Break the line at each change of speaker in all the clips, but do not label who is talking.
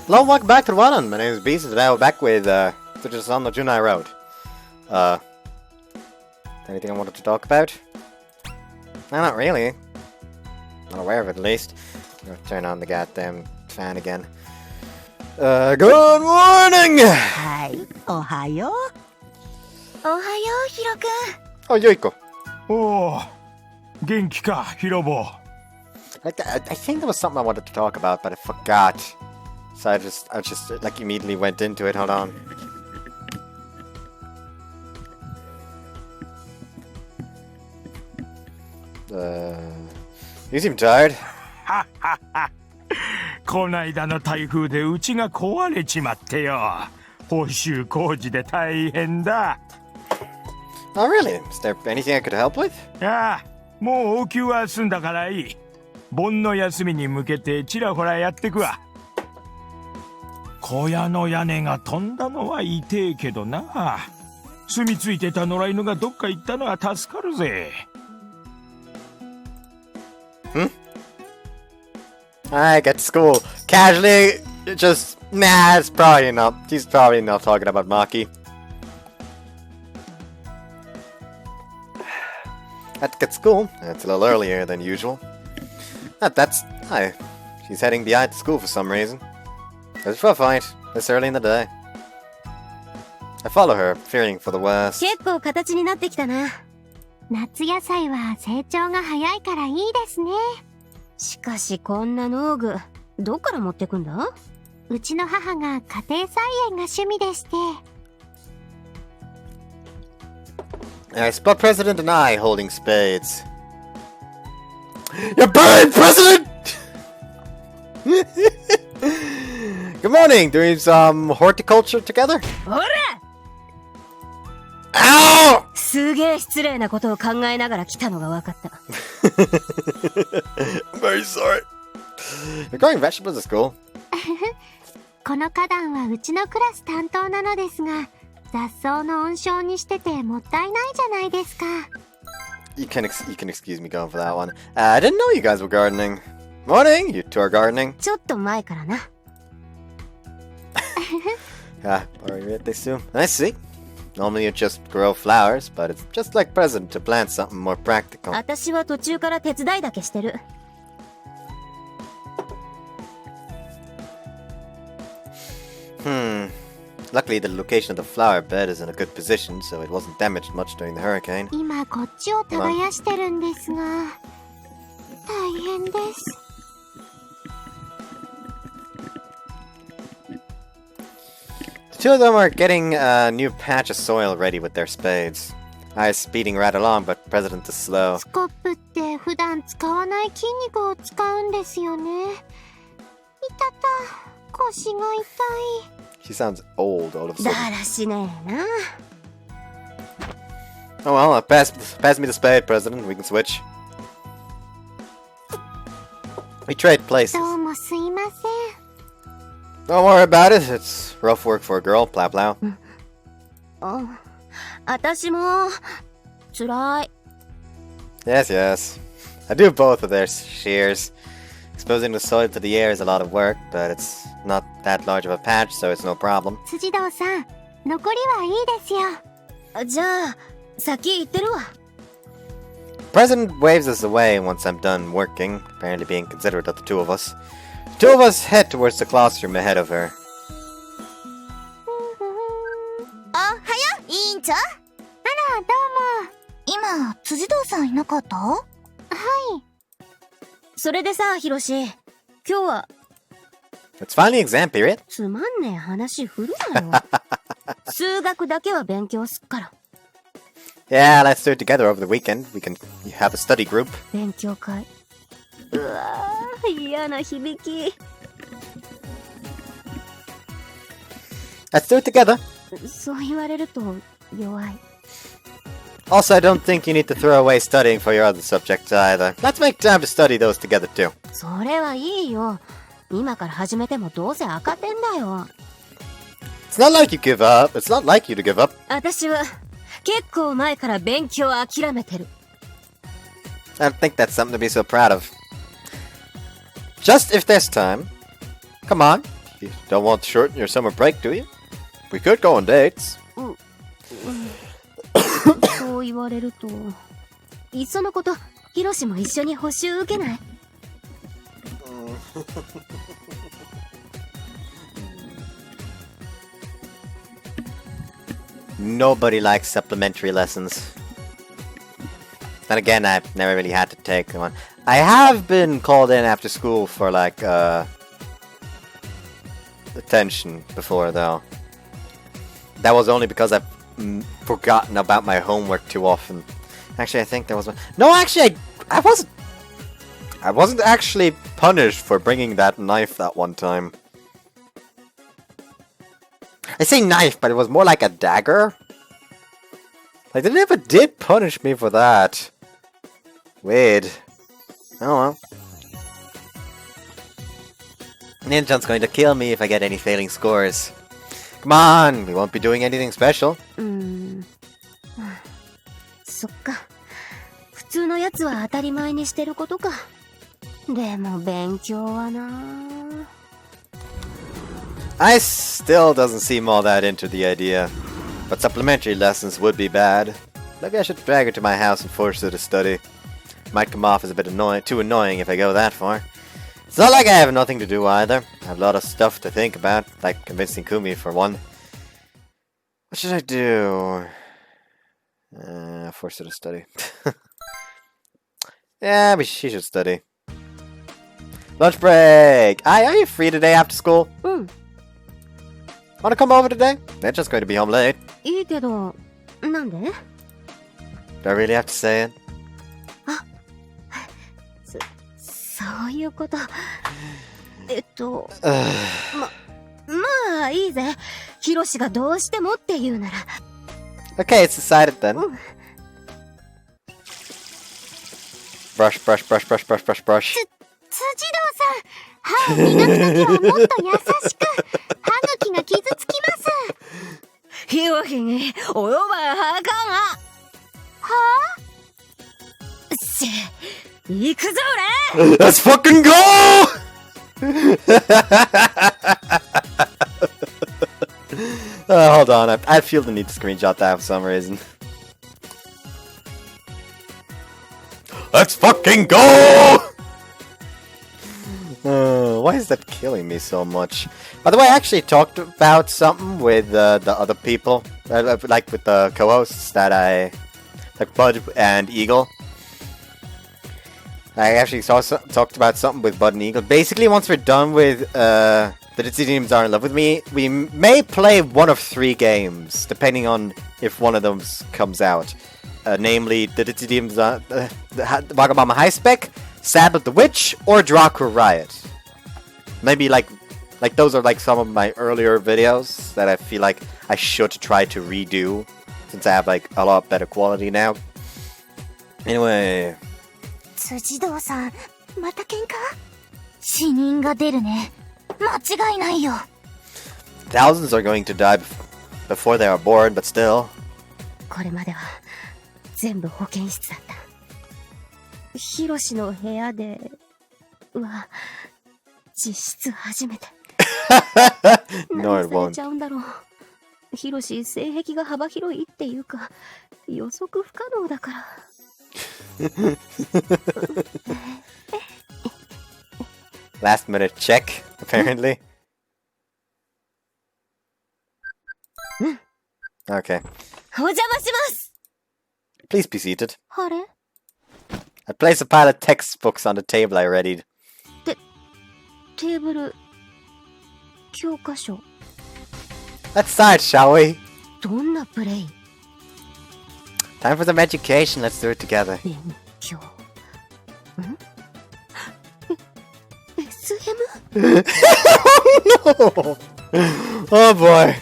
Hello, welcome back to the one. My name is Beast, and today we're back with Tsujidou-san the Jun'ai Road. Anything I wanted to talk about? No, not really. Not aware of it, at least. I'm gonna turn on the goddamn fan again. Good morning!
Hi, Ohayo?
Ohayo, Hiro-kun.
Oh, Yoiko.
Oh, genki ka, Hirobo?
I think there was something I wanted to talk about, but I forgot. So I just like immediately went into it. Hold on. You seem tired.
こないだの台風でうちが壊れちまってよ。補修工事で大変だ。
Oh, really? Is there anything I could help with?
ああ、もう応急は済んだからいい。盆の休みに向けてちらほらやってくわ。小屋の屋根が飛んだのは痛えけどな。住み着いてた野良犬がどっか行ったのは助かるぜ。
I get to school casually. Just nah. It's probably not. He's probably not talking about Maki. Had to get to school. It's a little earlier than usual. That's hi. She's heading behind to school for some reason. It's a fight this early in the day. I follow her, fearing for the worst.
結構形になってきたな。夏野菜は成長が早いからいいですね。しかしこんな農具、どっから持ってくんだ？うちの母が家庭菜園が趣味でして。
I spot President and I holding spades. You're buried, President! Good morning. Doing some horticulture together?
ほら!
Ow!
すげえ失礼なことを考えながら来たのが分かった。
I'm very sorry. You're growing vegetables at school?
この花壇はうちのクラス担当なのですが、雑草の温床にしててもったいないじゃないですか。
You can excuse me going for that one. I didn't know you guys were gardening. Morning, you two are gardening.
ちょっと前からな。
Alright, they soon. I see. Normally you just grow flowers, but it's just like President to plant something more practical.
私は途中から手伝いだけしてる。
Luckily, the location of the flower bed is in a good position, so it wasn't damaged much during the hurricane.
今こっちを耕してるんですが、大変です。
The two of them are getting a new patch of soil ready with their spades. I is speeding right along, but President is slow.
スコップって普段使わない筋肉を使うんですよね。いたた、腰が痛い。
She sounds old all of a sudden.
だらしねえな。
Oh well, pass me the spade, President. We can switch. We trade places.
どうもすいません。
Don't worry about it. It's rough work for a girl. Plow plow.
私も辛い。
Yes, yes. I do both of their shears. Exposing the soil to the air is a lot of work, but it's not that large of a patch, so it's no problem.
辻堂さん、残りはいいですよ。じゃあ、先行ってるわ。
President waves us away once I'm done working, apparently being considerate of the two of us. The two of us head towards the classroom ahead of her.
おはよう、委員長。あら、どうも。今、辻堂さんいなかった？はい。それでさ、ヒロシ、今日は
It's finally exam period.
つまんねえ話振るなよ。数学だけは勉強すっから。
Yeah, let's do it together over the weekend. We can have a study group.
勉強会。うわー、嫌な響き。
Let's do it together.
そう言われると弱い。
Also, I don't think you need to throw away studying for your other subjects either. Let's make time to study those together too.
それはいいよ。今から始めてもどうせ赤点だよ。
It's not like you give up. It's not like you to give up.
私は結構前から勉強を諦めてる。
I don't think that's something to be so proud of. Just if this time. Come on. You don't want to shorten your summer break, do you? We could go on dates.
そう言われると、いっそのこと、ヒロシも一緒に補習受けない？
Nobody likes supplementary lessons. And again, I've never really had to take one. I have been called in after school for like attention before, though. That was only because I've forgotten about my homework too often. Actually, I think there was one. No, actually, I wasn't actually punished for bringing that knife that one time. I say knife, but it was more like a dagger. Like, they never did punish me for that. Weird. Oh well. Ninjan's going to kill me if I get any failing scores. Come on, we won't be doing anything special.
そっか。普通のやつは当たり前にしてることか。でも勉強はな。
I still doesn't seem all that into the idea, but supplementary lessons would be bad. Maybe I should drag her to my house and force her to study. Might come off as a bit too annoying if I go that far. It's not like I have nothing to do either. I have a lot of stuff to think about, like convincing Kumi for one. What should I do? Force her to study. Yeah, but she should study. Lunch break! Are you free today after school? Wanna come over today? They're just going to be home late.
いいけど、なんで？
Do I really have to say it?
そういうこと。まあいいぜ。ヒロシがどうしてもって言うなら。
Okay, it's decided then. Brush, brush, brush, brush, brush, brush, brush.
辻堂さん、歯を磨くときはもっと優しく。歯茎が傷つきます。ヒロシにお呼ばれはかんが。はぁ？行くぞ俺！
Let's fucking go! Hold on, I feel the need to screenshot that for some reason. Let's fucking go! Why is that killing me so much? By the way, I actually talked about something with the other people, like with the co-hosts that like Bud and Eagle. I actually talked about something with Bud and Eagle. Basically, once we're done with the Tsujidou Are in Love with Me, we may play one of 3 games, depending on if one of them comes out. Namely, the Tsujidou Wagamama High Spec, Sabbath the Witch, or Draku Riot. Maybe like those are like some of my earlier videos that I feel like I should try to redo, since I have like a lot better quality now. Anyway.
辻堂さん、また喧嘩？死人が出るね。間違いないよ。
Thousands are going to die before they are born, but still.
これまでは全部保健室だった。ヒロシの部屋では実質初めて。
No, it
何され
won't.
ちゃうんだろう。ヒロシ性癖が幅広いっていうか予測不可能だから。
Last minute check, apparently. Okay.
お邪魔します。
Please be seated.
あれ？
I placed a pile of textbooks on the table I readied.
テーブル、教科書。
Let's start, shall we?
どんなプレイ？
Time for some education, let's do it together.
勉強。ん？SM？
Oh no! Oh boy.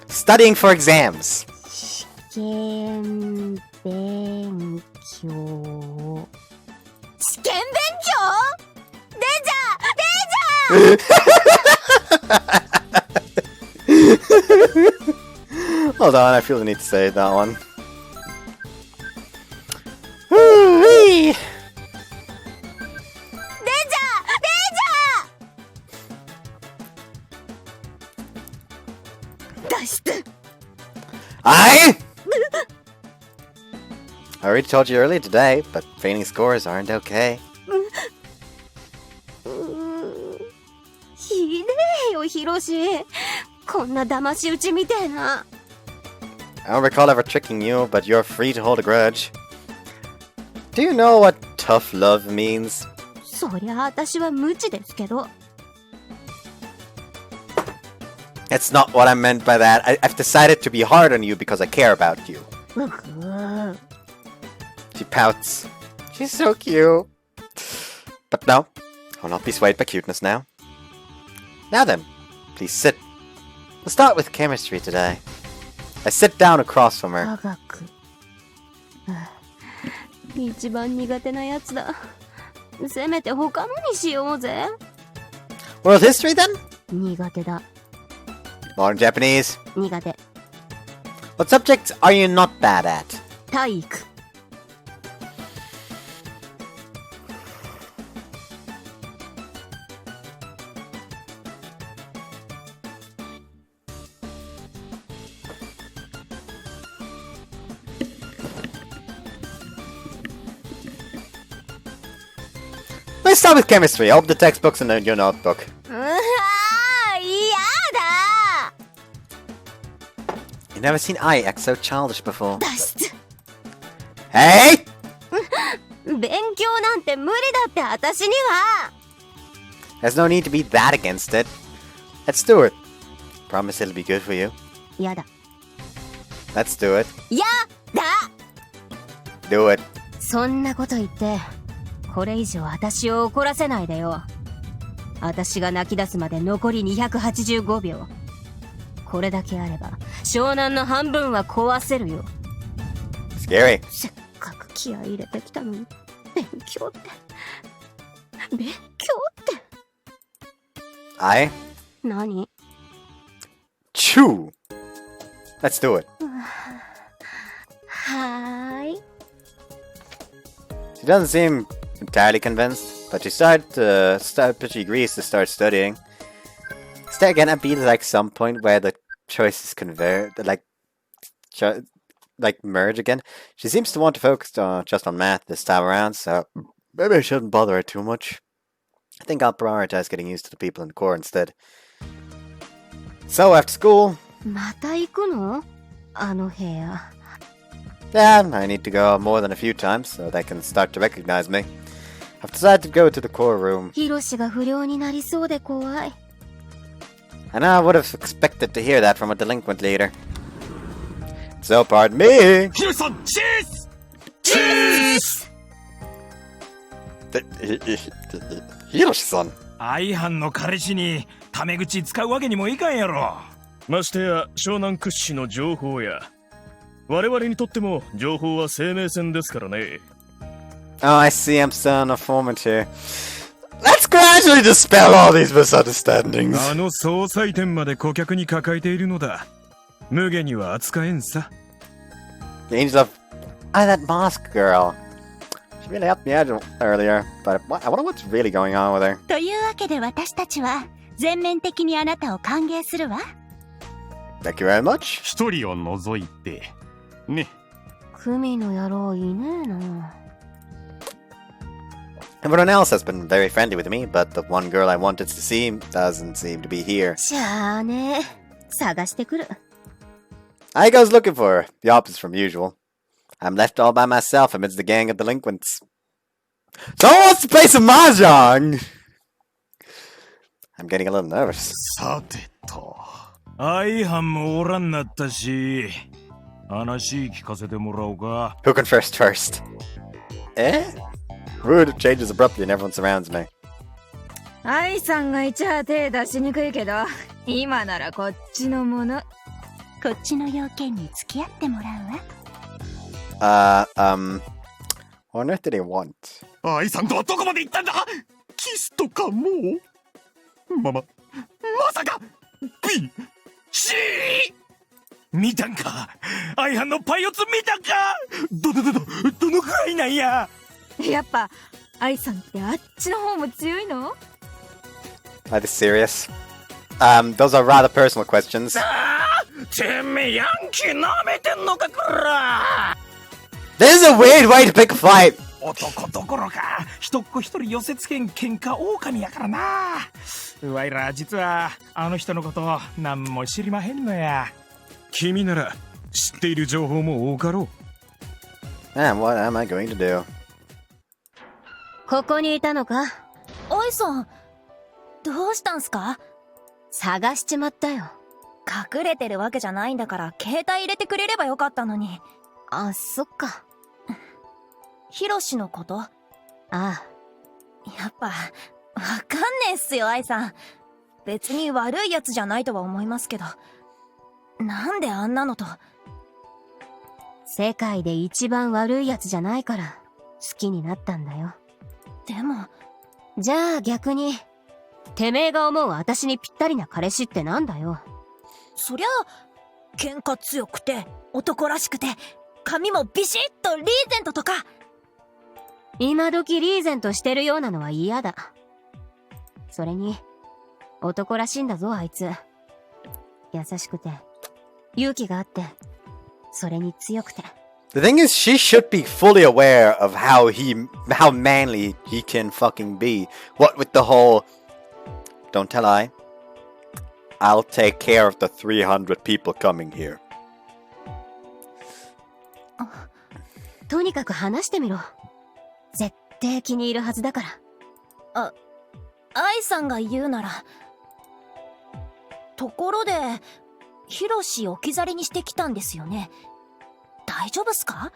Studying for exams.
試験勉強。試験勉強？デジャー！
Hold on, I feel the need to say that one. Woo-wee!
デジャー！脱出
I already told you earlier today, but feigning scores aren't okay.
ひでえよヒロシ、こんな騙し討ちみてえな。
I don't recall ever tricking you, but you're free to hold a grudge. Do you know what tough love means?
そりゃ私は無知ですけど。
It's not what I meant by that. I've decided to be hard on you because I care about you.
うぐ
She pouts. She's so cute. But no, I'll not be swayed by cuteness now. Now then, please sit. We'll start with chemistry today. I sit down across from her.
科学。一番苦手なやつだ。せめて他のにしようぜ。
World history then?
苦手だ。
Modern Japanese?
苦手。
What subjects are you not bad at?
体育。
Let's start with chemistry. Open the textbooks and then your notebook.
うわー、嫌だ。
You've never seen I act so childish before.
脱出。
Hey!
勉強なんて無理だって私には。
There's no need to be that against it. Let's do it. Promise it'll be good for you.
嫌だ。
Let's do it.
嫌だ。
Do it.
そんなこと言って、これ以上私を怒らせないでよ。私が泣き出すまで残り285秒。これだけあれば、湘南の半分は壊せるよ。
Scary.
せっかく気合い入れてきたのに、勉強って。勉強って。
I
何？
chew. Let's do it.
はーい。
She doesn't seem entirely convinced, but she agrees to start studying. Is there gonna be like some point where the choices merge again? She seems to want to focus just on math this time around, so maybe I shouldn't bother her too much. I think I'll prioritize getting used to the people in the core instead. So after school,
また行くの？あの部屋。
yeah, I need to go more than a few times so they can start to recognize me. I've decided to go to the core room.
ヒロシが不良になりそうで怖い。
And I would have expected to hear that from a delinquent leader. So pardon me!
Hiroshi-san, cheese! Cheese!
Hiroshi-san.
相反の彼氏にタメ口使うわけにもいかんやろ。
ましてや湘南屈指の情報や我々にとっても情報は生命線ですからね。
Oh, I see I'm still in a format here. Let's gradually dispel all these misunderstandings.
あの総裁店まで顧客に抱えているのだ。無下には扱えんさ。
The angel of... that mask girl. She really helped me out earlier, but I wonder what's really going on with her.
というわけで私たちは全面的にあなたを歓迎するわ。
Thank you very much.
一人を除いてね。
クミの野郎いねえな。
Everyone else has been very friendly with me, but the one girl I wanted to see doesn't seem to be here.
しゃあねえ。探してくる。
I goes looking for her, the opposite from usual. I'm left all by myself amidst the gang of delinquents. Someone wants to play some mahjong! I'm getting a little nervous.
さてと。
相反もおらんなったし、話聞かせてもらおうか。
Who confessed first? Eh? Rude changes abruptly and everyone surrounds me.
愛さんがいちゃ手出しにくいけど、今ならこっちのもの。
こっちの要件に付き合ってもらうわ。
What on earth did he want?
愛さんとはどこまで行ったんだ。キスとかもうまさか B
C 見たんか。相反のパイオツ見たんか。どのくらいなんや。
やっぱ愛さんってあっちの方も強いの？
Are they serious? Those are rather personal questions.
てめえヤンキーなめてんのかこら。
This is a weird way to pick a fight.
男どころか一っ子一人寄せつけん喧嘩狼やからな。わいら実はあの人のこと何も知りまへんのや。
君なら知っている情報も多かろう。
And what am I going to do?
ここにいたのか？
愛さん、どうしたんすか？
探しちまったよ。
隠れてるわけじゃないんだから携帯入れてくれればよかったのに。
あ、そっか。
ヒロシのこと？
ああ。
やっぱわかんねえっすよ、愛さん。別に悪いやつじゃないとは思いますけど、なんであんなのと。
世界で一番悪いやつじゃないから好きになったんだよ。
でも
じゃあ逆にてめえが思う私にぴったりな彼氏ってなんだよ。
そりゃ喧嘩強くて男らしくて髪もビシッとリーゼントとか。
今時リーゼントしてるようなのは嫌だ。それに男らしいんだぞあいつ。優しくて勇気があって、それに強くて。
The thing is, she should be fully aware of how manly he can fucking be. What with the whole, don't tell I'll take care of the 300 people coming here.
とにかく話してみろ。絶対気に入るはずだから。
愛さんが言うなら。ところでヒロシ置き去りにしてきたんですよね。大丈夫っすか？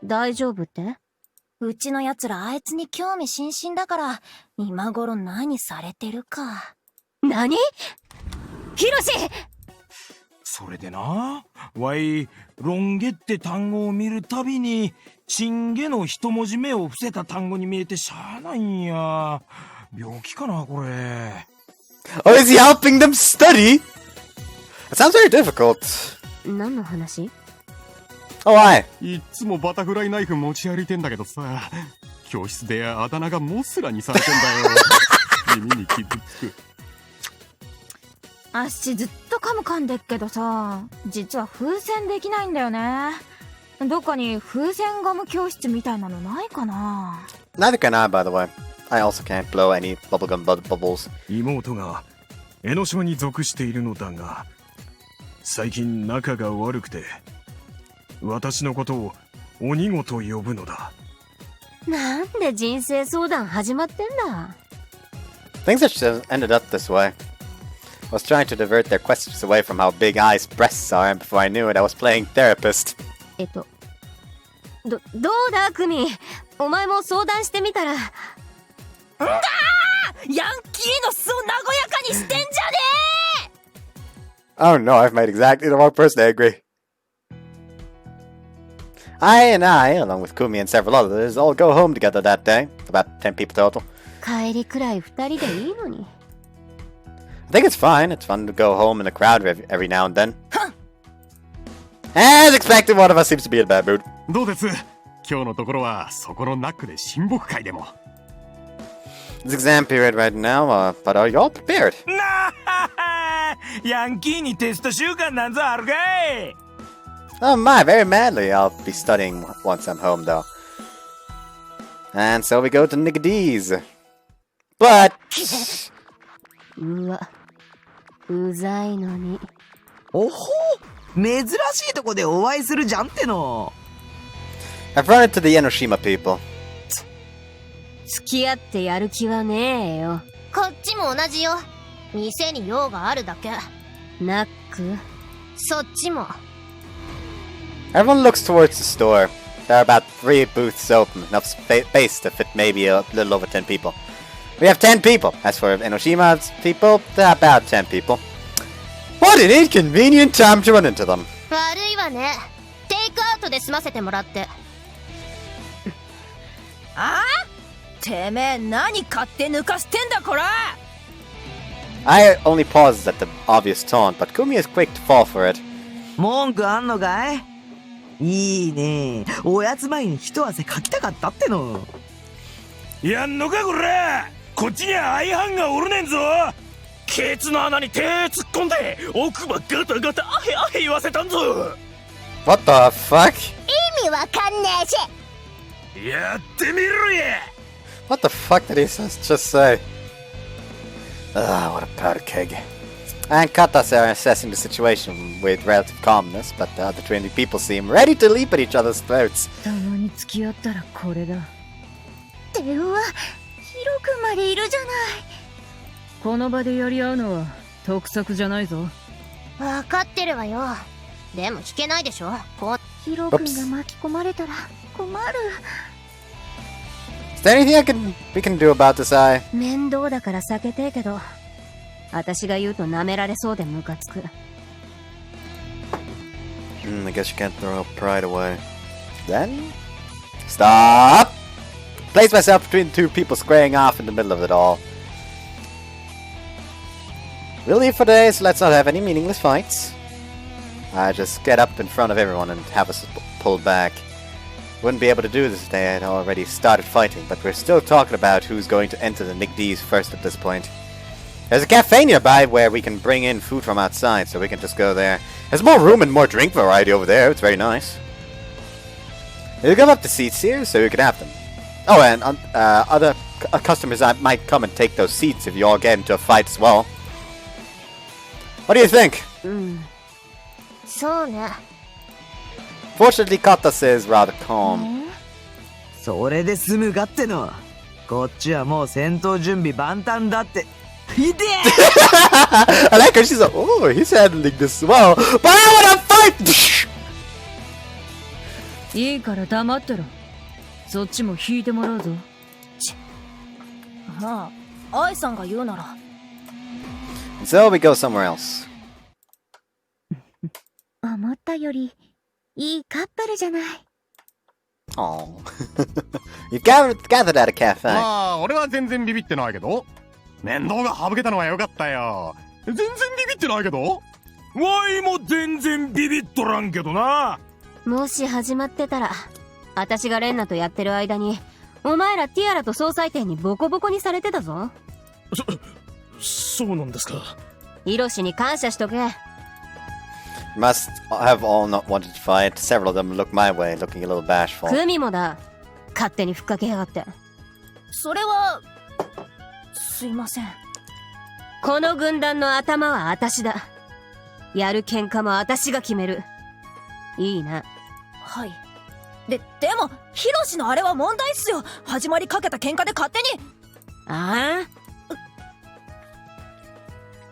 大丈夫って？
うちの奴らあいつに興味津々だから今頃何されてるか。
何？ヒロシ！
それでな、わいロン毛って単語を見るたびにチンゲの一文字目を伏せた単語に見えてしゃあないんや。病気かなこれ。
Oh, is he helping them study? It sounds very difficult.
何の話？
Oh, why?
いっつもバタフライナイフ持ち歩いてんだけどさ、教室であだ名がモスラにされてんだよ。耳に傷つく。
あっしずっと噛んでっけどさ、実は風船できないんだよね。どっかに風船ガム教室みたいなのないかな？
Neither can I, by the way. I also can't blow any bubblegum bubbles.
妹が江ノ島に属しているのだが、最近仲が悪くて私のことを鬼子と呼ぶのだ。
なんで人生相談始まってんだ？
Things have just ended up this way. I was trying to divert their questions away from how big Ai's breasts are, and before I knew it, I was playing therapist.
どうだクミ、お前も相談してみたら。
んだー！ヤンキーの巣を和やかにしてんじゃねえ！
Oh no, I've made exactly the wrong person angry. I and I, along with Kumi and several others, all go home together that day. About 10 people total.
帰りくらい二人でいいのに。
I think it's fine. It's fun to go home in a crowd every now and then. As expected, one of us seems to be in a bad mood.
どうです？今日のところはそこのナックで親睦会でも。
It's exam period right now, but are you all prepared?
なあ、ヤンキーにテスト習慣なんぞあるかい。
Oh my, very madly. I'll be studying once I'm home, though. And so we go to Nick D's. But...
うわ、うざいのに。
おほ、珍しいとこでお会いするじゃんっての。
I've run into the Enoshima people.
付き合ってやる気はねえよ。
こっちも同じよ。店に用があるだけ。
ナック、
そっちも。
Everyone looks towards the store. There are about 3 booths open, enough space to fit maybe a little over 10 people. We have 10 people. As for Enoshima's people, they're about 10 people. What an inconvenient time to run into them.
悪いわね。テイクアウトで済ませてもらって。
ああ？てめえ何買って抜かしてんだこら！
I only pauses at the obvious taunt, but Kumi is quick to fall for it.
文句あんのかい？いいね。おやつ前に一汗かきたかったっての。
やんのかこら。こっちには相反がおるねんぞ。ケツの穴に手突っ込んで奥歯ガタガタアヘアヘ言わせたんぞ。
What the fuck?
意味わかんねえし。
やってみろや。
What the fuck did he just say? Ah, what a powder keg. And Katas are assessing the situation with relative calmness, but the other 20 people seem ready to leap at each other's throats.
たまに付き合ったらこれだ。
電話、ヒロ君までいるじゃない。
この場でやり合うのは得策じゃないぞ。
わかってるわよ。でも引けないでしょ。
ヒロ君が巻き込まれたら困る。
Is there anything we can do about this eye?
面倒だから避けてえけど、私が言うと舐められそうでムカつく。
I guess you can't throw pride away. Then? Stop! Place myself between two people squaring off in the middle of it all. We'll leave for today, so let's not have any meaningless fights. I just get up in front of everyone and have us pulled back. Wouldn't be able to do this today, I had already started fighting, but we're still talking about who's going to enter the Nick D's first at this point. There's a cafe nearby where we can bring in food from outside, so we can just go there. There's more room and more drink variety over there, it's very nice. We'll give up the seats here, so you can have them. Oh, and other customers might come and take those seats if you all get into a fight as well. What do you think?
そうね。
Fortunately, Katase is rather calm.
それで済むかっての。こっちはもう戦闘準備万端だって。ひでえ
I like her, she's like, oh, he's handling this well, but I wanna fight!
いいから黙ってろ。そっちも引いてもらうぞ。
まあ、愛さんが言うなら。
So we go somewhere else.
思ったよりいいカップルじゃない。
Aww. You've gathered at a cafe.
まあ俺は全然ビビってないけど、面倒が省けたのは良かったよ。全然ビビってないけど。
わいも全然ビビっとらんけどな。
もし始まってたら、私がレンナとやってる間に、お前らティアラと総裁店にボコボコにされてたぞ。
そうなんですか。
ヒロシに感謝しとけ。
Must have all not wanted to fight. Several of them look my way, looking a little bashful.
クミもだ。勝手にふっかけやがって。
それは、すいません。
この軍団の頭は私だ。やる喧嘩も私が決める。いいな。
はい。でも、ヒロシのあれは問題っすよ。始まりかけた喧嘩で勝手に。
あ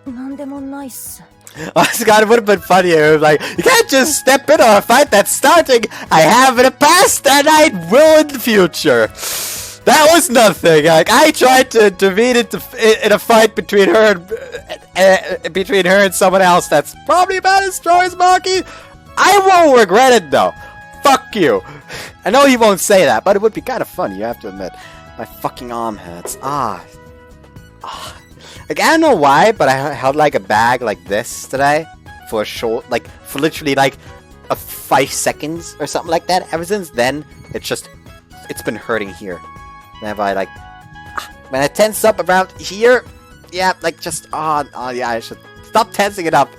あ？なんでもないっす。
Oh god, it would have been funnier. Like, you can't just step in on a fight that's starting. I have in the past and I will in the future. That was nothing. Like, I tried to intervene in a fight between her and someone else that's probably about as strong as Maki. I won't regret it though. Fuck you. I know he won't say that, but it would be kind of funny, you have to admit. My fucking arm hurts. Like, I don't know why, but I held like a bag like this today for a short, like, for literally like 5 seconds or something like that. Ever since then, it's been hurting here. And I like, when I tense up around here, yeah, like just, yeah, I should stop tensing it up.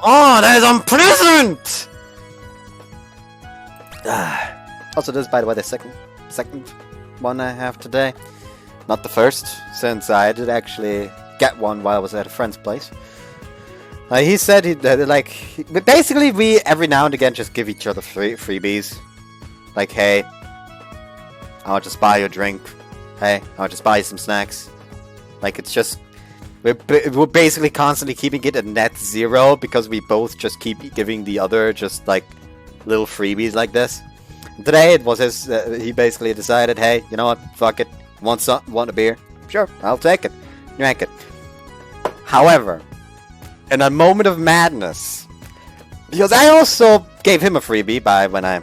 Oh, that is unpleasant! Also, this is, by the way, the second one I have today. Not the first, since I did actually get one while I was at a friend's place. He said basically we every now and again just give each other freebies. Like, hey, I'll just buy you a drink. Hey, I'll just buy you some snacks. Like, it's just, we're basically constantly keeping it at net zero because we both just keep giving the other just like little freebies like this. And today it was his, he basically decided, hey, you know what, fuck it. Want a beer? Sure, I'll take it. Drank it. However, in a moment of madness, because I also gave him a freebie when I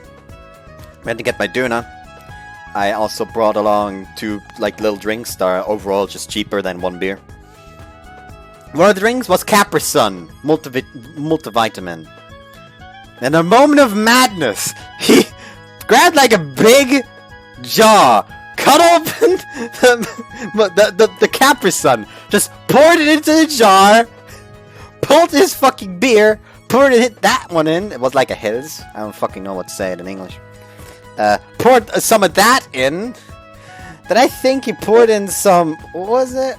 went to get my Duna, I also brought along 2 like little drinks that are overall just cheaper than 1 beer. One of the drinks was Capri Sun multivitamin. In a moment of madness, he grabbed like a big jar, cut open the Capri Sun, just poured it into the jar, pulled his fucking beer, poured it, hit that one in. It was like a his. I don't fucking know what to say it in English. Poured some of that in. Then I think he poured in some, what was it?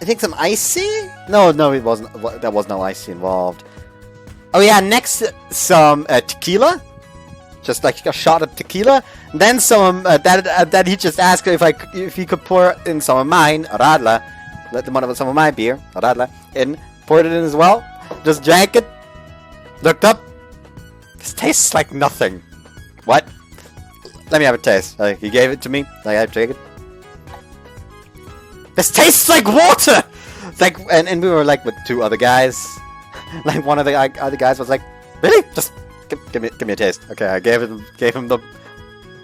I think some icy? No, it wasn't. There was no icy involved. Oh yeah, next some tequila. Just like a shot of tequila. And then some, that he just asked if he could pour in some of mine, Radla. Let them out some of my beer, Radla, in. Poured it in as well. Just drank it. Looked up. This tastes like nothing. What? Let me have a taste. Like, he gave it to me. Like, I take it. This tastes like water! Like, and we were like with two other guys. Like, one of the other guys was like, really? Just give me a taste. Okay, I gave him the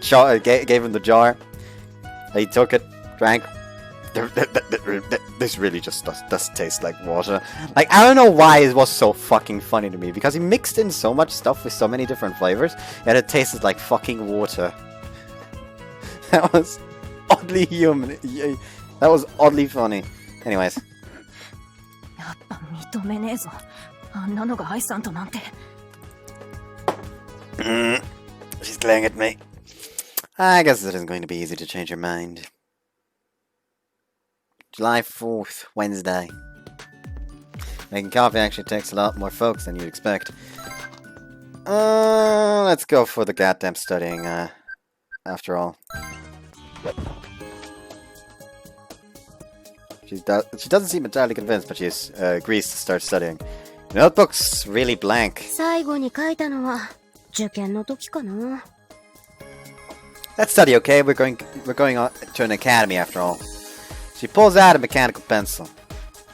jar. Gave him the jar. He took it, drank. This really just does taste like water. Like, I don't know why it was so fucking funny to me, because he mixed in so much stuff with so many different flavors, and it tasted like fucking water. That was oddly human. That was oddly funny. Anyways.
やっぱ認めねえぞ。あんなのが愛さんとなんて。
She's glaring at me. I guess it isn't going to be easy to change her mind. July 4th, Wednesday. Making coffee actually takes a lot more focus than you'd expect. Let's go for the goddamn studying, after all. She doesn't seem entirely convinced, but she agrees to start studying. The notebook's really blank.
最後に書いたのは受験の時かな。
Let's study, okay? We're going on to an academy after all. She pulls out a mechanical pencil.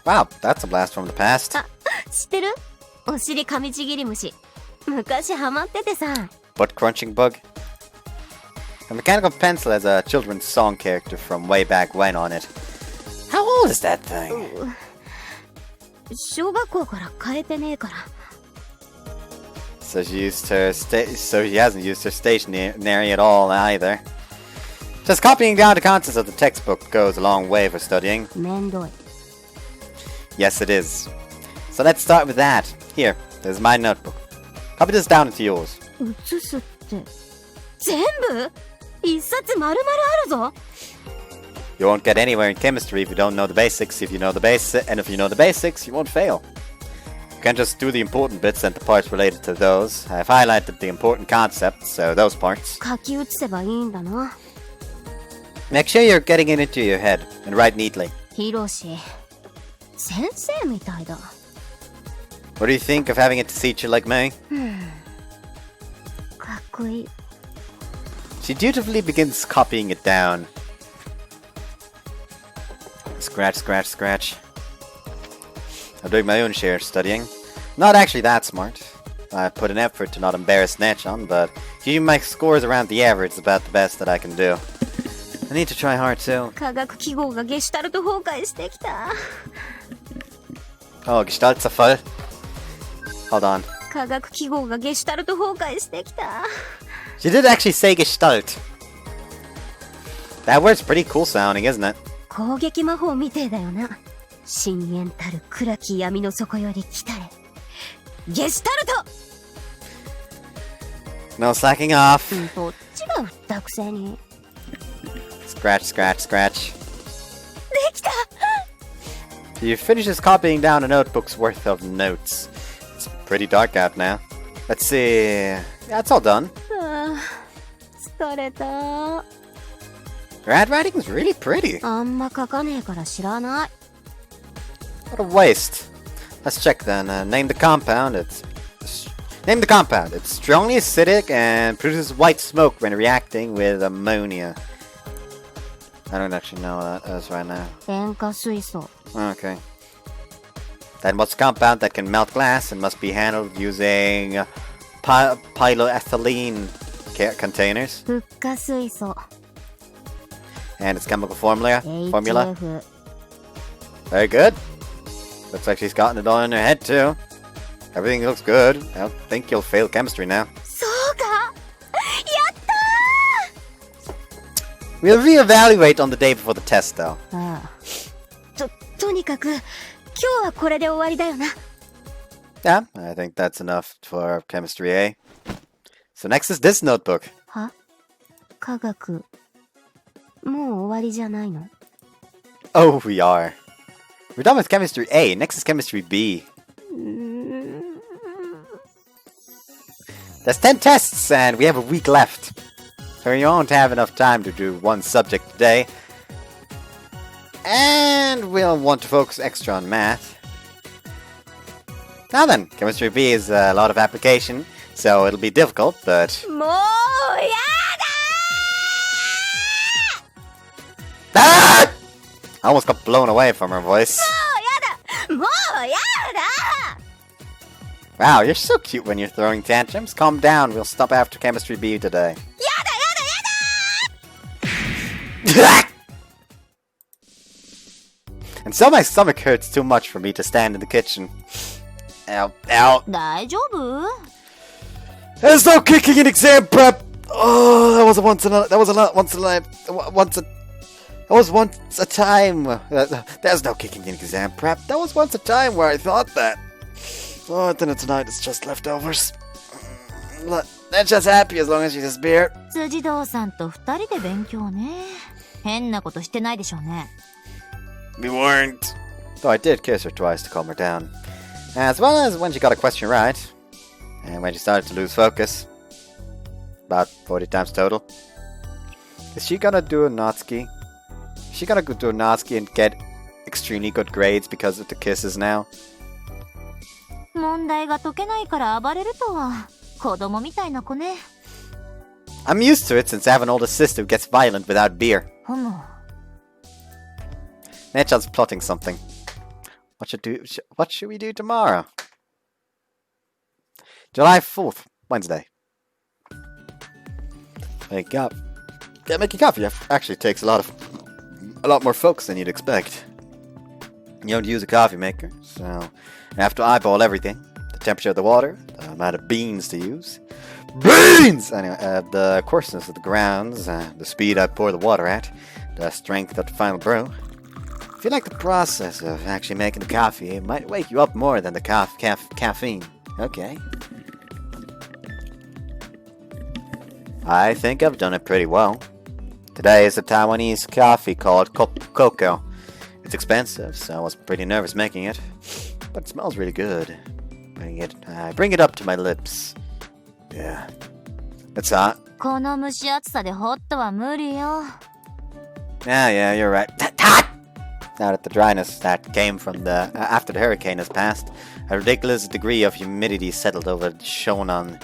Wow, that's a blast from the past.
あ、知ってる？お尻噛みちぎり虫。昔ハマっててさ。
Butt crunching bug. A mechanical pencil has a children's song character from way back when on it. How old is that thing?
小学校から変えてねえから。
So she hasn't used her stationery at all either. Just copying down the contents of the textbook goes a long way for studying.
めんどい。
Yes, it is. So let's start with that. Here, there's my notebook. Copy this down into yours.
写すって。全部？一冊丸々あるぞ。
You won't get anywhere in chemistry if you don't know the basics. If you know the basics, you won't fail. You can't just do the important bits and the parts related to those. I've highlighted the important concepts, so those parts.
書き写せばいいんだな。
Make sure you're getting it into your head and write neatly.
ヒロシ、先生みたいだ。
What do you think of having a teacher like me?
かっこいい。
She dutifully begins copying it down. Scratch, scratch, scratch. I'm doing my own share of studying. Not actually that smart. I put an effort to not embarrass Nechon, but keeping my scores around the average is about the best that I can do. I need to try hard too.
科学記号がゲシュタルト崩壊してきた。
Oh, Gestaltzerfall. Hold on.
科学記号がゲシュタルト崩壊してきた。
She did actually say Gestalt. That word's pretty cool sounding, isn't it?
攻撃魔法みてえだよな。深淵たる暗き闇の底より来たれ。ゲシュタルト
No slacking off.
どっちが振ったくせに。
Scratch, scratch, scratch.
できた
You finishes copying down a notebook's worth of notes. It's pretty dark out now. Let's see. Yeah, it's all done.
疲れた。
Her handwriting's really pretty.
あんま書かねえから知らない。
What a waste. Let's check then. Name the compound. Name the compound. It's strongly acidic and produces white smoke when reacting with ammonia. I don't actually know what that is right now.
塩化水素。
Okay. Then what's a compound that can melt glass and must be handled using polyethylene containers?
フッ化水素。
And its chemical formula?
HF。
Very good. Looks like she's gotten it all in her head too. Everything looks good. I don't think you'll fail chemistry now.
そうか。やったー。
We'll reevaluate on the day before the test though.
ああ。ととにかく今日はこれで終わりだよな。
Yeah, I think that's enough for Chemistry A. So next is this notebook.
は？科学もう終わりじゃないの？
Oh, we are. We're done with Chemistry A. Next is Chemistry B. There's 10 tests, and we have a week left. So you won't have enough time to do one subject today. And we'll want to focus extra on math. Now then, Chemistry B is a lot of application, so it'll be difficult, but...
もうや
Ah! I almost got blown away from her voice.
もうやだ
Wow, you're so cute when you're throwing tantrums. Calm down, we'll stop after Chemistry B today. And so my stomach hurts too much for me to stand in the kitchen. Ow, ow.
大丈夫
There's no kicking in exam prep! Oh, that was once a time. There's no kicking in exam prep. That was once a time where I thought that. Oh, dinner tonight is just leftovers. They're just happy as long as you disappear.
辻堂さんと二人で勉強ね。変なことしてないでしょうね。
We weren't. Though I did kiss her twice to calm her down. As well as when she got a question right. And when she started to lose focus. About 40 times total. Is she gonna do a Natsuki? Is she gonna go do a Natsuki and get extremely good grades because of the kisses now?
問題が解けないから暴れるとは子供みたいな子ね。
I'm used to it since I have an older sister who gets violent without beer.
ふむ。
Nechan's plotting something. What should we do tomorrow? July 4th, Wednesday. Wake up. Yeah, making coffee actually takes a lot more focus than you'd expect. You don't use a coffee maker, so you have to eyeball everything. The temperature of the water, the amount of beans to use. Beans! Anyway, the coarseness of the grounds, the speed I pour the water at, the strength of the final brew. If you like the process of actually making the coffee, it might wake you up more than the caffeine. Okay. I think I've done it pretty well. Today is a Taiwanese coffee called cocoa. It's expensive, so I was pretty nervous making it. But it smells really good. I bring it up to my lips. Yeah. It's hot.
この蒸し暑さでホットは無理よ。
Yeah, you're right. Now that the dryness that came from after the hurricane has passed, a ridiculous degree of humidity settled over Shonan.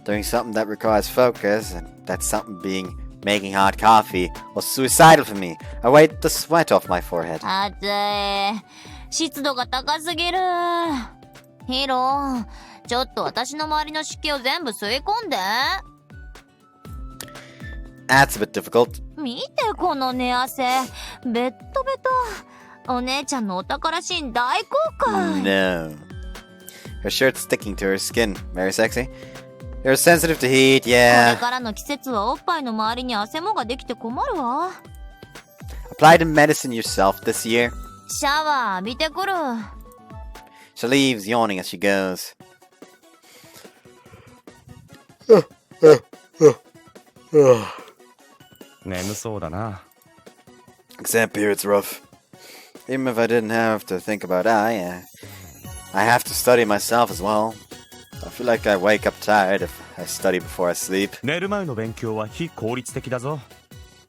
Doing something that requires focus, and that something being making hot coffee, was suicidal for me. I wiped the sweat off my forehead.
暑い。湿度が高すぎる。ヒロ、ちょっと私の周りの湿気を全部吸い込んで。
That's a bit difficult.
見てこの寝汗。ベッドベト。お姉ちゃんのお宝シーン大公開。
No. Her shirt's sticking to her skin. Very sexy. You're sensitive to heat,
これ
yeah.
からの季節はおっぱいの周りに汗もができて困るわ。
Apply the medicine yourself this year.
シャワー浴びてくる。
She leaves, yawning as she goes.
Oh. 眠そうだな。
Exam period's rough. Even if I didn't have to think about I have to study myself as well. I feel like I wake up tired if I study before I sleep.
寝る前の勉強は非効率的だぞ。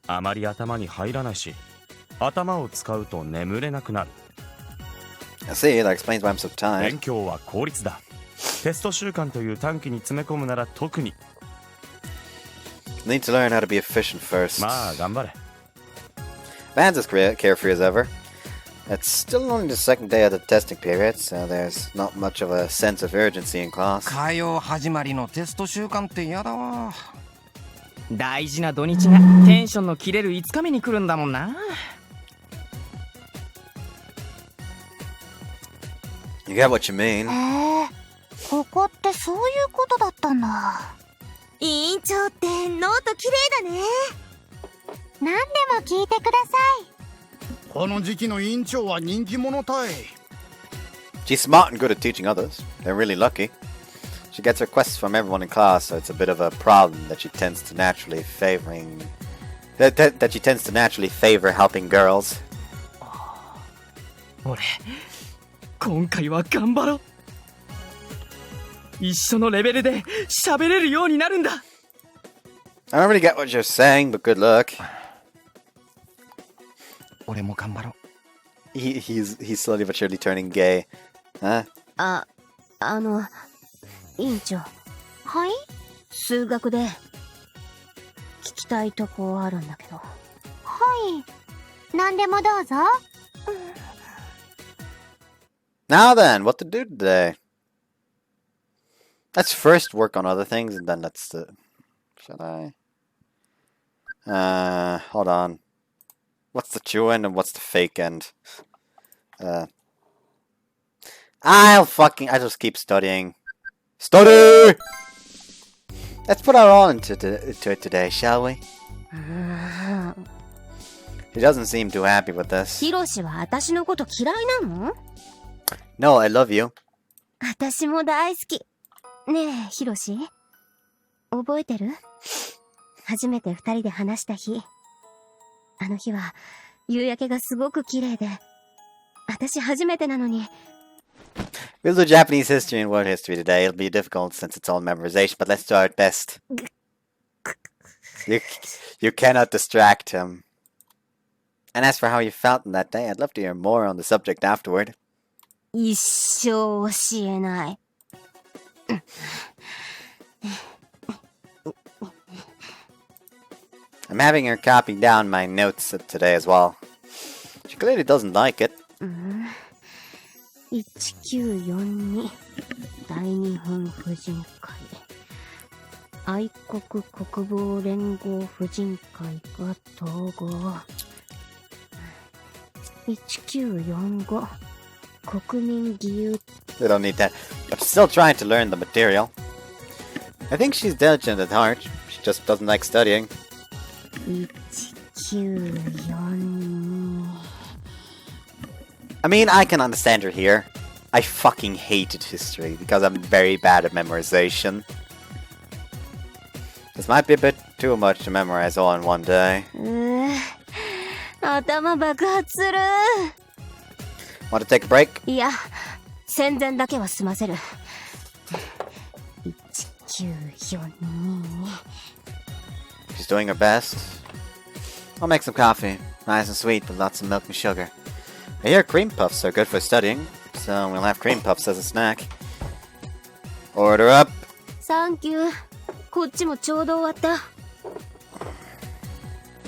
あまり頭に入らないし、頭を使うと眠れなくなる。
I see, that explains why I'm so
勉
tired.
強は効率だ。テスト週間という短期に詰め込むなら特に。
Need to learn how to be efficient first.
まあ頑張れ。
Van's as carefree as ever. It's still only the second day of the testing period, so there's not much of a sense of urgency in class.
火曜始まりのテスト週間って嫌だわ。
大事な土日がテンションの切れる5日目に来るんだもんな。
You get what you mean.
ここってそういうことだったんだ。
委員長ってノート綺麗だね。何でも聞いてください。
この時期の委員長は人気者たい。
She's smart and good at teaching others. They're really lucky. She gets requests from everyone in class, so it's a bit of a problem that she tends to naturally that she tends to naturally favor helping girls.
俺今回は頑張ろう。一緒のレベルで喋れるようになるんだ。
I don't really get what you're saying, but good luck.
俺も頑張ろう。
He's slowly but surely turning gay. Huh?
委員長。はい？数学で聞きたいとこあるんだけど。はい。何でもどうぞ。
Now then, what to do today? Let's first work on other things, and then let's... should I? Hold on. What's the true end and what's the fake end? I'll just keep studying. Study! Let's put our all into it today, shall we? She doesn't seem too happy with this.
ヒロシは私のこと嫌いなの？
No, I love you.
私も大好き。ねえ、ヒロシ。覚えてる？初めて二人で話した日。あの日は夕焼けがすごく綺麗で、私初めてなのに。
We'll do Japanese history and world history today. It'll be difficult since it's all memorization, but let's do our best. You cannot distract him. And as for how you felt in that day, I'd love to hear more on the subject afterward.
一生教えない。
I'm having her copy down my notes today as well. She clearly doesn't like it.
1942大日本婦人会愛国国防連合婦人会が統合1945国民義勇
We don't need that. I'm still trying to learn the material. I think she's diligent at heart. She just doesn't like studying.
1942
I mean, I can understand her here. I fucking hated history because I'm very bad at memorization. This might be a bit too much to memorize all in one day.
頭爆発する。
Want to take a break?
いや、戦前だけは済ませる。1942
She's doing her best. I'll make some coffee. Nice and sweet with lots of milk and sugar. I hear cream puffs are good for studying, so we'll have cream puffs as a snack. Order up.
サンキュー。こっちもちょうど終わった。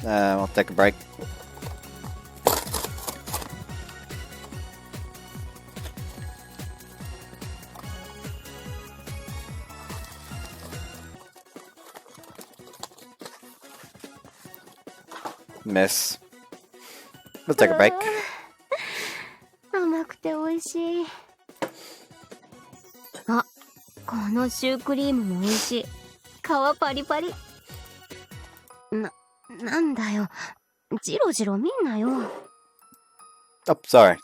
We'll take a break. Miss. We'll take a break.
甘くて美味しい。あ、このシュークリームも美味しい。皮パリパリ。なんだよ。ジロジロ見んなよ。
Oh, sorry.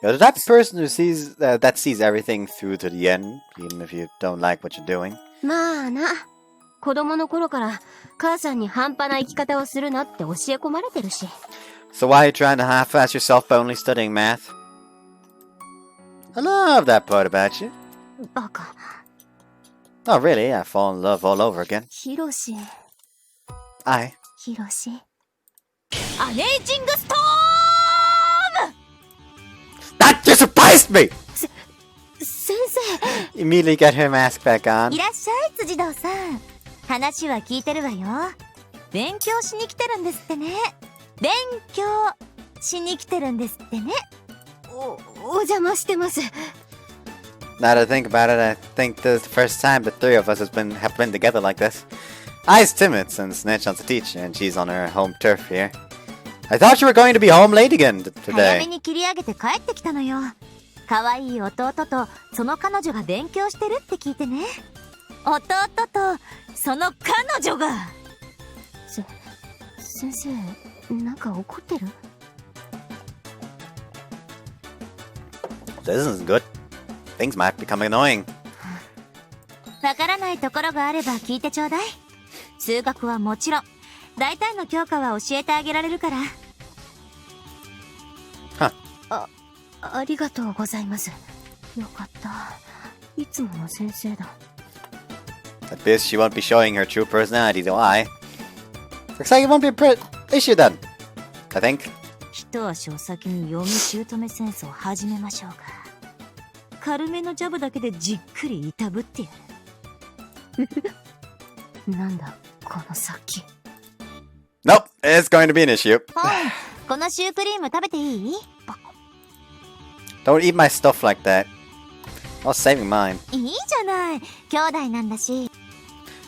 You're the type of person who sees that sees everything through to the end, even if you don't like what you're doing.
まあな。子供の頃から母さんに半端な生き方をするなって教え込まれてるし。
So why are you trying to half-ass yourself by only studying math? I love that part about you.
バカ。
Oh, really? I fall in love all over again.
ヒロシ。
I.
ヒロシ。
アメイジングストーム
That just surprised me!
先生。
Immediately get her mask back on.
いらっしゃい、辻堂さん。話は聞いてるわよ。勉強しに来てるんですってね。勉強しに来てるんですってね。
お邪魔してます。
Now that I think about it, I think this is the first time the three of us have been together like this. I's timid since Nechan's a teacher and she's on her home turf here. I thought you were going to be home late again
早め
today.
に切り上げて帰ってきたのよ。可愛い弟とその彼女が勉強してるって聞いてね。弟とその彼女が。
先生、なんか怒ってる？
This isn't good. Things might become annoying.
わからないところがあれば聞いてちょうだい。数学はもちろん、大体の教科は教えてあげられるから。
ありがとうございます。よかった。いつもの先生だ。
At this, she won't be showing her true personality, do I? Looks like it won't be a issue then. I think.
一足お先に読み姑戦争を始めましょうか。軽めのジャブだけでじっくりいたぶってやる。
なんだ、この先。
Nope, it's going to be an issue.
このシュークリーム食べていい？
Don't eat my stuff like that. I was saving mine.
いいじゃない。兄弟なんだし。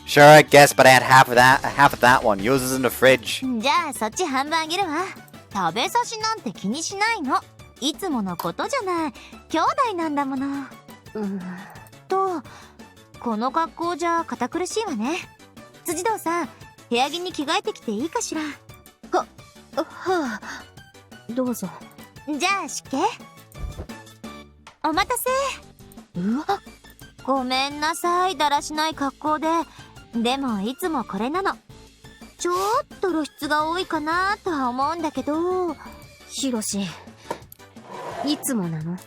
Sure, I guess, but I had half of that one. Yours is in the fridge.
じゃあそっち半分あげるわ。食べさしなんて気にしないの。いつものことじゃない。兄弟なんだもの。と、この格好じゃ堅苦しいわね。辻堂さん、部屋着に着替えてきていいかしら。
はあ、どうぞ。
じゃあ湿気。お待たせ。
うわ、
ごめんなさい、だらしない格好で。でもいつもこれなの。ちょっと露出が多いかなとは思うんだけど。
ヒロシ、いつもなの？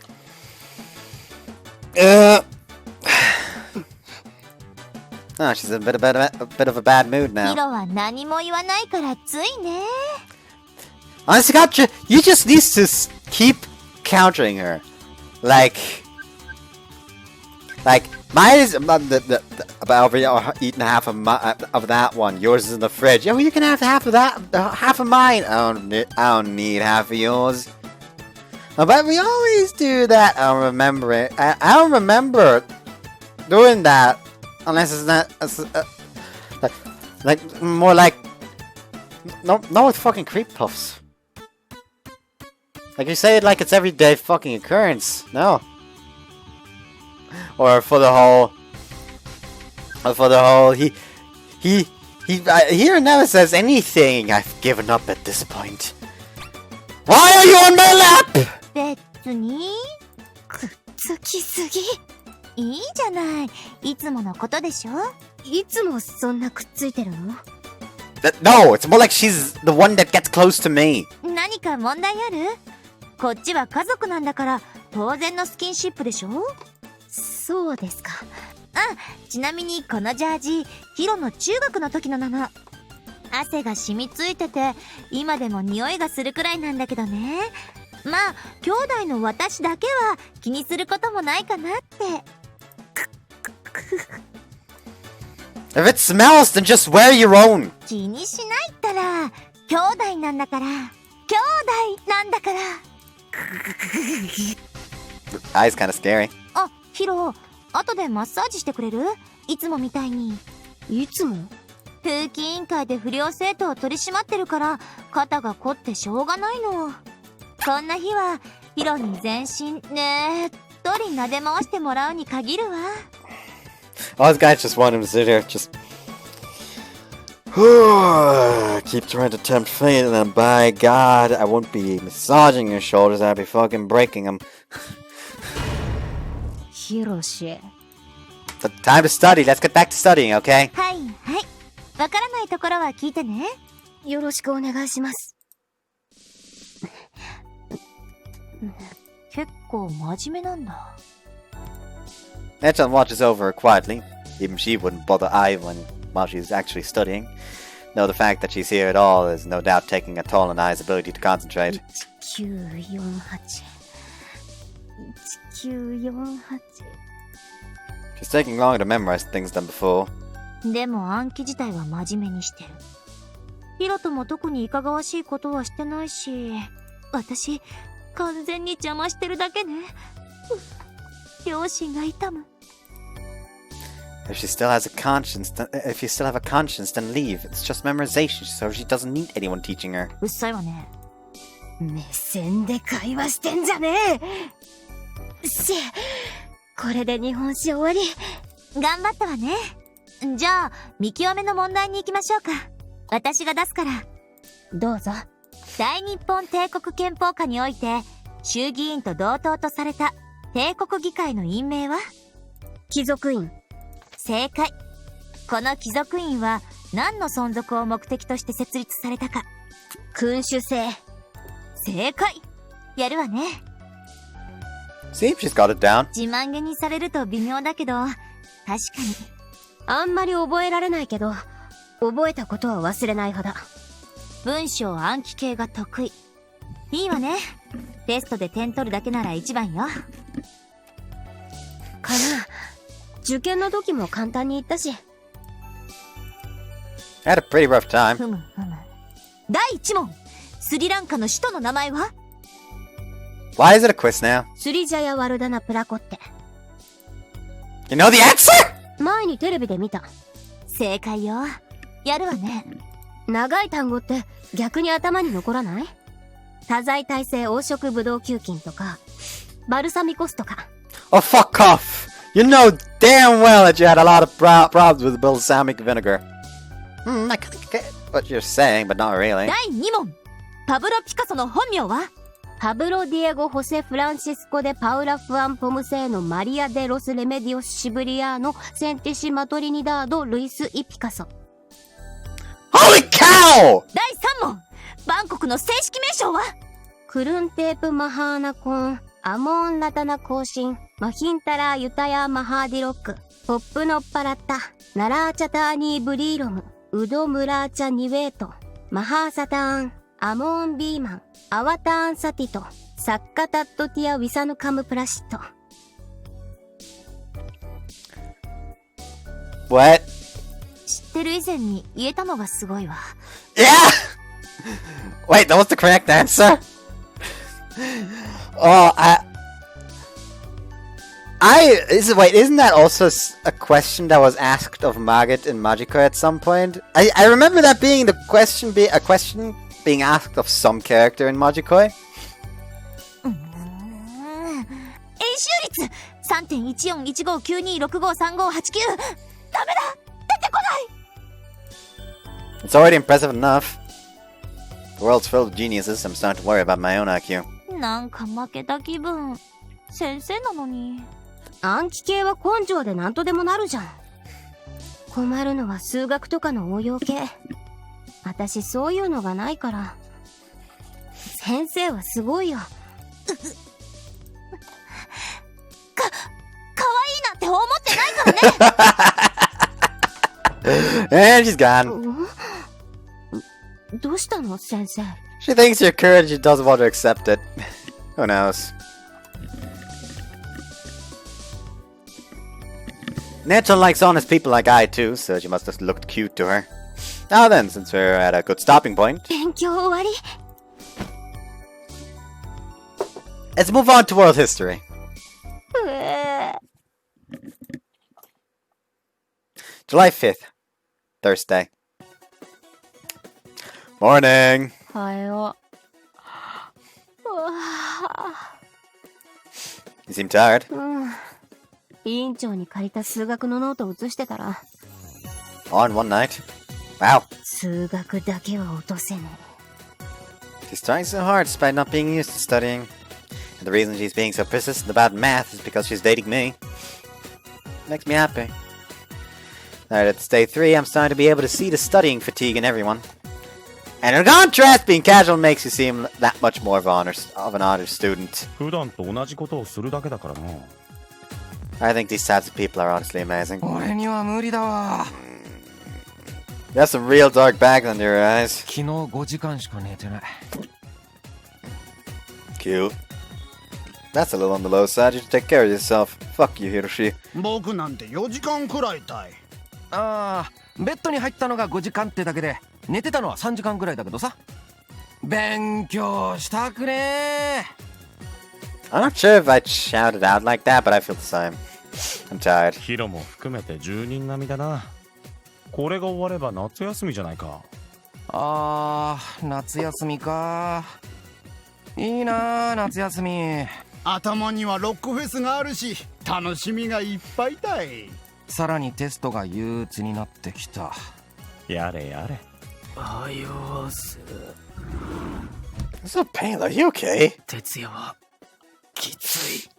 Oh, she's in a bit of a bad mood
ヒ
now.
ロは何も言わないからついね。
Honestly, God, you just need to keep countering her. Like, mine is about eating half of that one. Yours is in the fridge. Yeah, well, you can have half of that, half of mine. I don't need half of yours. But we always do that. I don't remember it. I don't remember doing that unless it's not like more like no with fucking creep puffs. Like you say it like it's everyday fucking occurrence. No. Or for the whole he never says anything. I've given up at this point. Why are you on my lap?
別にくっつきすぎ。いいじゃない。いつものことでしょ。
いつもそんなくっついてるの？
No, it's more like she's the one that gets close to me.
何か問題ある？こっちは家族なんだから当然のスキンシップでしょ。
そうですか。
ちなみにこのジャージ、ヒロの中学の時のなの。汗が染みついてて今でも匂いがするくらいなんだけどね。まあ兄弟の私だけは気にすることもないかなって。
If it smells, then just wear your own.
気にしないったら兄弟なんだから。兄弟なんだから。
Eyes kind of scary.
ヒロ、後でマッサージしてくれる？いつもみたいに。
いつも？
風紀委員会で不良生徒を取り締まってるから肩が凝ってしょうがないの。こんな日はヒロに全身ねっとり撫で回してもらうに限るわ。
All these guys just want him to sit here, just keep trying to tempt fate, and then by God, I won't be massaging your shoulders, I'll be fucking breaking them.
ヒロシ。
So time to study. Let's get back to studying, okay?
はいはい。わからないところは聞いてね。
よろしくお願いします。
結構真面目なんだ。
Echan watches over her quietly. Even she wouldn't bother Ivan while she's actually studying. Though the fact that she's here at all is no doubt taking a toll on Ai's ability to concentrate.
1948。1948。She's
taking longer to memorize things than before.
でも暗記自体は真面目にしてる。ヒロとも特にいかがわしいことはしてないし、私完全に邪魔してるだけね。両親が痛む。
If she still has a conscience, if you still have a conscience, then leave. It's just memorization, so she doesn't need anyone teaching her.
うっさいわね。
目線で会話してんじゃねえ。これで日本史終わり。
頑張ったわね。じゃあ見極めの問題に行きましょうか。私が出すから。
どうぞ。
大日本帝国憲法下において衆議院と同等とされた帝国議会の院名は？
貴族院。
正解。この貴族院は何の存続を目的として設立されたか？
君主制。
正解。やるわね。
See, she's got it down.
自慢げにされると微妙だけど、確かに。
あんまり覚えられないけど、覚えたことは忘れない派だ。
文章暗記系が得意。いいわね。テストで点取るだけなら一番よ。
かな。受験の時も簡単に言ったし。
I had a pretty rough time.
ふむふむ。第1問。スリランカの首都の名前は？
Why is it a quiz now?
スリジャヤワルダナプラコって。
You know the answer?
前にテレビで見た。
正解よ。やるわね。
長い単語って逆に頭に残らない？多剤耐性黄色ブドウ球菌とか、バルサミコ酢とか。
Oh, fuck off! You know damn well that you had a lot of problems with balsamic vinegar. I get what you're saying, but not really.
第2問。パブロ・ピカソの本名は？
パブロ・ディエゴ・ホセ・フランシスコ・デ・パウラ・フアン・ポムセーノ・マリア・デ・ロス・レメディオス・シブリアーノ・センティシ・マトリニダード・ルイス・イ・ピカソ。
Holy cow!
第3問。バンコクの正式名称は？
クルンテープ・マハーナコン、アモーン・ラタナ・コーシン、マヒンタラー・ユタヤ・マハーディロック、ポップ・ノッパラッタ、ナラーチャターニー・ブリーロム、ウド・ムラーチャ・ニウェート、マハーサターン、アモーン・ビーマン、アワターン・サティト、サッカタットティア・ウィサヌカム・プラシット。
What?
知ってる以前に言えたのがすごいわ。
Yeah! Wait, that was the correct answer? Oh, isn't that also a question that was asked of Margit in Magico at some point? I remember that being a question being asked of some character in Magico.
演習率 3.141592653589 ダメだ、出てこない。
It's already impressive enough. The world's filled with geniuses. I'm starting to worry about my own IQ.
なんか負けた気分。先生なのに。
暗記系は根性で何とでもなるじゃん。困るのは数学とかの応用系。私そういうのがないから。先生はすごいよ。
可愛いなんて思ってないからね。
And she's gone.
どうしたの先生。
She thinks you're courage, she doesn't want to accept it. Who knows? Nature likes honest people like I too, so she must have looked cute to her. Now then, since we're at a good stopping point,
勉強終わり。
let's move on to world history. July 5th, Thursday. Morning.
おはよう。
You seem tired.
委員長に借りた数学のノートを写してたら。
On one night. Wow.
数学だけは落とせねえ。
She's trying so hard despite not being used to studying. And the reason she's being so persistent about math is because she's dating me. Makes me happy. Now that it's day 3, I'm starting to be able to see the studying fatigue in everyone. And in contrast, being casual makes you seem that much more of an honor student.
普段と同じことをするだけだからな。
I think these types of people are honestly amazing.
俺には無理だわ。
You have some real dark bags under your eyes.
昨日5時間しか寝てない。
Cute. That's a little on the low side. You should take care of yourself. Fuck you, Hiroshi.
僕なんて4時間くらいたい。
ああ、ベッドに入ったのが5時間ってだけで、寝てたのは3時間くらいだけどさ。勉強したくねー。
I'm not sure if I'd shout it out like that, but I feel the same. I'm tired.
ヒロも含めて10人並みだな。これが終われば夏休みじゃないか。
あー、夏休みか。いいなー、夏休み。
頭にはロックフェスがあるし、楽しみがいっぱいだい。
さらにテストが憂鬱になってきた。
やれやれ。
あよす。
It's so pale. Are you okay?
徹夜はきつい。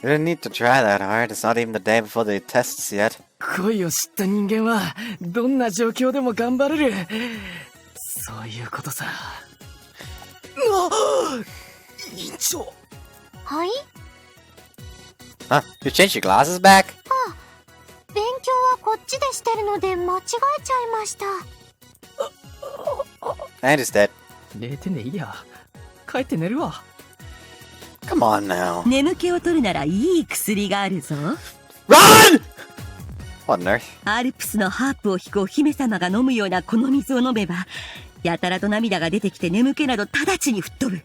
You didn't need to try that hard. It's not even the day before the tests yet.
恋を知った人間はどんな状況でも頑張れる。そういうことさ。委員長。
はい？
Huh? You changed your glasses back?
勉強はこっちでしてるので間違えちゃいました。
I understand.
0点でいいや。帰って寝るわ。
Come on now.
眠気を取るならいい薬があるぞ。
Run! What on earth?
アルプスのハープを弾くお姫様が飲むようなこの水を飲めば、やたらと涙が出てきて眠気など直ちに吹っ飛ぶ。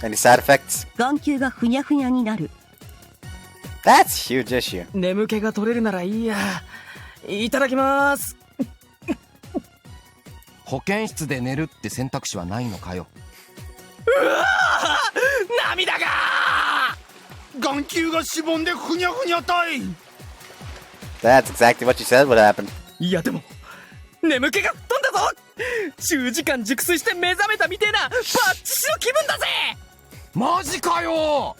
Any side effects?
眼球がふにゃふにゃになる。
That's a huge issue.
眠気が取れるならいいや。いただきます。
保健室で寝るって選択肢はないのかよ。
うわー、涙が
眼球がしぼんでふにゃふにゃたい。
That's exactly what you said would happen.
いやでも眠気が吹っ飛んだぞ。10時間熟睡して目覚めたみてえなバッチシの気分だぜ。
マジかよ。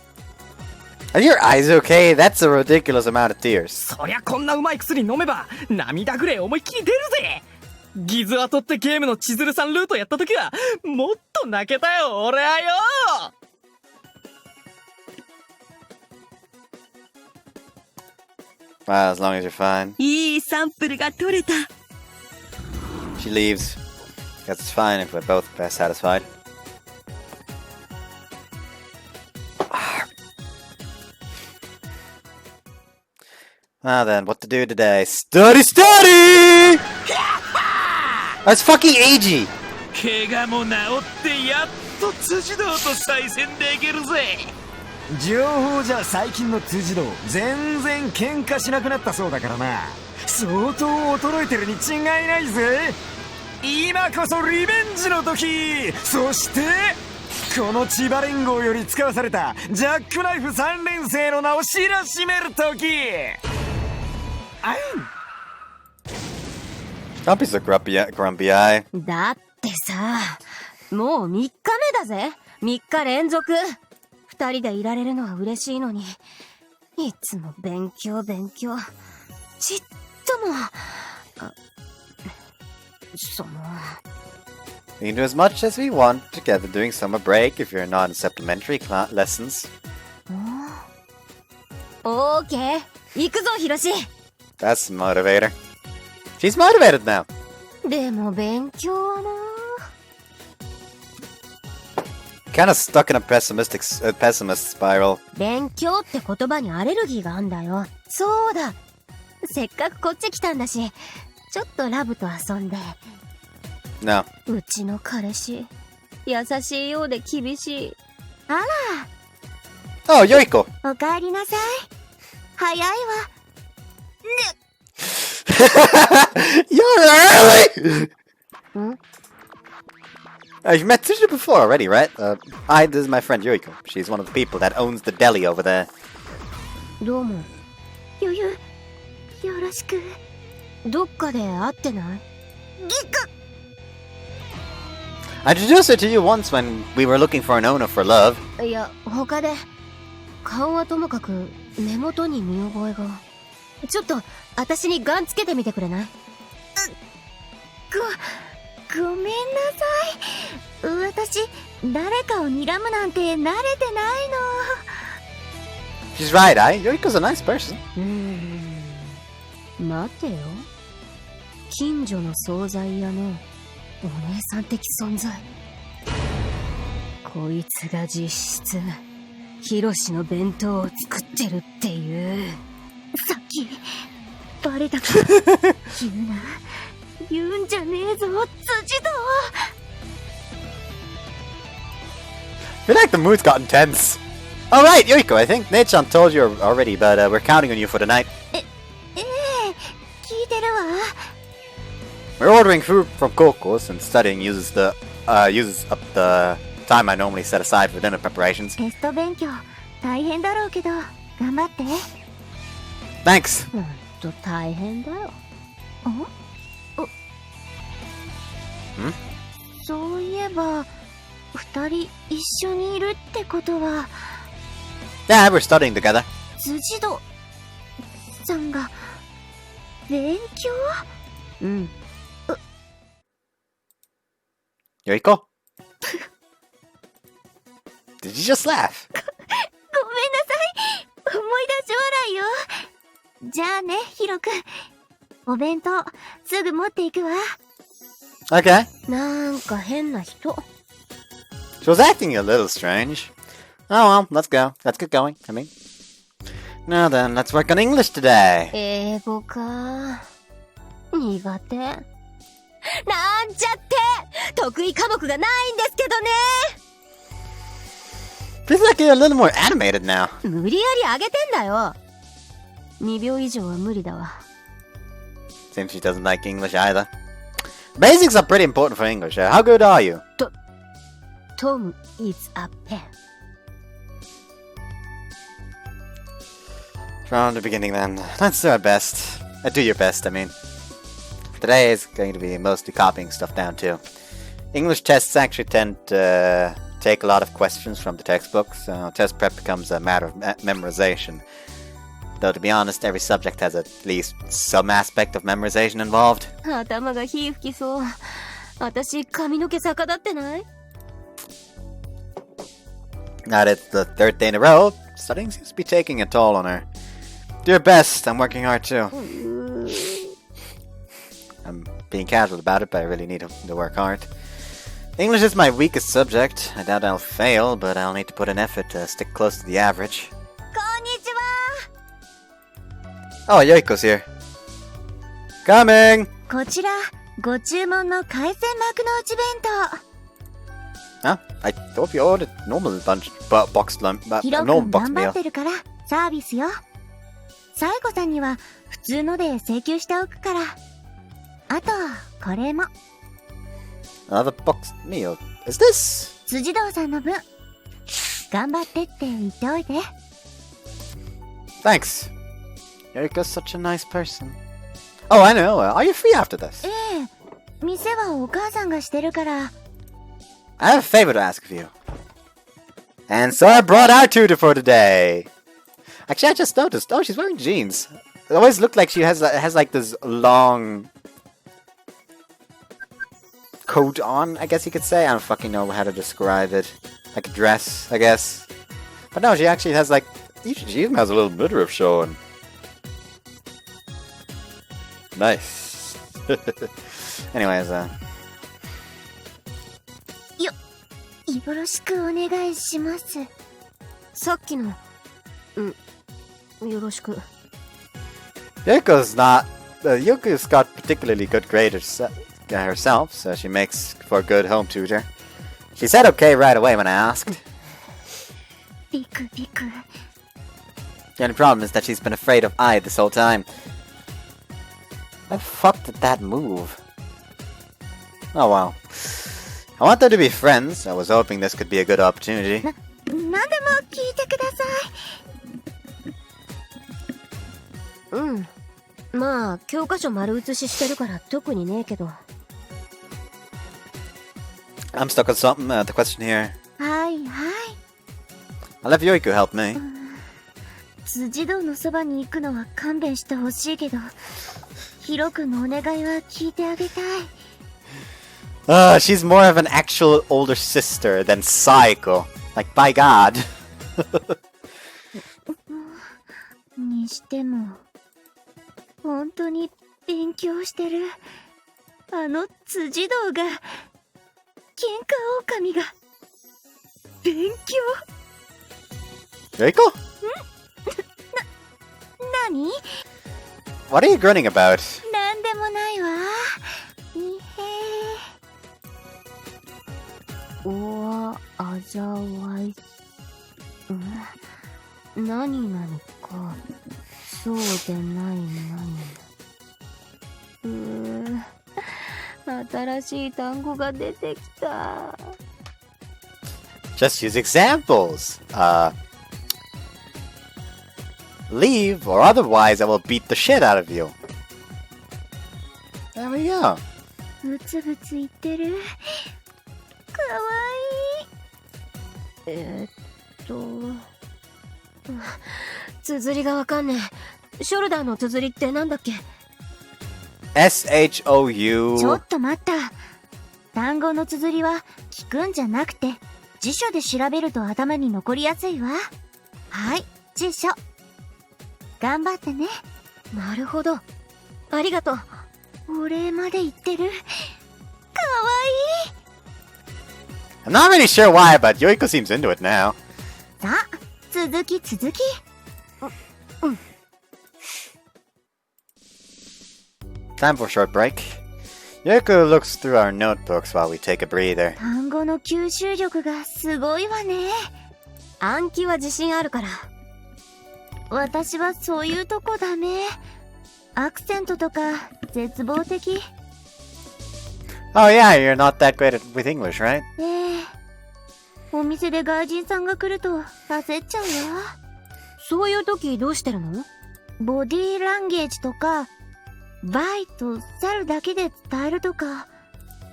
Are your eyes okay? That's a ridiculous amount of tears.
そりゃこんなうまい薬飲めば涙ぐれ思いっきり出るぜ。ギズアトってゲームの千鶴さんルートやった時はもっと泣けたよ俺はよ。
Well, as long as you're fine.
いいサンプルが取れた。
She leaves. Guess it's fine if we're both best satisfied. Now then, what to do today? Study! That's fucking AG!
怪我も治ってやっと辻堂と再戦できるぜ。
情報じゃ最近の辻堂全然喧嘩しなくなったそうだからな。相当衰えてるに違いないぜ。今こそリベンジの時。そしてこの千葉連合より使わされたジャックナイフ3連星の名を知らしめる時。
Don't be so grumpy eye.
だってさ、もう3日目だぜ。3日連続。2人でいられるのは嬉しいのに、いつも勉強。ちっとも。
We can do as much as we want together during summer break if you're not in supplementary lessons.
オーケー。行くぞ、ヒロシ。
That's the motivator. She's motivated now.
でも勉強はな。
Kind of stuck in a pessimist spiral.
勉強って言葉にアレルギーがあんだよ。そうだ。せっかくこっち来たんだし、ちょっとラブと遊んで。
No.
うちの彼氏、優しいようで厳しい。あ
Oh,
ら。
Yoriko.
おかえりなさい。早いわ。
You're early! You've met Tsujidou before already, right? This is my friend Yoriko. She's one of the people that owns the deli over there.
どうも。よろしく。どっかで会ってない？
I introduced her to you once when we were looking for an owner for love.
いや、他で。顔はともかく目元に見覚えが。ちょっと私にガンつけてみてくれない？ごめんなさい。私誰かを睨むなんて慣れてないの。
She's right, Yoriko's a nice person.
待てよ。近所の惣菜屋のお姉さん的存在。こいつが実質ヒロシの弁当を作ってるっていう。さっきバレたか。言うんじゃねえぞ、辻堂。
I feel like the mood's got intense. Alright, Yoriko, I think Nate-chan told you already, but we're counting on you for the night.
聞いてるわ。
We're ordering food from Kokos and studying uses up the time I normally set aside for dinner preparations.
テスト勉強大変だろうけど頑張って。
Thanks.
大変だよ。そういえば二人一緒にいるってことは。
Yeah, we're studying together.
辻堂さんが勉強？うん。
Yoriko? Did you just laugh?
ごめんなさい。思い出し笑いよ。じゃあね、ヒロくん。お弁当、すぐ持っていくわ。
Okay.
なんか変な人。
She was acting a little strange. Oh well, let's go. Let's get going. I mean. Now then, let's work on English today.
英語か。苦手。なんちゃって得意科目がないんですけどね。
Feels like you're a little more animated now.
無理やり上げてんだよ。2秒以上は無理だわ。
Seems she doesn't like English either. Basics are pretty important for English. How good are you?
Tom is a pen.
From the beginning then. Let's do our best. Do your best, I mean. Today is going to be mostly copying stuff down too. English tests actually tend to take a lot of questions from the textbooks, so test prep becomes a matter of memorization. Though to be honest, every subject has at least some aspect of memorization involved.
頭が火吹きそう。私、髪の毛逆立ってない？
Now that it's the third day in a row, studying seems to be taking a toll on her. Do your best, I'm working hard too. I'm being casual about it, but I really need to work hard. English is my weakest subject. I doubt I'll fail, but I'll need to put in effort to stick close to the average.
こんにちは。
Oh, Yoiko's here. Coming!
こちら、ご注文の海鮮幕の内弁当。
Huh? I thought you ordered normal boxed lunch,
ヒロ
normal
君
boxed
頑張
meal.
ってるからサービスよ。サイコさんには普通ので請求しておくから。あと、これも。
Another boxed meal. Is this?
辻堂さんの分。頑張ってって言っておいて。
Thanks. Yoriko's such a nice person. Oh, I know. Are you free after this?
ええ。店はお母さんがしてるから。
I have a favor to ask of you. And so I brought our tutor for today. Actually, I just noticed. Oh, she's wearing jeans. It always looked like she has like this long coat on, I guess you could say. I don't fucking know how to describe it. Like a dress, I guess. But no, she actually has like... She even has a little midriff showing. Nice. Anyways,
よろしくお願いします。さっきの、よろしく。
Yoko's got particularly good grades herself, so she makes for a good home tutor. She said okay right away when I asked.
ビクビク。
The only problem is that she's been afraid of I this whole time. Why the fuck did that move? Oh well. I want them to be friends. I was hoping this could be a good opportunity.
なんでも聞いてください。うん。まあ、教科書丸写ししてるから特にねえけど。
I'm stuck on something. The question here.
はいはい。
I'll have Yoiku help me.
辻堂のそばに行くのは勘弁してほしいけど、ヒロ君のお願いは聞いてあげたい。
She's more of an actual older sister than Saiko. Like, by God.
にしても、本当に勉強してる。あの辻堂が、喧嘩狼が、勉強。
Yoiko?
何？
What are you grinning about?
なんでもないわ。いへー。おわ、あざわい。何々か。そうでない何。新しい単語が出てきた。
Just use examples. Leave, or otherwise I will beat the shit out of you. There we go.
ブツブツ言ってる。かわいい。綴りがわかんねえ。ショルダーの綴りってなんだっけ？
SHOU。
ちょっと待った。単語の綴りは聞くんじゃなくて辞書で調べると頭に残りやすいわ。はい、辞書。頑張ってね。
なるほど。ありがとう。
お礼まで言ってる。かわいい。
I'm not really sure why, but Yoiko seems into it now.
さあ、続き。
Time for a short break. Yoiko looks through our notebooks while we take a breather.
単語の吸収力がすごいわね。
暗記は自信あるから。
私はそういうとこダメ。アクセントとか絶望的。
Oh yeah, you're not that great with English, right?
お店で外人さんが来ると焦っちゃうわ。
そういう時どうしてるの？
ボディーランゲージとかバイと去るだけで伝えるとか。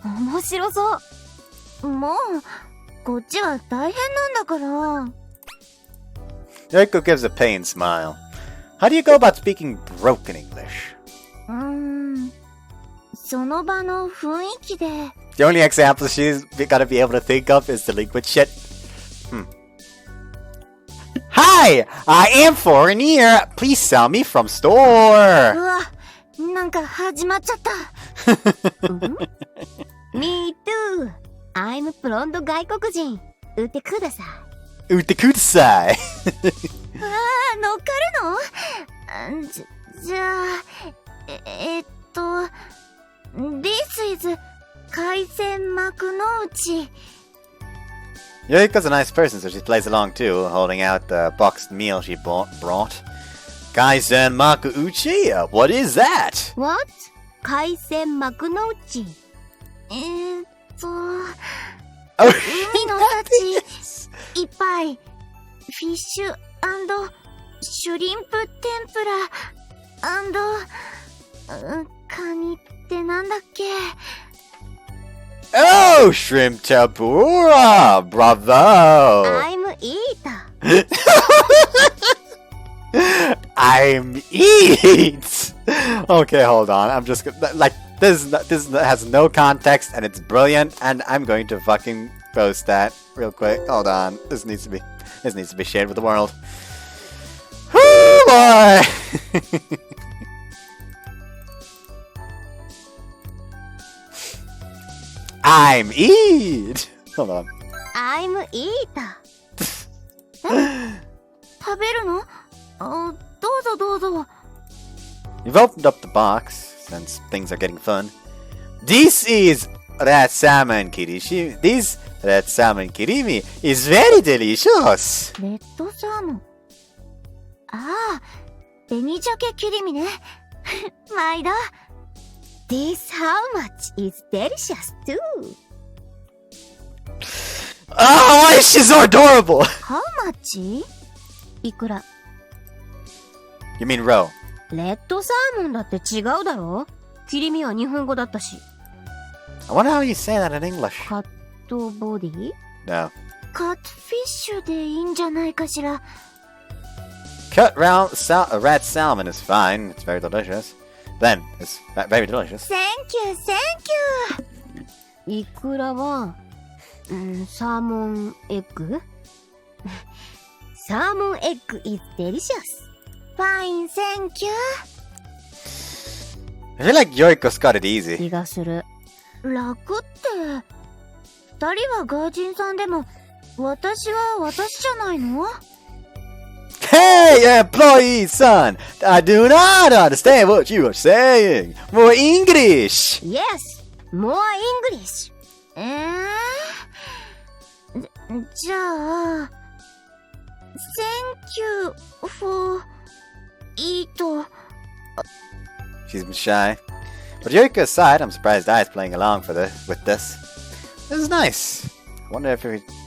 面白そう。
もうこっちは大変なんだから。
Yoiko gives a pained smile. How do you go about speaking broken English?
その場の雰囲気で。
The only example she's gotta be able to think of is the liquid shit. Hi! I am foreign here! Please sell me from store!
うわ、なんか始まっちゃった。
Me too! I'm プロンド外国人。売ってください。
売ってください。
乗っかるの？じゃあ、This is 海鮮幕の内。
Yoiko's a nice person, so she plays along too, holding out the boxed meal she brought. Kaizen Maku Uchi? What is that?
What? 海鮮幕の内。
海
Oh,
の幸いっぱい。フィッシュ&シュリンプ天ぷら&カニってなんだっけ？
Oh, shrimp tempura! Bravo!
I'm eater.
I'm eat! Okay, hold on. I'm just like, this has no context and it's brilliant and I'm going to fucking post that real quick. Hold on. This needs to be shared with the world. Oh boy! I'm eat! Hold on.
I'm eater.
食べるの？どうぞ。
You've opened up the box, since things are getting fun. This is red salmon kirishi. This red salmon kirimi is very delicious.
レッドサーモン。ああ、紅鮭切り身ね。毎度。
This how much is delicious too.
Oh, why is she so adorable?
How much? いくら？
You mean row?
レッドサーモンだって違うだろ？切り身は日本語だったし。
I wonder how you say that in English.
カットボディ？
No.
カットフィッシュでいいんじゃないかしら。
Cut round red salmon is fine. It's very delicious. Then, it's very delicious.
Thank you.
いくらは、サーモンエッグ？サーモンエッグ is delicious.
Fine, thank you.
I feel like Yoiko's got it easy.
気がする。
楽って、二人は外人さんでも、私は私じゃないの？
Hey, employee son! I do not understand what you are saying. More English!
Yes, more English.
じゃあ、Thank you for eat.
She's been shy. But Yoiko aside, I'm surprised Ai's playing along with this. This is nice. I wonder if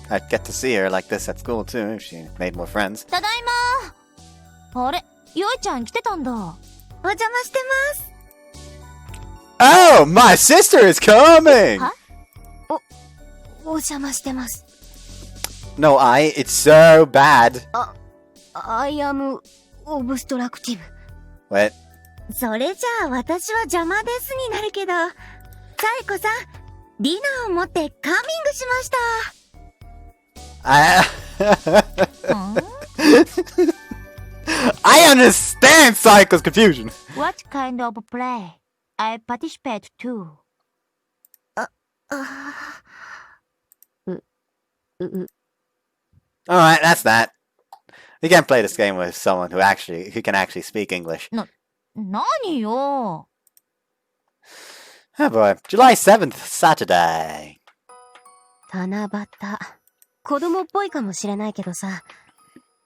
I'd get to see her like this at school too, if she made more friends.
ただいま。あれ、よいちゃん来てたんだ。お邪魔して
ます。Oh, my sister is coming!
は？お邪魔してます。
No, it's so bad.
I am obstructive.
What?
それじゃあ私は邪魔ですになるけど、サエコさん、ディナーを持ってカーミングしました。
I understand Saiko's confusion.
What kind of play? I participate too.
Alright, that's that. You can't play this game with someone who can actually speak English.
何よ。
Oh boy. July 7th, Saturday.
七夕。子供っぽいかもしれないけどさ、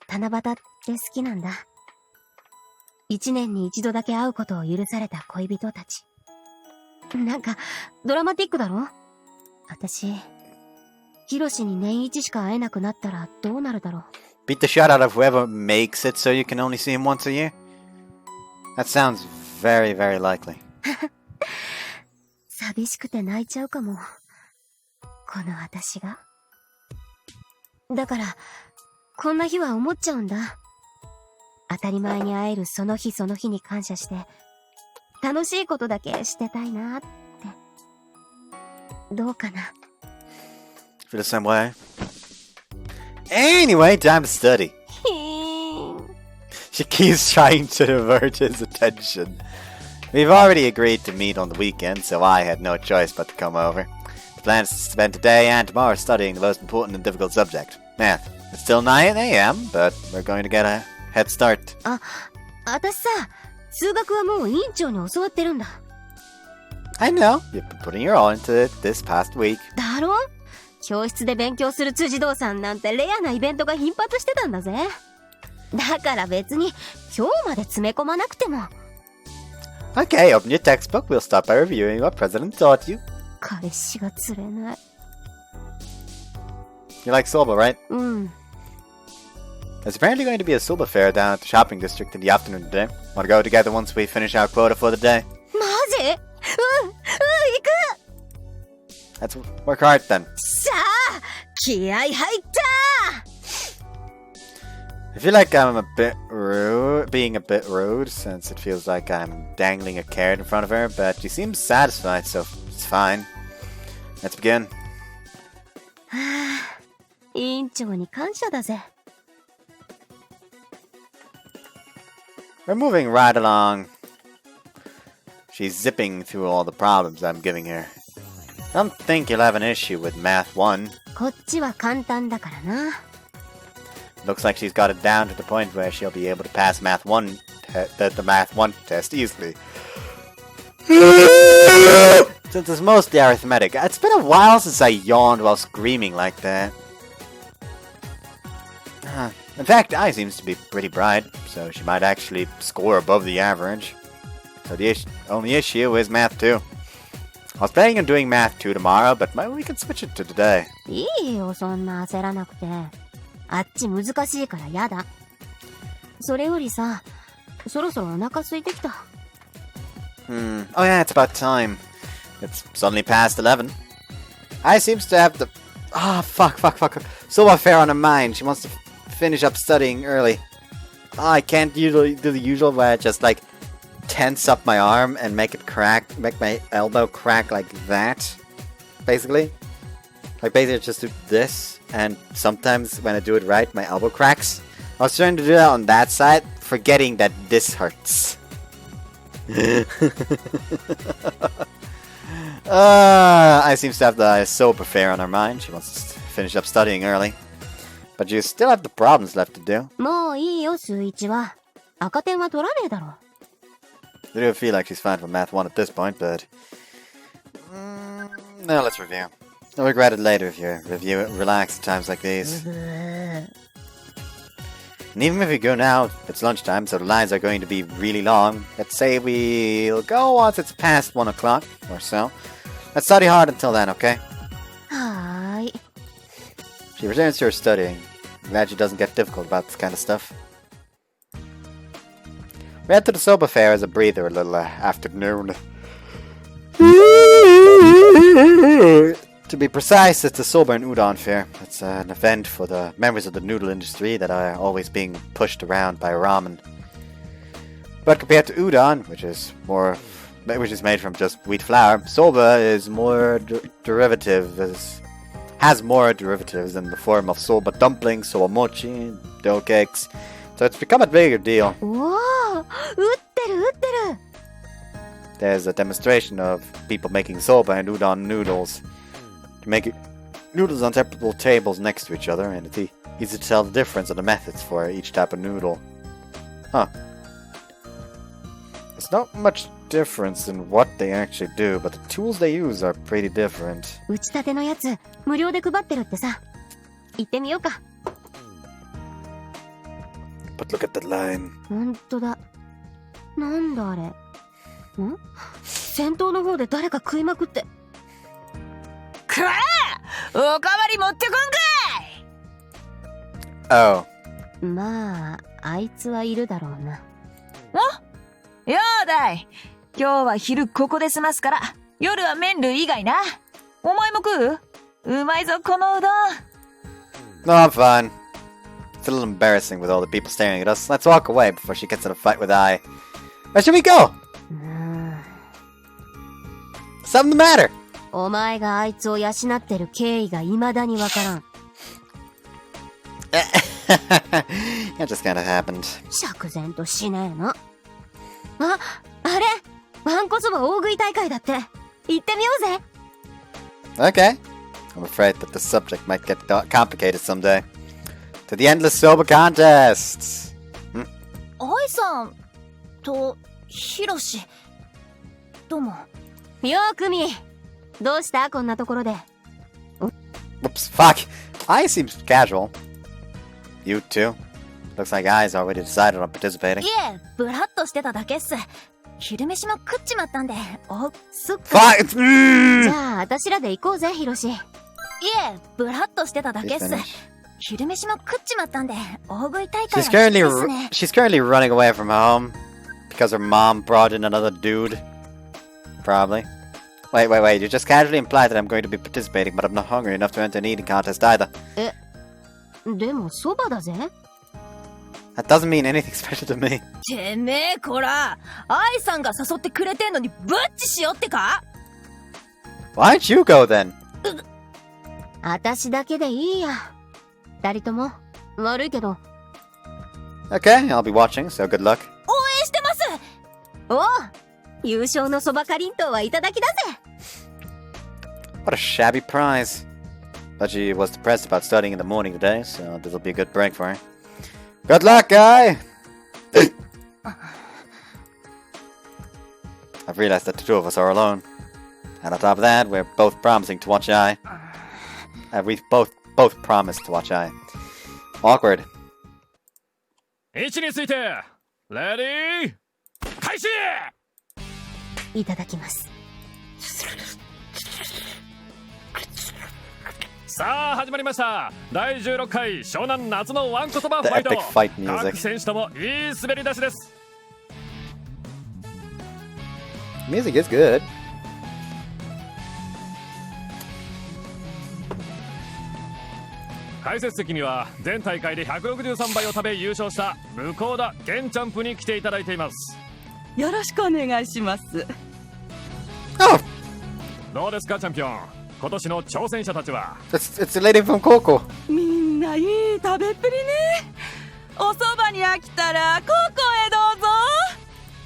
七夕って好きなんだ。一年に一度だけ会うことを許された恋人たち。なんか、ドラマティックだろ？私、ヒロシに年一しか会えなくなったらどうなるだろう。
Beat the shit out of whoever makes it so you can only see him once a year? That sounds very, very likely.
寂しくて泣いちゃうかも。この私が。だから、こんな日は思っちゃうんだ。当たり前に会えるその日その日に感謝して、楽しいことだけしてたいなって。どうかな。
Feel the same way? Anyway, time to study. She keeps trying to divert his attention. We've already agreed to meet on the weekend, so I had no choice but to come over. The plan is to spend today and tomorrow studying the most important and difficult subject, math. It's still 9 a.m., but we're going to get a head start.
私さ、数学はもう委員長に教わってるんだ。
I know. You've been putting your all into it this past week.
だろ？教室で勉強する辻堂さんなんてレアなイベントが頻発してたんだぜ。だから別に今日まで詰め込まなくても。
Okay, open your textbook. We'll start by reviewing what President taught you.
彼氏が釣れない。
You like Soba, right?
うん。
There's apparently going to be a Soba fair down at the shopping district in the afternoon today. Want to go together once we finish our quota for the day?
マジ？行く！
Let's work hard then.
さあ、気合入った！
I feel like I'm being a bit rude, since it feels like I'm dangling a carrot in front of her, but she seems satisfied, so it's fine. Let's begin.
はあ、委員長に感謝だぜ。
We're moving right along. She's zipping through all the problems I'm giving her. Don't think you'll have an issue with Math 1.
こっちは簡単だからな。
Looks like she's got it down to the point where she'll be able to pass Math 1 the Math 1 test easily. Since it's mostly arithmetic, it's been a while since I yawned while screaming like that. In fact, I seems to be pretty bright, so she might actually score above the average. So the only issue is Math 2. I was planning on doing Math 2 tomorrow, but maybe we can switch it to today.
いいよ、そんな焦らなくて。あっち難しいからやだ。それよりさ、そろそろお腹空いてきた。
Oh yeah, it's about time. It's suddenly past 11. I seems to have the... fuck. Soba fair on her mind. She wants to finish up studying early. I can't usually do the usual where I just, like, tense up my arm and make my elbow crack like that. Basically. Like, basically just do this, and sometimes when I do it right, my elbow cracks. I was trying to do that on that side, forgetting that this hurts. I seem to have the Soba fair on her mind. She wants to finish up studying early. But you still have the problems left to do.
もういいよ、数一は。赤点は取らねえだろ。
I do feel like she's fine for Math 1 at this point, but... no, let's review. You'll regret it later if you review it relaxed at times like these. And even if we go now, it's lunchtime, so the lines are going to be really long. Let's say we'll go once it's past 1 o'clock or so. Let's study hard until then, okay?
はーい。
She returns to her studying. I'm glad she doesn't get difficult about this kind of stuff. We head to the Soba fair as a breather a little afternoon. To be precise, it's the Soba and Udon Fair. It's an event for the members of the noodle industry that are always being pushed around by ramen. But compared to udon, which is made from just wheat flour, soba is more has more derivatives in the form of soba dumplings, soba mochi, dough cakes. So it's become a bigger deal.
Whoa! 打ってる打ってる
There's a demonstration of people making soba and udon noodles. To make noodles on separate tables next to each other, and it's easy to tell the difference of the methods for each type of noodle. Huh. There's not much difference in what they actually do, but the tools they use are pretty different.
打ちたてのやつ無料で配ってるってさ。行ってみようか。
But look at the line.
ほんとだ。なんだあれ。ん？先頭の方で誰か食いまくって。
くわー！おかわり持ってこんかい！
Oh.
まあ、あいつはいるだろうな。
あ？ようだい。今日は昼ここで済ますから、夜は麺類以外な。お前も食う？うまいぞこのうどん。
No, I'm fine. It's a little embarrassing with all the people staring at us. Let's walk away before she gets in a fight with I. Where should we go? Something the matter?
お前があいつを養ってる経緯が未だにわからん。
That just kinda happened.
釈然としねえの。あれわんこそば大食い大会だって。行ってみようぜ。
Okay. I'm afraid that the subject might get complicated someday. To the endless soba contests!
愛さんとヒロシどうも。
よーくみどうしたこんなところで。
Whoops, fuck. I seems casual. You too? Looks like I's already decided on participating.
いえ、ブラッとしてただけっす。昼飯も食っちまったんで。お、
そっか。じゃあ、私らで行こうぜ、ヒロシ。いえ、
ブラッとしてただけっす。昼飯も食っちまったんで、大食い大会
She's currently running away from home because her mom brought in another dude. Probably. Wait. You just casually implied that I'm going to be participating, but I'm not hungry enough to enter an eating contest either.
でも、そばだぜ。
That doesn't mean anything special to me.
てめえ、こら、愛さんが誘ってくれてんのにブッチしよってか？
Why don't you go then?
私だけでいいや。二人とも、悪いけど。
Okay, I'll be watching, so good luck.
応援してます！
おう！優勝のそばかりんとうはいただきだぜ。
What a shabby prize. But she was depressed about studying in the morning today, so this'll be a good break for her. Good luck, guy! I've realized that the two of us are alone. And on top of that, we're both promising to watch I. We've both promised to watch I. Awkward.
位置について、レディー、開始！
いただきます。
さあ始まりました。第16回湘南夏のわんこそばファイト。各選手ともいい滑り出しです。
Music is good.
解説席には前大会で163倍を食べ優勝した向田玄チャンプに来ていただいています。
よろしくお願いします。
どうですかチャンピオン、今年の挑戦者たちは。
It's the lady from Coco.
みんないい食べっぷりね。おそばに飽きたらココへどうぞ。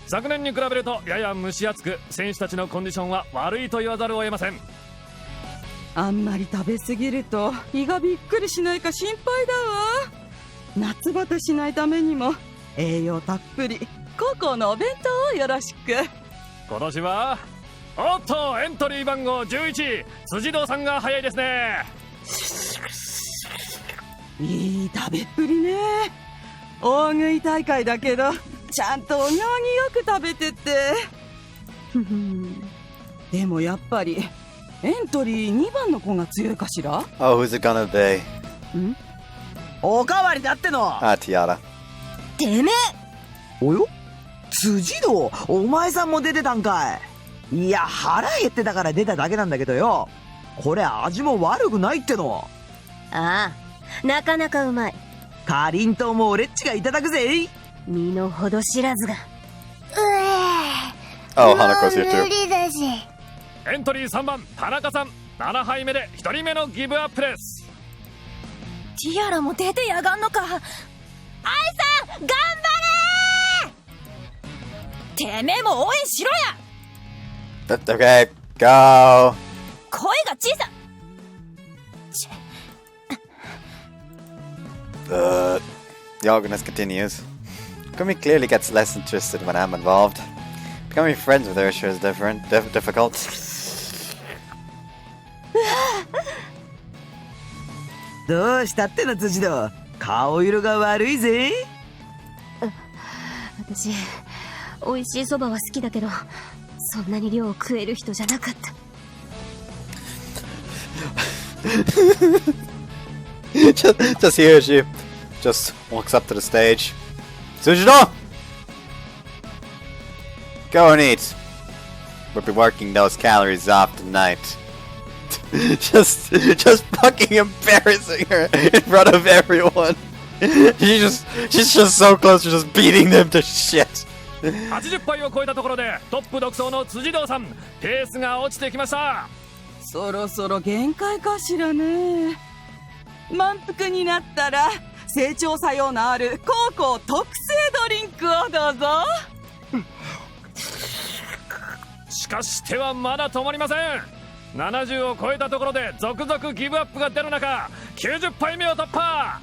昨年に比べるとやや蒸し暑く、選手たちのコンディションは悪いと言わざるを得ません。
あんまり食べ過ぎると胃がびっくりしないか心配だわ。夏バテしないためにも栄養たっぷりココのお弁当をよろしく。
今年はおっとエントリー番号11辻堂さんが早いですね。
いい食べっぷりね。大食い大会だけどちゃんとお行儀よく食べててでもやっぱりエントリー2番の子が強いかしら。
Oh, who's it gonna be?
おかわりだっての。
Tiara.
てめえ。
およ、辻堂、お前さんも出てたんかい。いや、腹減ってたから出ただけなんだけどよ。これ味も悪くないっての。
ああ、なかなかうまい。
かりんとうも俺っちがいただくぜ。
身の程知らずが。
Oh, Hanako's here too.
エントリー3番田中さん、7杯目で1人目のギブアップです。
ティアラも出てやがんのか。アイさん頑張れー。てめえも応援しろや。
Okay, go.
声が小さ。
The organist continues. Kumi clearly gets less interested when I'm involved. Becoming friends with her sure is difficult.
どうしたっての辻堂、顔色が悪いぜ。
私美味しいそばは好きだけど、そんなに量を食える人じゃなかった。
just Hiroshi just walks up to the stage. Tsujidou! Go and eat. We'll be working those calories off tonight. just fucking embarrassing her in front of everyone. She's just so close to just beating them to shit.
80杯を超えたところでトップ独走の辻堂さん、ペースが落ちてきました。
そろそろ限界かしらね。満腹になったら成長作用のある高校特製ドリンクをどうぞ。
しかし手はまだ止まりません。70を超えたところで続々ギブアップが出る中、90杯目を突破。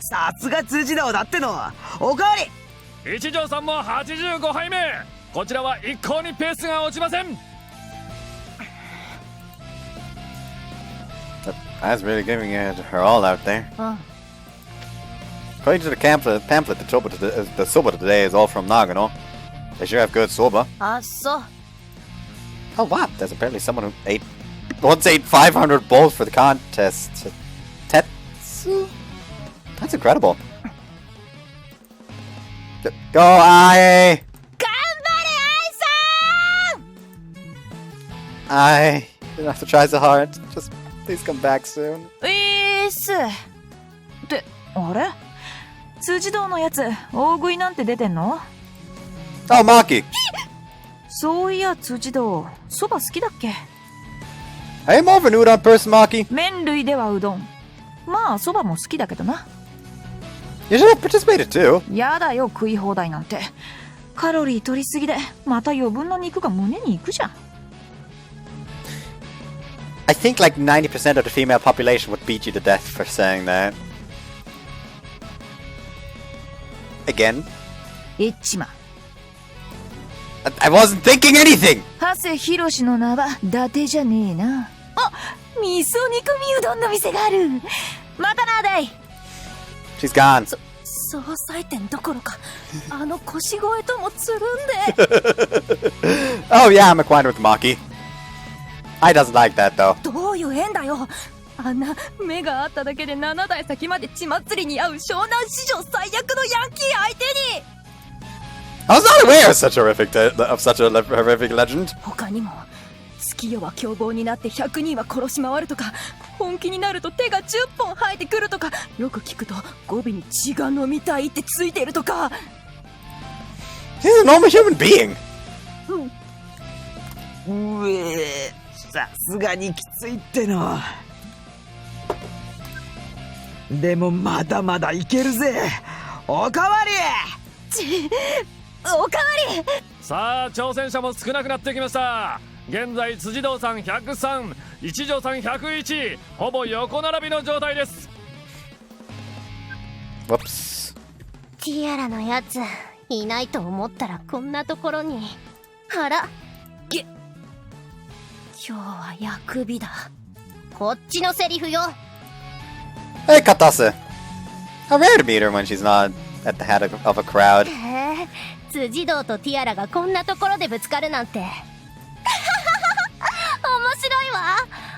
さすが辻堂だっての。おかわり。
一条さんも85杯目。こちらは一向にペースが落ちません。
That's really giving it her all out there. According to the pamphlet, the soba today is all from Nagano. They sure have good soba.
あ、そう。
Oh wow, there's apparently someone who once ate 500 bowls for the contest. Tetsu? That's incredible. Go, Ai!
頑張れ、
Ai! You don't have to try so hard. Just please come back soon.
ってあれ、辻堂のやつ大食いなんて出てんの？
Oh, Maki!
そういや辻堂、そば好きだっけ？
I'm more of an udon person, Maki.
麺類ではうどん。まあそばも好きだけどな。
You should have participated too.
やだよ、食い放題なんて。カロリー取りすぎでまた余分な肉が胸に行くじゃん。
I think like 90% of the female population would beat you to death for saying that. Again?
エッチマ。
I wasn't thinking anything!
長谷博の名は伊達じゃねえな。あ、味噌煮込みうどんの店がある。またな、大。
She's gone.
総裁店どころか、あの腰越ともつるんで。
Oh yeah, I'm acquainted with Maki. I doesn't like that though.
どういう縁だよ。あんな目があっただけで7代先まで血祭りに遭う湘南史上最悪のヤンキー相手に。
I was not aware of such a horrific legend.
他にも月夜は凶暴になって100人は殺し回るとか、本気になると手が10本生えてくるとか、よく聞くと語尾に血が飲みたいってついてるとか。
He's a normal human being.
うえ、さすがにきついっての。でもまだまだいけるぜ。おかわり。
おかわり。
さあ挑戦者も少なくなってきました。現在辻堂さん103、一条さん101、ほぼ横並びの状態です。
Whoops.
ティアラのやついないと思ったらこんなところに。あら、
今日は薬日だ。
こっちのセリフよ。
Hey, Katase. How rare to meet her when she's not at the head of a crowd.
へえ、辻堂とティアラがこんなところでぶつかるなんて。面白いわ。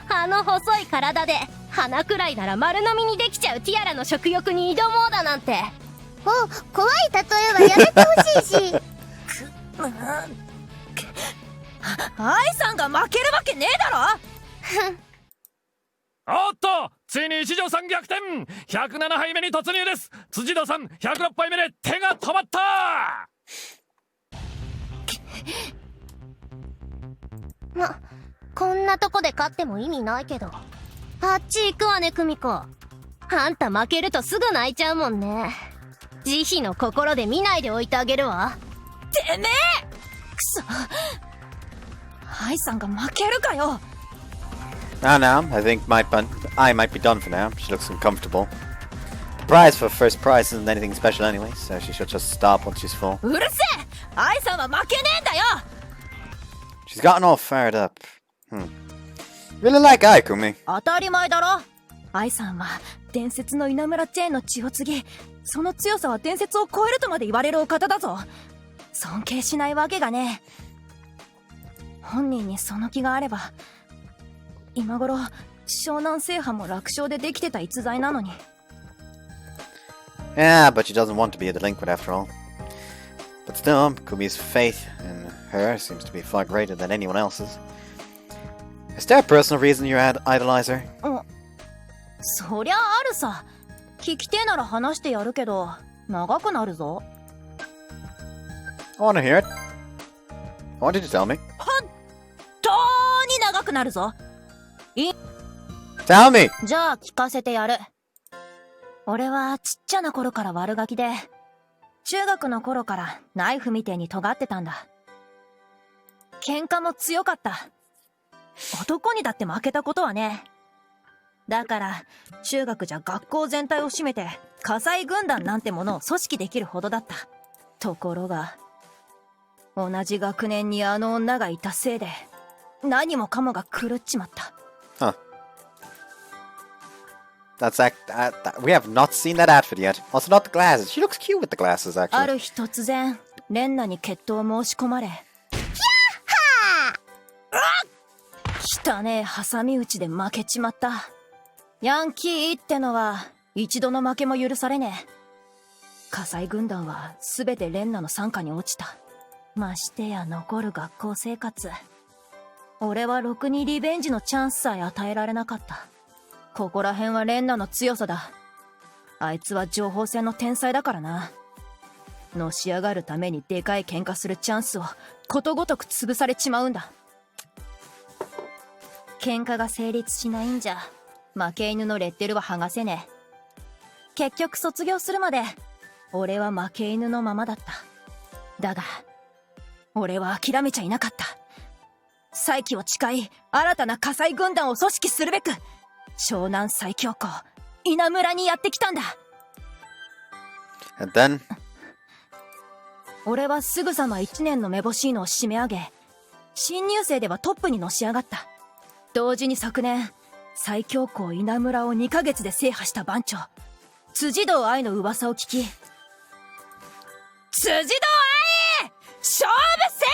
あの細い体で花くらいなら丸飲みにできちゃうティアラの食欲に挑もうだなんて。
お、怖い例えはやめてほしいし。
愛さんが負けるわけねえだろ。
おっと、ついに一条さん逆転。107杯目に突入です。辻堂さん106杯目で手が止まった。
こんなとこで勝っても意味ないけど、あっち行くわね、久美子。あんた負けるとすぐ泣いちゃうもんね。慈悲の心で見ないでおいてあげるわ。
てめえ、くそ、愛さんが負けるかよ。
Now, I think I might be done for now. She looks uncomfortable. The prize for first prize isn't anything special anyway, so she should just stop once she's full.
うるせえ、愛さんは負けねえんだよ。
She's gotten all fired up. Really like Aikumi.
当たり前だろ。愛さんは伝説の稲村チェーンの血を継ぎ、その強さは伝説を超えるとまで言われるお方だぞ。尊敬しないわけがねえ。本人にその気があれば、今頃湘南制覇も楽勝でできてた逸材なのに。
Yeah, but she doesn't want to be a delinquent after all. But still, Kumi's faith in her seems to be far greater than anyone else's. Is there a personal reason you idolize her?
そりゃあるさ。聞きてえなら話してやるけど、長くなるぞ。
I want to hear it. I want you to tell me.
本当に長くなるぞ。
Tell me!
じゃあ聞かせてやる。俺はちっちゃな頃から悪ガキで、中学の頃からナイフみてえに尖ってたんだ。喧嘩も強かった。男にだって負けたことはね。だから中学じゃ学校全体を占めて火災軍団なんてものを組織できるほどだった。ところが同じ学年にあの女がいたせいで何もかもが狂っちまった。
Huh. We have not seen that outfit yet. Also, not the glasses. She looks cute with the glasses, actually.
ある日突然レンナに決闘を申し込まれ、汚ねえ挟み撃ちで負けちまった。ヤンキーってのは一度の負けも許されねえ。火災軍団は全てレンナの傘下に落ちた。ましてや残る学校生活。俺はろくにリベンジのチャンスさえ与えられなかった。ここら辺はレンナの強さだ。あいつは情報戦の天才だからな。のし上がるためにでかい喧嘩するチャンスをことごとく潰されちまうんだ。喧嘩が成立しないんじゃ負け犬のレッテルは剥がせねえ。結局卒業するまで俺は負け犬のままだった。だが俺は諦めちゃいなかった。再起を誓い新たな火災軍団を組織するべく湘南最強校稲村にやってきたんだ。
And then?
俺はすぐさま1年のめぼしいのを締め上げ、新入生ではトップにのし上がった。同時に昨年最強校稲村を2ヶ月で制覇した番長辻堂愛の噂を聞き、辻堂愛勝負せい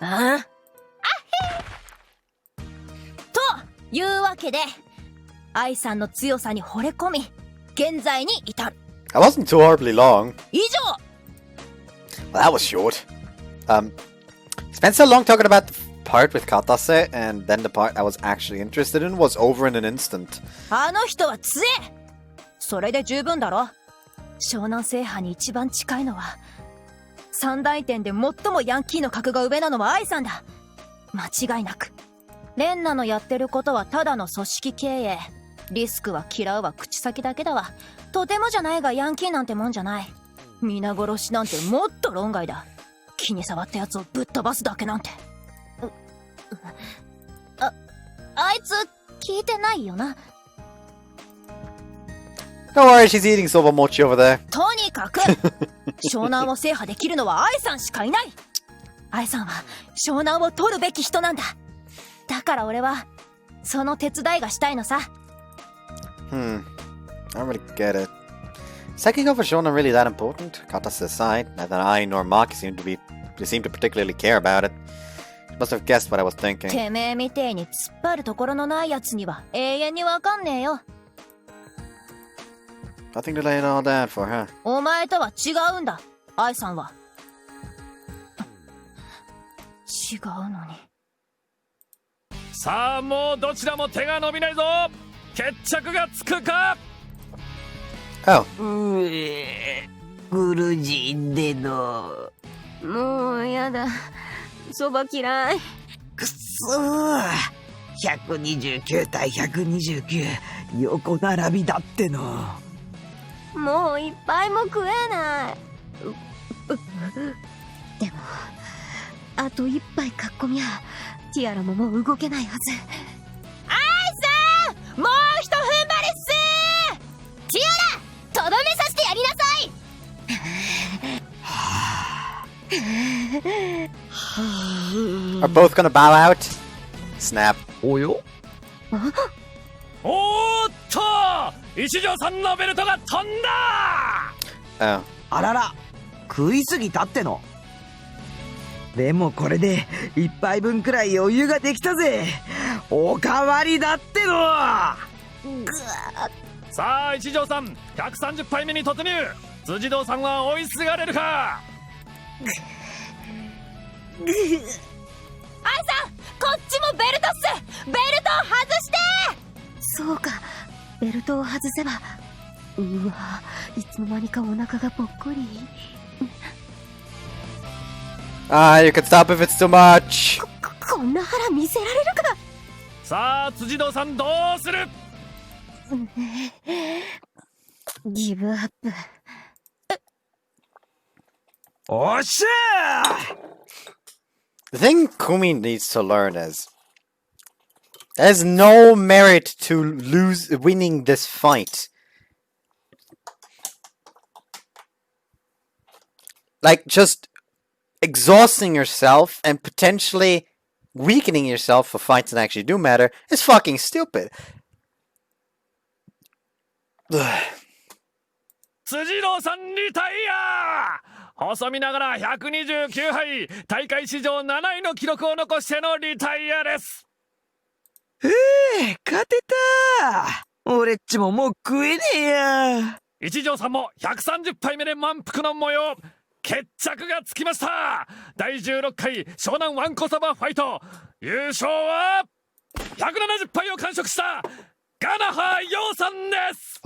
やあというわけで愛さんの強さに惚れ込み現在に至る。
That wasn't too horribly long.
以上。
Well, that was short. Spent so long talking about the part with Katase, and then the part I was actually interested in was over in an instant.
あの人は強え。それで十分だろ。湘南制覇に一番近いのは三大点で最もヤンキーの格が上なのは愛さんだ。間違いなく。レンナのやってることはただの組織経営。リスクは嫌うは口先だけだわ。とてもじゃないがヤンキーなんてもんじゃない。皆殺しなんてもっと論外だ。気に障ったやつをぶっ飛ばすだけなんて。
あいつ聞いてないよな。
Don't worry, she's eating soba mochi over there.
とにかく湘南を制覇できるのは愛さんしかいない。愛さんは湘南を取るべき人なんだ。だから俺はその手伝いがしたいのさ。
I don't really get it. Second go for Shonen really that important? Katase aside, neither I nor Maki seem to particularly care about it. She must have guessed what I was thinking.
てめえみてえに突っ張るところのないやつには永遠にわかんねえよ。
Nothing to lay it all down for, huh?
お前とは違うんだ、愛さんは。違うのに。
さあもうどちらも手が伸びないぞ。決着がつくか。
グルジンでの。
もうやだ。そば嫌い。
くっそー。129対129。横並びだっての。
もういっぱいも食えない。でもあと一杯かっこみゃティアラももう動けないはず。
アイさん、もうひと踏ん張りっす。ティアラ、とどめさせてやりなさい。
Are both gonna bow out? Snap.
およ。
おーっと、一条さんのベルトが飛んだ。
あらら、食いすぎたっての。でもこれで一杯分くらい余裕ができたぜ。おかわりだっての。
さあ一条さん130杯目に突入。辻堂さんは追いすがれるか。
アイさん、こっちもベルトっす。ベルトを外して。
そうか、ベルトを外せば。うわ、いつの間にかお腹がぽっこり。
You can stop if it's too much.
こんな腹見せられるか。
さあ辻堂さんどうする。
ギブアップ。
おっしゃー。
The thing Kumi needs to learn is there's no merit to winning this fight. Like, just exhausting yourself and potentially weakening yourself for fights that actually do matter is fucking stupid.
辻堂さんリタイア。細身ながら129杯、大会史上7位の記録を残してのリタイアです。
勝てた。俺っちももう食えねえや。
一条さんも130杯目で満腹の模様。決着がつきました。第16回湘南わんこそばファイト、優勝は170杯を完食したガナハヨウさんです。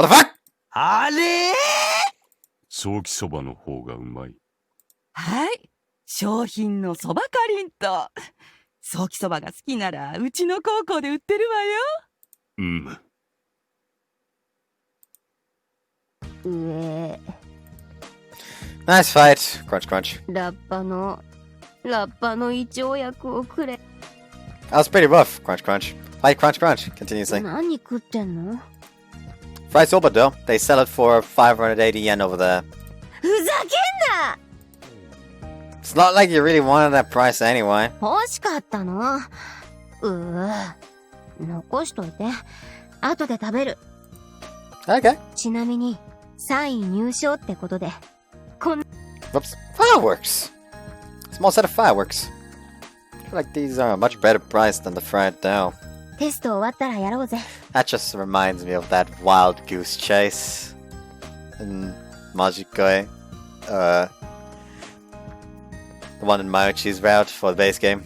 あれー、
ソーキそばの方がうまい。
はい、商品のそばかりんとう。ソーキそばが好きならうちの高校で売ってるわよ。
うん。
上。
Nice fight. Crunch, crunch.
ラッパの胃腸薬をくれ。
That was pretty rough. Crunch, crunch. Fight, crunch, crunch. Continuously.
何食ってんの？
Fried soba dough. They sell it for 580 yen over there.
ふざけんな！
It's not like you really wanted that price anyway.
欲しかったの。残しといて。後で食べる。
Okay.
ちなみに3位入賞ってことで。
Whoops. Fireworks! Small set of fireworks. I feel like these are a much better price than the fried dough.
テスト終わったらやろうぜ。
That just reminds me of that wild goose chase in Majikoi. The one in Mayuchi's route for the base game.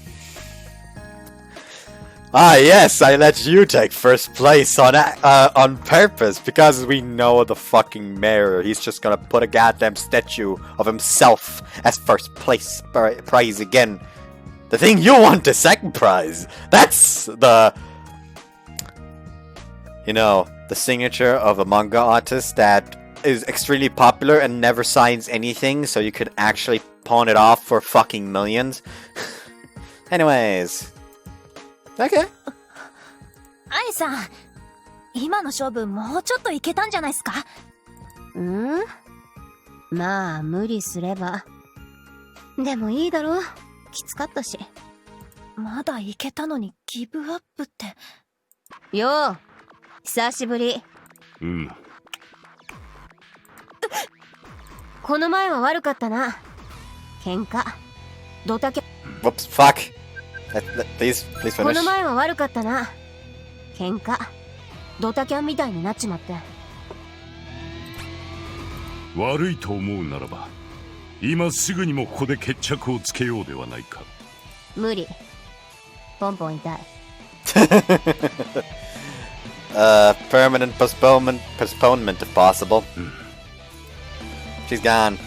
Ah, yes, I let you take first place on purpose because we know the fucking mayor. He's just gonna put a goddamn statue of himself as first place prize again. The thing you want is second prize. That's the, you know, the signature of a manga artist that is extremely popular and never signs anything, so you could actually pawn it off for fucking millions. Anyways. Okay.
アイさん、今の勝負もうちょっといけたんじゃないっすか？
まあ無理すれば。でもいいだろう。きつかったし。
まだいけたのにギブアップって。
よう、久しぶり。
うん。
この前は悪かったな。喧嘩、ドタキャ。
Whoops, fuck. Please
こ
finish.
の前は悪かったな。喧嘩、ドタキャンみたいになっちまって。
悪いと思うならば今すぐにもここで決着をつけようではないか。
無理。ポンポン痛い。
Permanent postponement if possible. She's gone.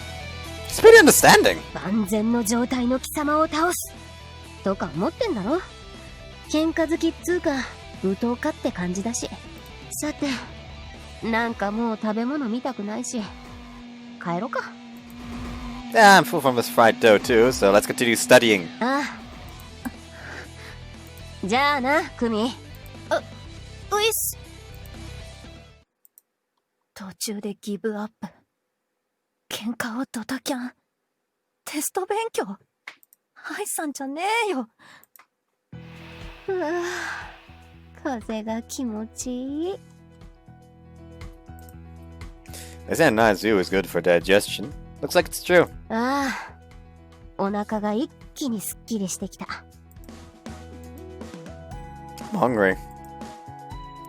She's pretty understanding.
万全の状態の貴様を倒すとか思ってんだろ。喧嘩好きっつうか武闘家って感じだし。さて、なんかもう食べ物見たくないし帰ろうか。
Yeah, I'm full from this fried dough too, so let's continue studying.
ああ、じゃあなクミ。
ういっす。途中でギブアップ。喧嘩をドタキャン。テスト勉強。ハイさんじゃねえよ。
うわぁ、風が気持ちいい。
They say Nazu is good for digestion. Looks like it's true.
ああ、お腹が一気にすっきりしてきた。
I'm hungry.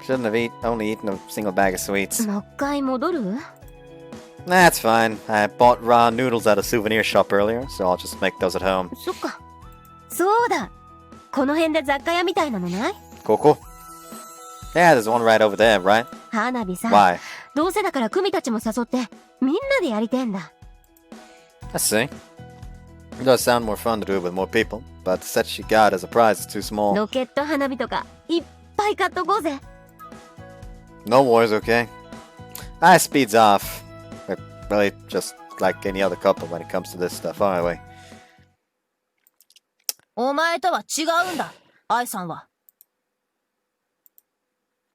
Shouldn't have only eaten a single bag of sweets.
もう一回戻る？
That's fine. I bought raw noodles at a souvenir shop earlier, so I'll just make those at home.
そっか。そうだ。この辺で雑貨屋みたいなのない？
Cool, cool. Yeah, there's one right over there, right?
花火さ。
Why?
どうせだから組たちも誘ってみんなでやりてんだ。
I see. It does sound more fun to do it with more people, but the set she got as a prize is too small.
ロケット花火とかいっぱい買っとこうぜ。
No wars, okay? Speeds off. We're really just like any other couple when it comes to this stuff, aren't we?
お前とは違うんだ、愛さんは。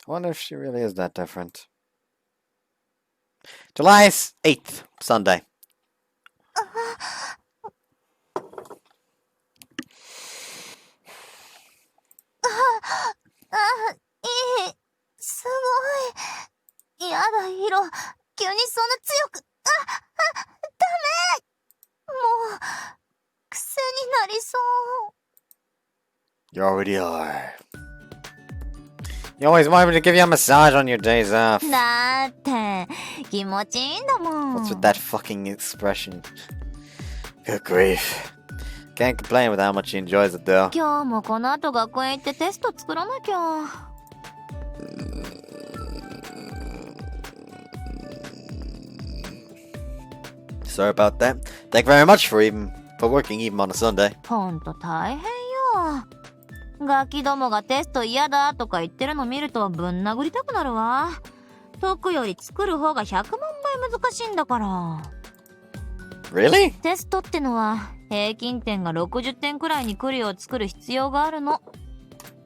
I wonder if she really is that different. July 8th, Sunday.
いい。すごい。やだ、ヒロ。急にそんな強く。ダメ。もう、癖になりそう。
You already are. You always want me to give you a massage on your days off.
だって、気持ちいいんだもん。
What's with that fucking expression? Good grief. Can't complain with how much she enjoys it though.
今日もこの後学校へ行ってテスト作らなきゃ。
Sorry about that. Thank you very much for working even on a Sunday.
ほんと大変よ。ガキどもがテスト嫌だとか言ってるの見るとぶん殴りたくなるわ。解くより作る方が100万倍難しいんだから。
Really?
テストってのは平均点が60点くらいに来るよう作る必要があるの。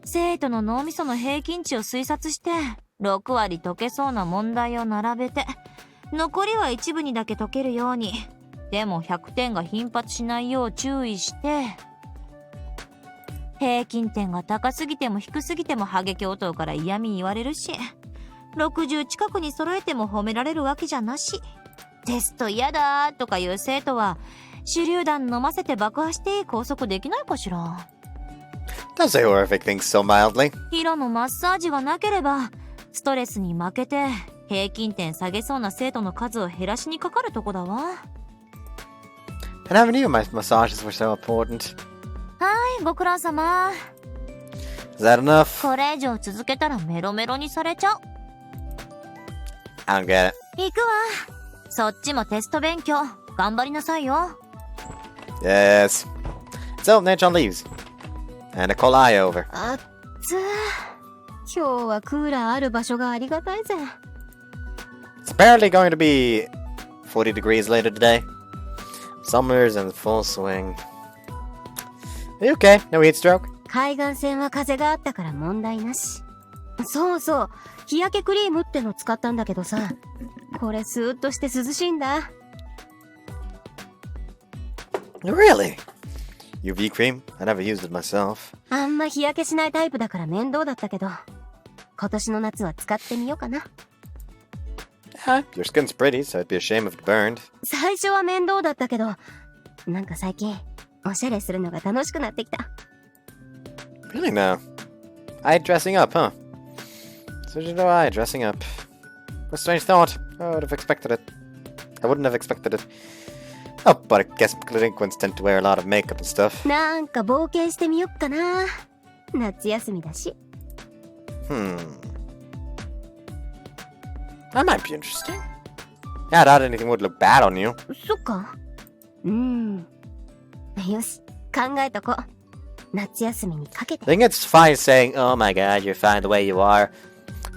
生徒の脳みその平均値を推察して6割解けそうな問題を並べて、残りは一部にだけ解けるように、でも100点が頻発しないよう注意して、平均点が高すぎても低すぎてもハゲ教頭から嫌味言われるし、60近くに揃えても褒められるわけじゃなし。テスト嫌だとかいう生徒は手榴弾飲ませて爆破して拘束できないかしら。
Don't say horrific things so mildly.
ヒロのマッサージがなければストレスに負けて平均点下げそうな生徒の数を減らしにかかるとこだわ。
And haven't you my massages were so important?
はい、ご苦労様。
Is that enough?
これ以上続けたらメロメロにされちゃう。
I don't get it.
行くわ。そっちもテスト勉強頑張りなさいよ。
Yes. So, Nachon leaves. And I call I over.
あっつー。今日はクーラーある場所がありがたいぜ。
It's apparently going to be 40 degrees later today. Summer's in full swing. Are you okay? No heat stroke?
海岸線は風があったから問題なし。そうそう、日焼けクリームっての使ったんだけどさ、これスーッとして涼しいんだ。
Really? UV cream? I never used it myself.
あんま日焼けしないタイプだから面倒だったけど、今年の夏は使ってみようかな。
Your skin's pretty, so it'd be a shame if it burned.
最初は面倒だったけど、なんか最近おしゃれするのが楽しくなってきた。
Really now? I dressing up, huh? Tsujidou-ai dressing up. What a strange thought. I would have expected it. I wouldn't have expected it. Oh, but I guess delinquents tend to wear a lot of makeup and stuff.
なんか冒険してみよっかな。夏休みだし。
That might be interesting. Yeah, I doubt anything would look bad on you.
そっか。よし、考えとこ。夏休みにかけて。
I think it's fine saying, oh my god, you're fine the way you are.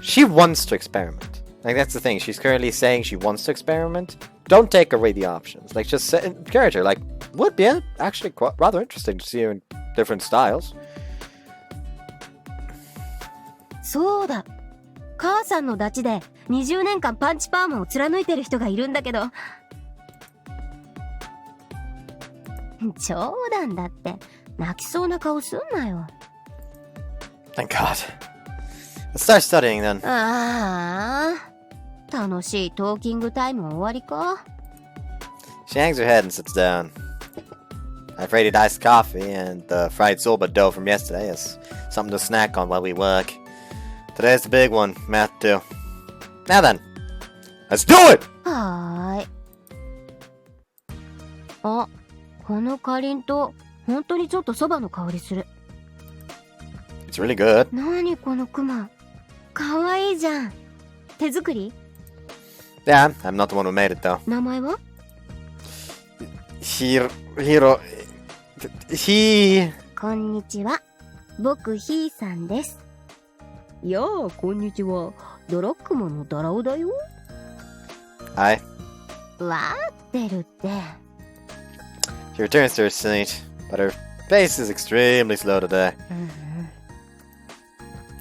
She wants to experiment. Like, that's the thing. She's currently saying she wants to experiment. Don't take away the options. Like, just encourage her. Like, would be actually quite rather interesting to see her in different styles.
そうだ。母さんのダチで20年間パンチパーマを貫いてる人がいるんだけど。冗談だって。泣きそうな顔すんなよ。
Thank God. Let's start studying then.
ああ、楽しいトーキングタイム終わりか。
She hangs her head and sits down. I've raided iced coffee and the fried soba dough from yesterday as something to snack on while we work. Today's the big one, math too. Now then, let's do it!
はーい。あ、このかりんとう、本当にちょっとそばの香りする。
It's really good.
何このクマ。かわいいじゃん。手作り？
Yeah, I'm not the one who made it though.
名前は？こんにちは。僕ヒーさんです。やあ、こんにちは。ドラッグマンのダラオだよ。
Hi.
わーってるって。
She returns to her seat, but her pace is extremely slow today.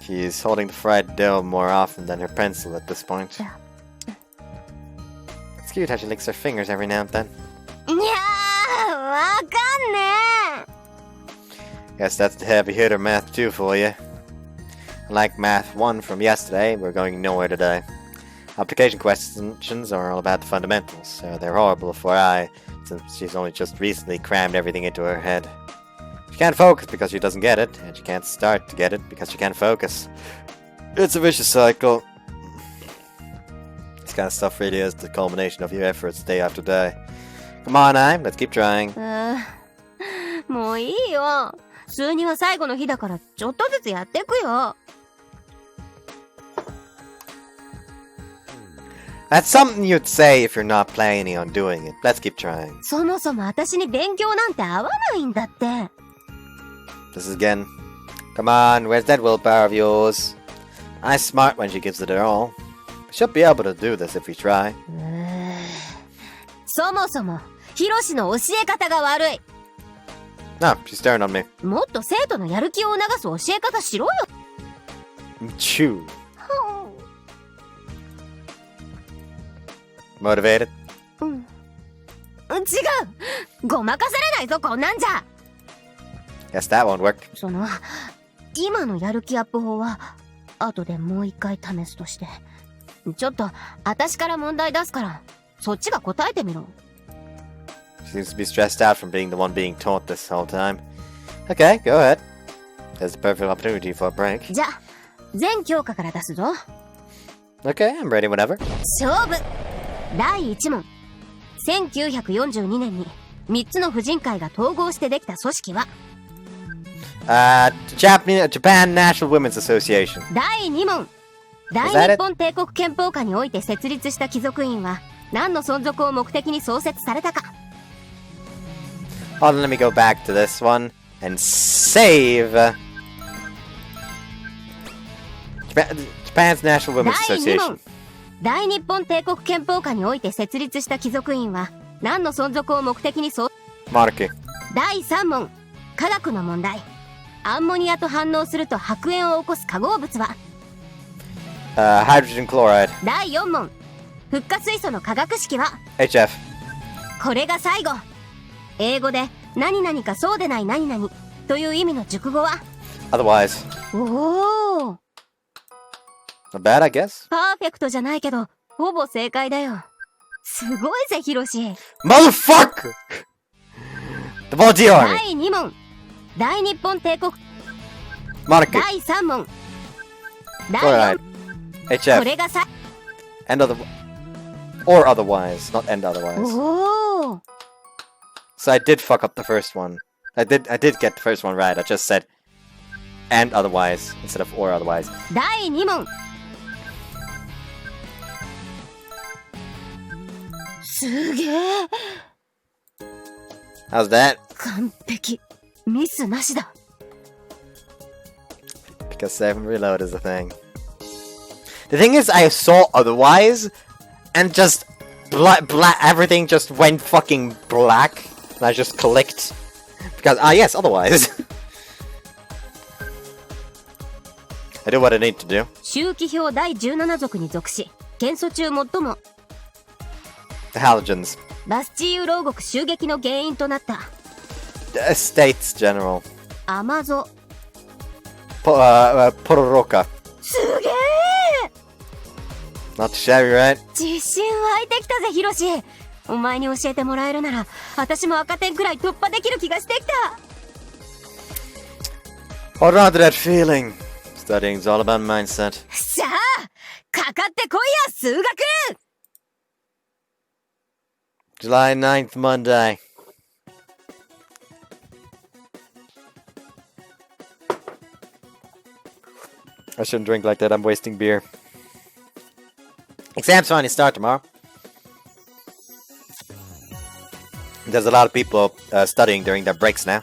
She's holding the fried dough more often than her pencil at this point. It's cute how she licks her fingers every now and then.
いやー、わかんね
え。Guess that's the heavy hitter math 2 for you. Like math 1 from yesterday, we're going nowhere today. Application questions are all about the fundamentals, so they're horrible for I, since she's only just recently crammed everything into her head. She can't focus because she doesn't get it, and she can't start to get it because she can't focus. It's a vicious cycle. This kind of stuff really is the culmination of your efforts day after day. Come on, let's keep trying.
もういいよ。数2は最後の日だからちょっとずつやっていくよ。
That's something you'd say if you're not planning on doing it. Let's keep trying.
そもそも私に勉強なんて合わないんだって。
This is again. Come on, where's that willpower of yours? I'm smart when she gives it her all. She'll be able to do this if we try.
そもそもヒロシの教え方が悪い。
No, she's staring on me.
もっと生徒のやる気を促す教え方しろよ。
Chew. Motivated?
違う。ごまかされないぞこんなんじゃ。
Guess that won't work.
その今のやる気アップ法は後でもう一回試すとして。ちょっと私から問題出すからそっちが答えてみろ。
She seems to be stressed out from being the one being taught this whole time. Okay, go ahead. There's the perfect opportunity for a break.
じゃあ全教科から出すぞ。
Okay, I'm ready whenever.
勝負。第1問。1942年に3つの婦人会が統合してできた組織は
Japan National Women's Association.
第2問。大日本帝国憲法下において設立した貴族院は何の存続を目的に創設されたか。
Hold on, let me go back to this one and save Japan's National Women's
第2
Association.
問。大日本帝国憲法下において設立した貴族院は何の存続を目的に
Monarchy.
第3問。科学の問題。アンモニアと反応すると白煙を起こす化合物は
Hydrogen chloride.
第4問。フッ化水素の化学式は
HF.
これが最後。英語で何々かそうでない何々という意味の熟語は
Otherwise.
おお。
Not bad, I guess.
パーフェクトじゃないけどほぼ正解だよ。すごいぜヒロシ。
Motherfucker! The Volunteer Army.
第2問。大日本帝国
Monarchy.
第3問。第
Chloride.
4 これ
HF.
がさ
Or otherwise. Not end otherwise.
おお。
So I did fuck up the first one. I did get the first one right. I just said and otherwise instead of or otherwise.
第2問。すげえ。
How's that?
完璧。ミスなしだ。
Because 7 reload is a thing. The thing is, I saw otherwise, and just everything just went fucking black, and I just clicked. Because, yes, otherwise. I do what I need to do.
周期表第17族に属し、検査中最も
The halogens.
バスチーユ牢獄襲撃の原因となった
The Estates General.
アマゾ
Pororoka.
すげえ
Not too shabby, right?
自信湧いてきたぜヒロシ。お前に教えてもらえるなら私も赤点くらい突破できる気がしてきた。
Hold on to that feeling. Studying's all about mindset.
しゃあかかってこいや数学。
July 9th, Monday. I shouldn't drink like that, I'm wasting beer. Exams finally start tomorrow. There's a lot of people studying during their breaks now.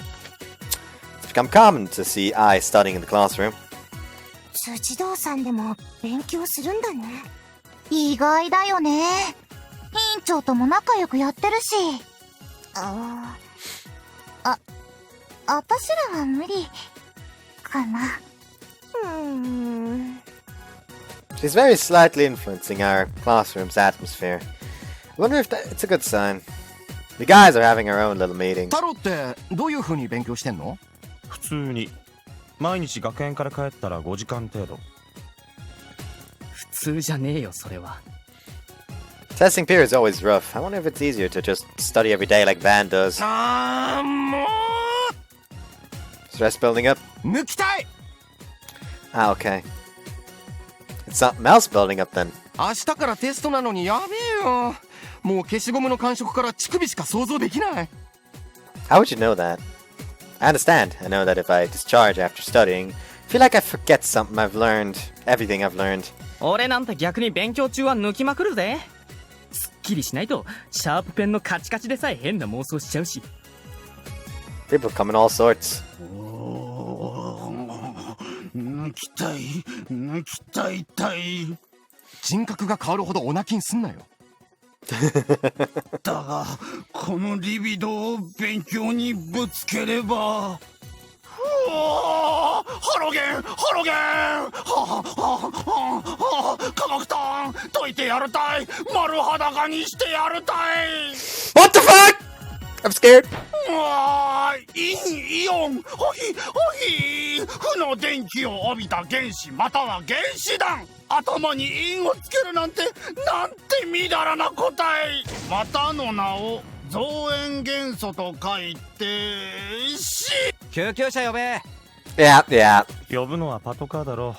It's become common to see I studying in the classroom.
Tsujidou-san でも勉強するんだね。意外だよね。院長とも仲良くやってるし。私らは無理かな。
She's very slightly influencing our classroom's atmosphere. I wonder if it's a good sign. The guys are having our own little meeting.
太郎ってどういう風に勉強してんの？
普通に毎日学園から帰ったら5時間程度。
普通じゃねえよそれは。
Testing period is always rough. I wonder if it's easier to just study every day like Van does.
もう
Stress building up?
抜きたい。
Okay. It's something else building up then.
明日からテストなのにやべえよ。もう消しゴムの感触から乳首しか想像できない。
How would you know that? I understand. I know that if I discharge after studying, I feel like I forget something I've learned, everything I've learned.
俺なんて逆に勉強中は抜きまくるぜ。すっきりしないとシャープペンのカチカチでさえ変な妄想しちゃうし。
People come in all sorts.
抜きたい抜きたいたい。
人格が変わるほどお泣きにすんなよ。
だがこのリビドを勉強にぶつければ。ハロゲンハロゲン科学ターン解いてやるたい。丸裸にしてやるたい。
What the fuck? I'm scared.
イオンホヒ負の電気を帯びた原子または原子弾。頭に印をつけるなんてみだらな答え。またの名を増塩元素と書いて
救急車呼べ。
Yeah.
呼ぶのはパトカーだろ。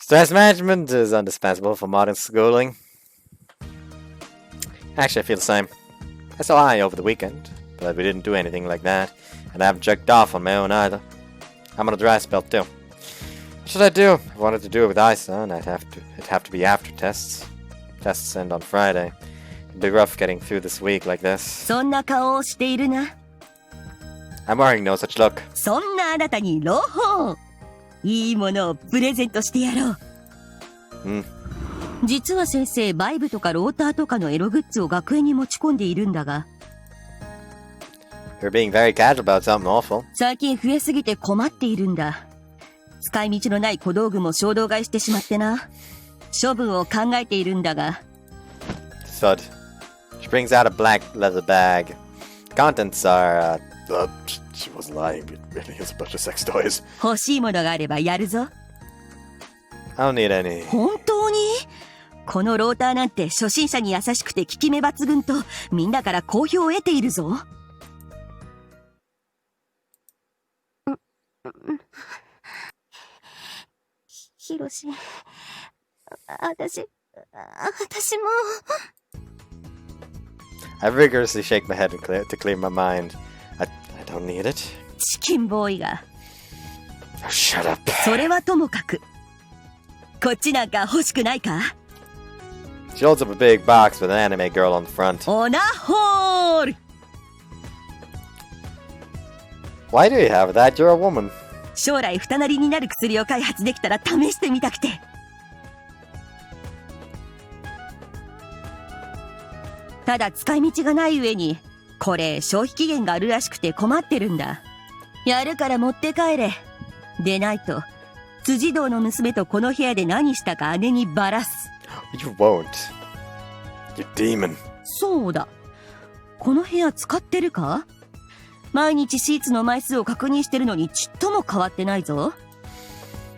Stress management is indispensable for modern schooling. Actually, I feel the same. I saw I over the weekend, but we didn't do anything like that, and I haven't checked off on my own either. I'm on a dry spell too. What should I do? If I wanted to do it with Isa, it'd have to be after tests. Tests end on Friday. It'd be rough getting through this week like this.
そんな顔をしているな。
I'm wearing no such look.
そんなあなたに朗報。いいものをプレゼントしてやろう。実は先生、バイブとかローターとかのエログッズを学園に持ち込んでいるんだが。
You're being very casual about something awful.
最近増えすぎて困っているんだ。使い道のない小道具も衝動買いしてしまってな。処分を考えているんだが。
Thud. She brings out a black leather bag. Contents are, she wasn't lying. It really is a bunch of sex toys.
欲しいものがあればやるぞ。
I don't need any.
本当に？このローターなんて初心者に優しくて効き目抜群とみんなから好評を得ているぞ。ヒロシ、私も。
I vigorously shake my head to clear my mind. I don't need it.
チキンボーイが。
Shut up.
それはともかく。こっちなんか欲しくないか？
She holds up a big box with an anime girl on the front.
オナホール！
Why do you have that? You're a woman.
将来二なりになる薬を開発できたら試してみたくて。ただ使い道がない上に、これ消費期限があるらしくて困ってるんだ。やるから持って帰れ。でないと、辻堂の娘とこの部屋で何したか姉にバラす。
You won't. You demon.
そうだ。この部屋使ってるか？毎日シーツの枚数を確認してるのにちっとも変わってないぞ。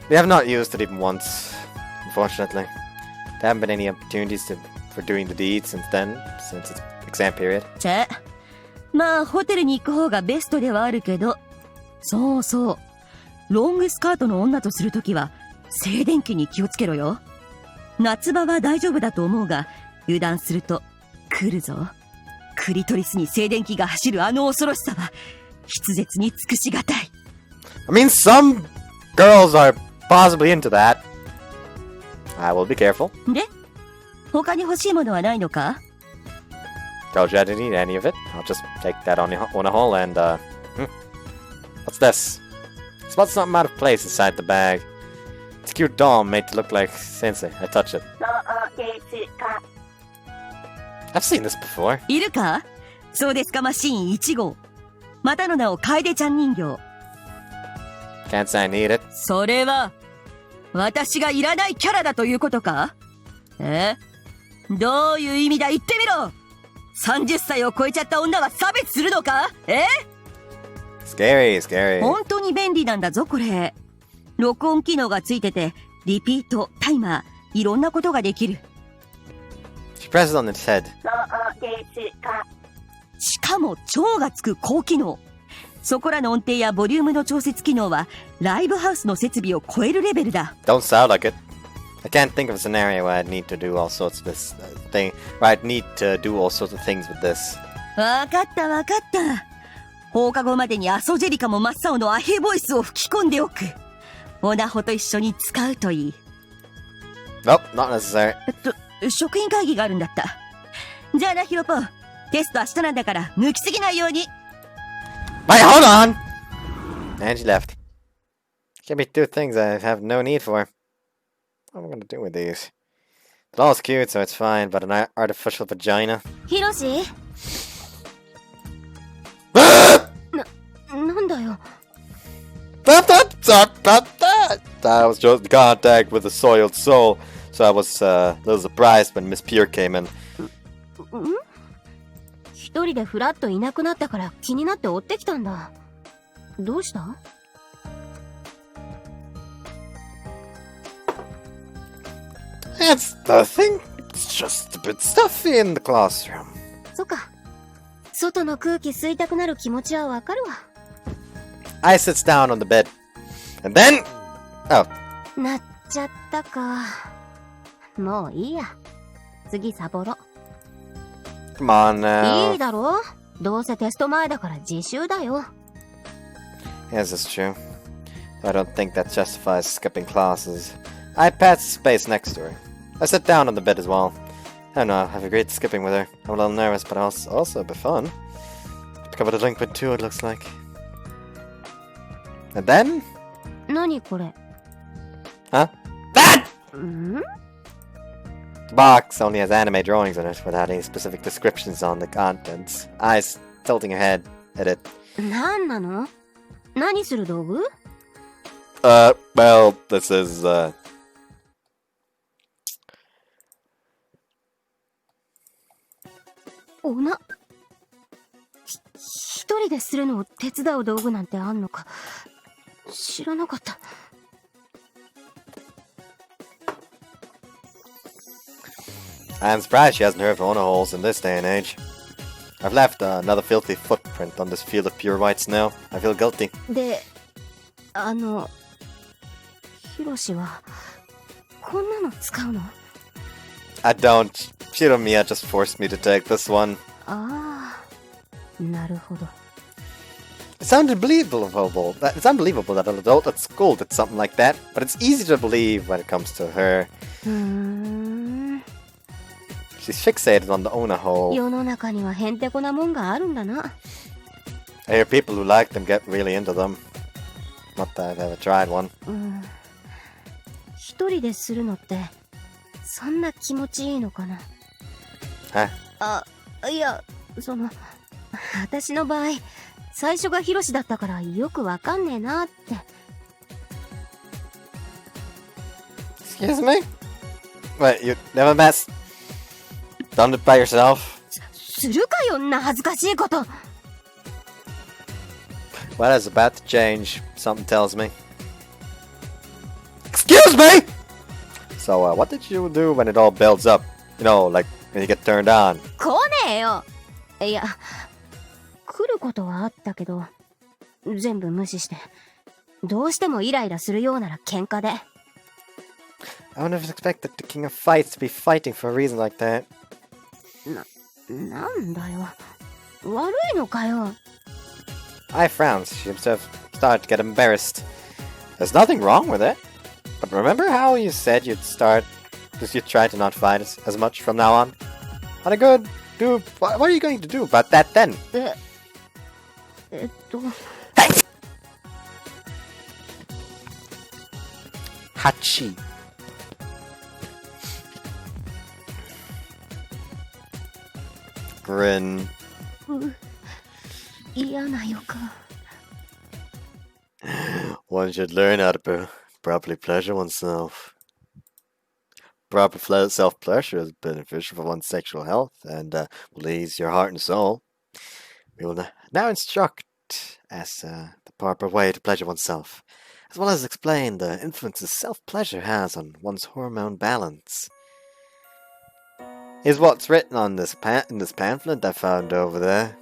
We have not used it even once, unfortunately. There haven't been any opportunities for doing the deed since it's exam period.
まあホテルに行く方がベストではあるけど、そうそう。ロングスカートの女とするときは静電気に気をつけろよ。夏場は大丈夫だと思うが、油断すると来るぞ。クリトリスに静電気が走るあの恐ろしさは筆舌に尽くしがたい。
I mean, some girls are possibly into that. I will be careful.
で、他に欲しいものはないのか？
Told you I didn't need any of it. I'll just take that on a whole and, What's this? Spot something out of place inside the bag. It's a cute doll made to look like Sensei. I touch it. I've seen this before.
いるか？そうですかマシーン1号。またの名を楓ちゃん人形。
Can't say I need it.
それは、私がいらないキャラだということか？どういう意味だ言ってみろ！ 30 歳を超えちゃった女は差別するのか
？Scary, scary.
本当に便利なんだぞこれ。録音機能がついてて、リピート、タイマー、いろんなことができる。
She presses on its head.
しかも超がつく高機能。そこらの音程やボリュームの調節機能はライブハウスの設備を超えるレベルだ。
Don't sound like it. I can't think of a scenario where I'd need to do all sorts of this thing. Where I'd need to do all sorts of things with this.
わかったわかった。放課後までにアソジェリカも真っ青のアヘボイスを吹き込んでおく。オナホと一緒に使うといい。
Nope, not necessary.
職員会議があるんだった。じゃあなヒロポ、テスト明日なんだから抜きすぎないように。
Wait, hold on! And she left. Give me 2 things I have no need for. What am I gonna do with these? The doll's cute, so it's fine, but an artificial vagina?
ヒロシ？なんだよ。
I was just in contact with a soiled soul, so I was a little surprised when Miss Pierre came in.
一人でフラッといなくなったから気になって追ってきたんだ。どうした？
It's nothing. It's just a bit stuffy in the classroom.
そっか。外の空気吸いたくなる気持ちはわかるわ。
I sits down on the bed. And then... Oh.
なっちゃったか。もういいや。次サボろ。
Come on now.
いいだろ？どうせテスト前だから自習だよ。
Yes, it's true. I don't think that justifies skipping classes. I pass the space next to her. I sit down on the bed as well. I don't know, I have a great skipping with her. I'm a little nervous, but also a bit fun. Pick up a delinquent too, it looks like. And then?
何これ?
Huh? That!
ん?
The box only has anime drawings on it without any specific descriptions on the contents. Eyes tilting her head at it.
何なの? 何する道具?
Well, this is,
一人でするのを手伝う道具なんてあんのか。知らなかった。
I'm surprised she hasn't heard of owner holes in this day and age. I've left another filthy footprint on this field of pure white snow. I feel guilty.
で、ヒロシはこんなの使うの?
I don't. Shiromiya just forced me to take this one.
ああ、なるほど。
It's unbelievable. It's unbelievable that an adult at school did something like that, but it's easy to believe when it comes to her. She's fixated on the Ona hole.
世の中にはへんてこなもんがあるんだな。
I hear people who like them get really into them. Not that I've ever tried one.
一人でするのってそんな気持ちいいのかな。いや、私の場合最初がヒロシだったからよくわかんねえなって。
Excuse me? Wait, you never messed? Done it by yourself?
するかよ、んな恥ずかしいこと。
Well, it's about to change, something tells me. Excuse me! So, what did you do when it all builds up? You know, like, when you get turned on?
来ねえよ。いや、来ることはあったけど、全部無視して。どうしてもイライラするようなら喧嘩で。
I wouldn't have expected the king of fights to be fighting for a reason like that.
なんだよ。悪いのかよ。
I frowned. She seems to have started to get embarrassed. There's nothing wrong with it. But remember how you said you'd try to not fight as much from now on? What a good do. What are you going to do about that then? Hey! Hachi. Grin.
嫌な予感。
One should learn how to properly pleasure oneself. Proper self-pleasure is beneficial for one's sexual health and will ease your heart and soul. We will now instruct as the proper way to pleasure oneself, as well as explain the influences self-pleasure has on one's hormone balance. Is what's written on this in this pamphlet I found over there.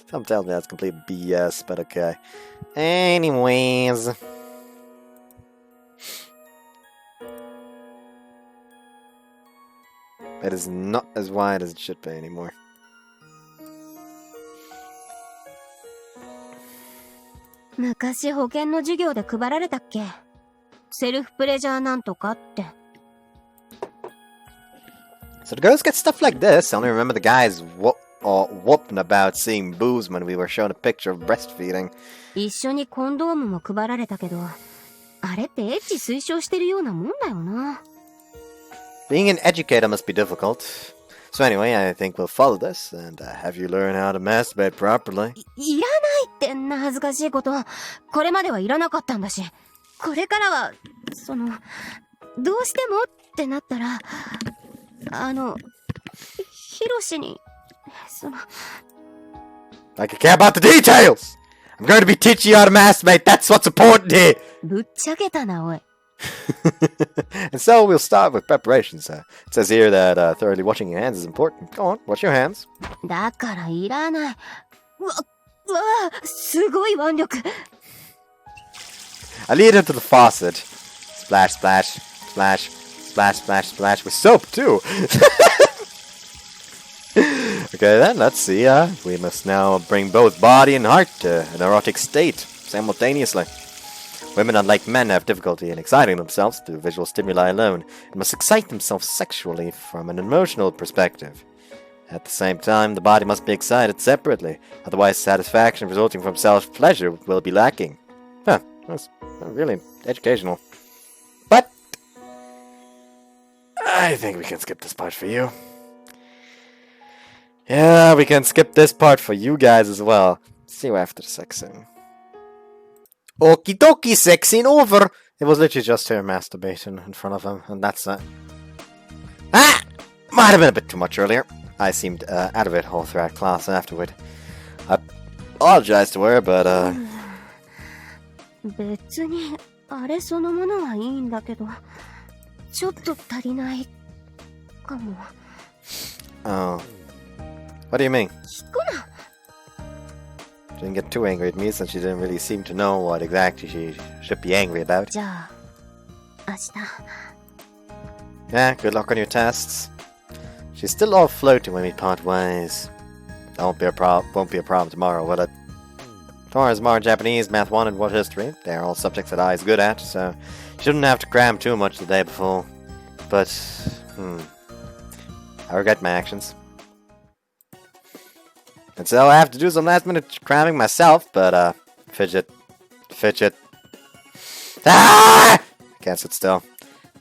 Some tell me that's complete BS, but okay. Anyways. It is not as wide as it should be anymore.
昔保健の授業で配られたっけ？セルフプレジャーなんとかって。
So the girls get stuff like this. I only remember the guys whooping about seeing boobs when we were shown a picture of breastfeeding.
一緒にコンドームも配られたけど、あれってエッチ推奨してるようなもんだよな。
Being an educator must be difficult. So anyway, I think we'll follow this and have you learn how to masturbate properly.
いらないってんな恥ずかしいこと。これまではいらなかったんだし。これからは、どうしてもってなったら、ヒロシに、
Like I care about the details! I'm going to be teaching you how to masturbate, that's what's important here!
ぶっちゃけたな、おい。
And so we'll start with preparations. It says here that thoroughly washing your hands is important. Go on, wash your hands.
だからいらない。うわ、すごい腕力。
I lead into the faucet. Splash, splash, splash, splash, splash, splash with soap too. Okay then, let's see. We must now bring both body and heart to an erotic state simultaneously. Women, unlike men, have difficulty in exciting themselves through visual stimuli alone, and must excite themselves sexually from an emotional perspective. At the same time, the body must be excited separately, otherwise satisfaction resulting from self-pleasure will be lacking. Huh, that's really educational. But I think we can skip this part for you. Yeah, we can skip this part for you guys as well. See you after the sex scene. Okie dokie, sex scene over! It was literally just her masturbating in front of him, and that's it. Might have been a bit too much earlier. I seemed out of it all throughout class afterward. I apologize to her, but
別にあれそのものはいいんだけど、ちょっと足りないかも。
Oh. What do you mean?
聞くな。
She didn't get too angry at me since she didn't really seem to know what exactly she should be angry about.
じゃあ、明日。
Yeah, good luck on your tests. She's still all floating when we part ways. That won't be a problem tomorrow, will it? Tomorrow's more Japanese, Math 1, and World History. They're all subjects that I is good at, so shouldn't have to cram too much the day before. But, I regret my actions. And so I have to do some last minute cramming myself, but, fidget. Ah! Can't sit still.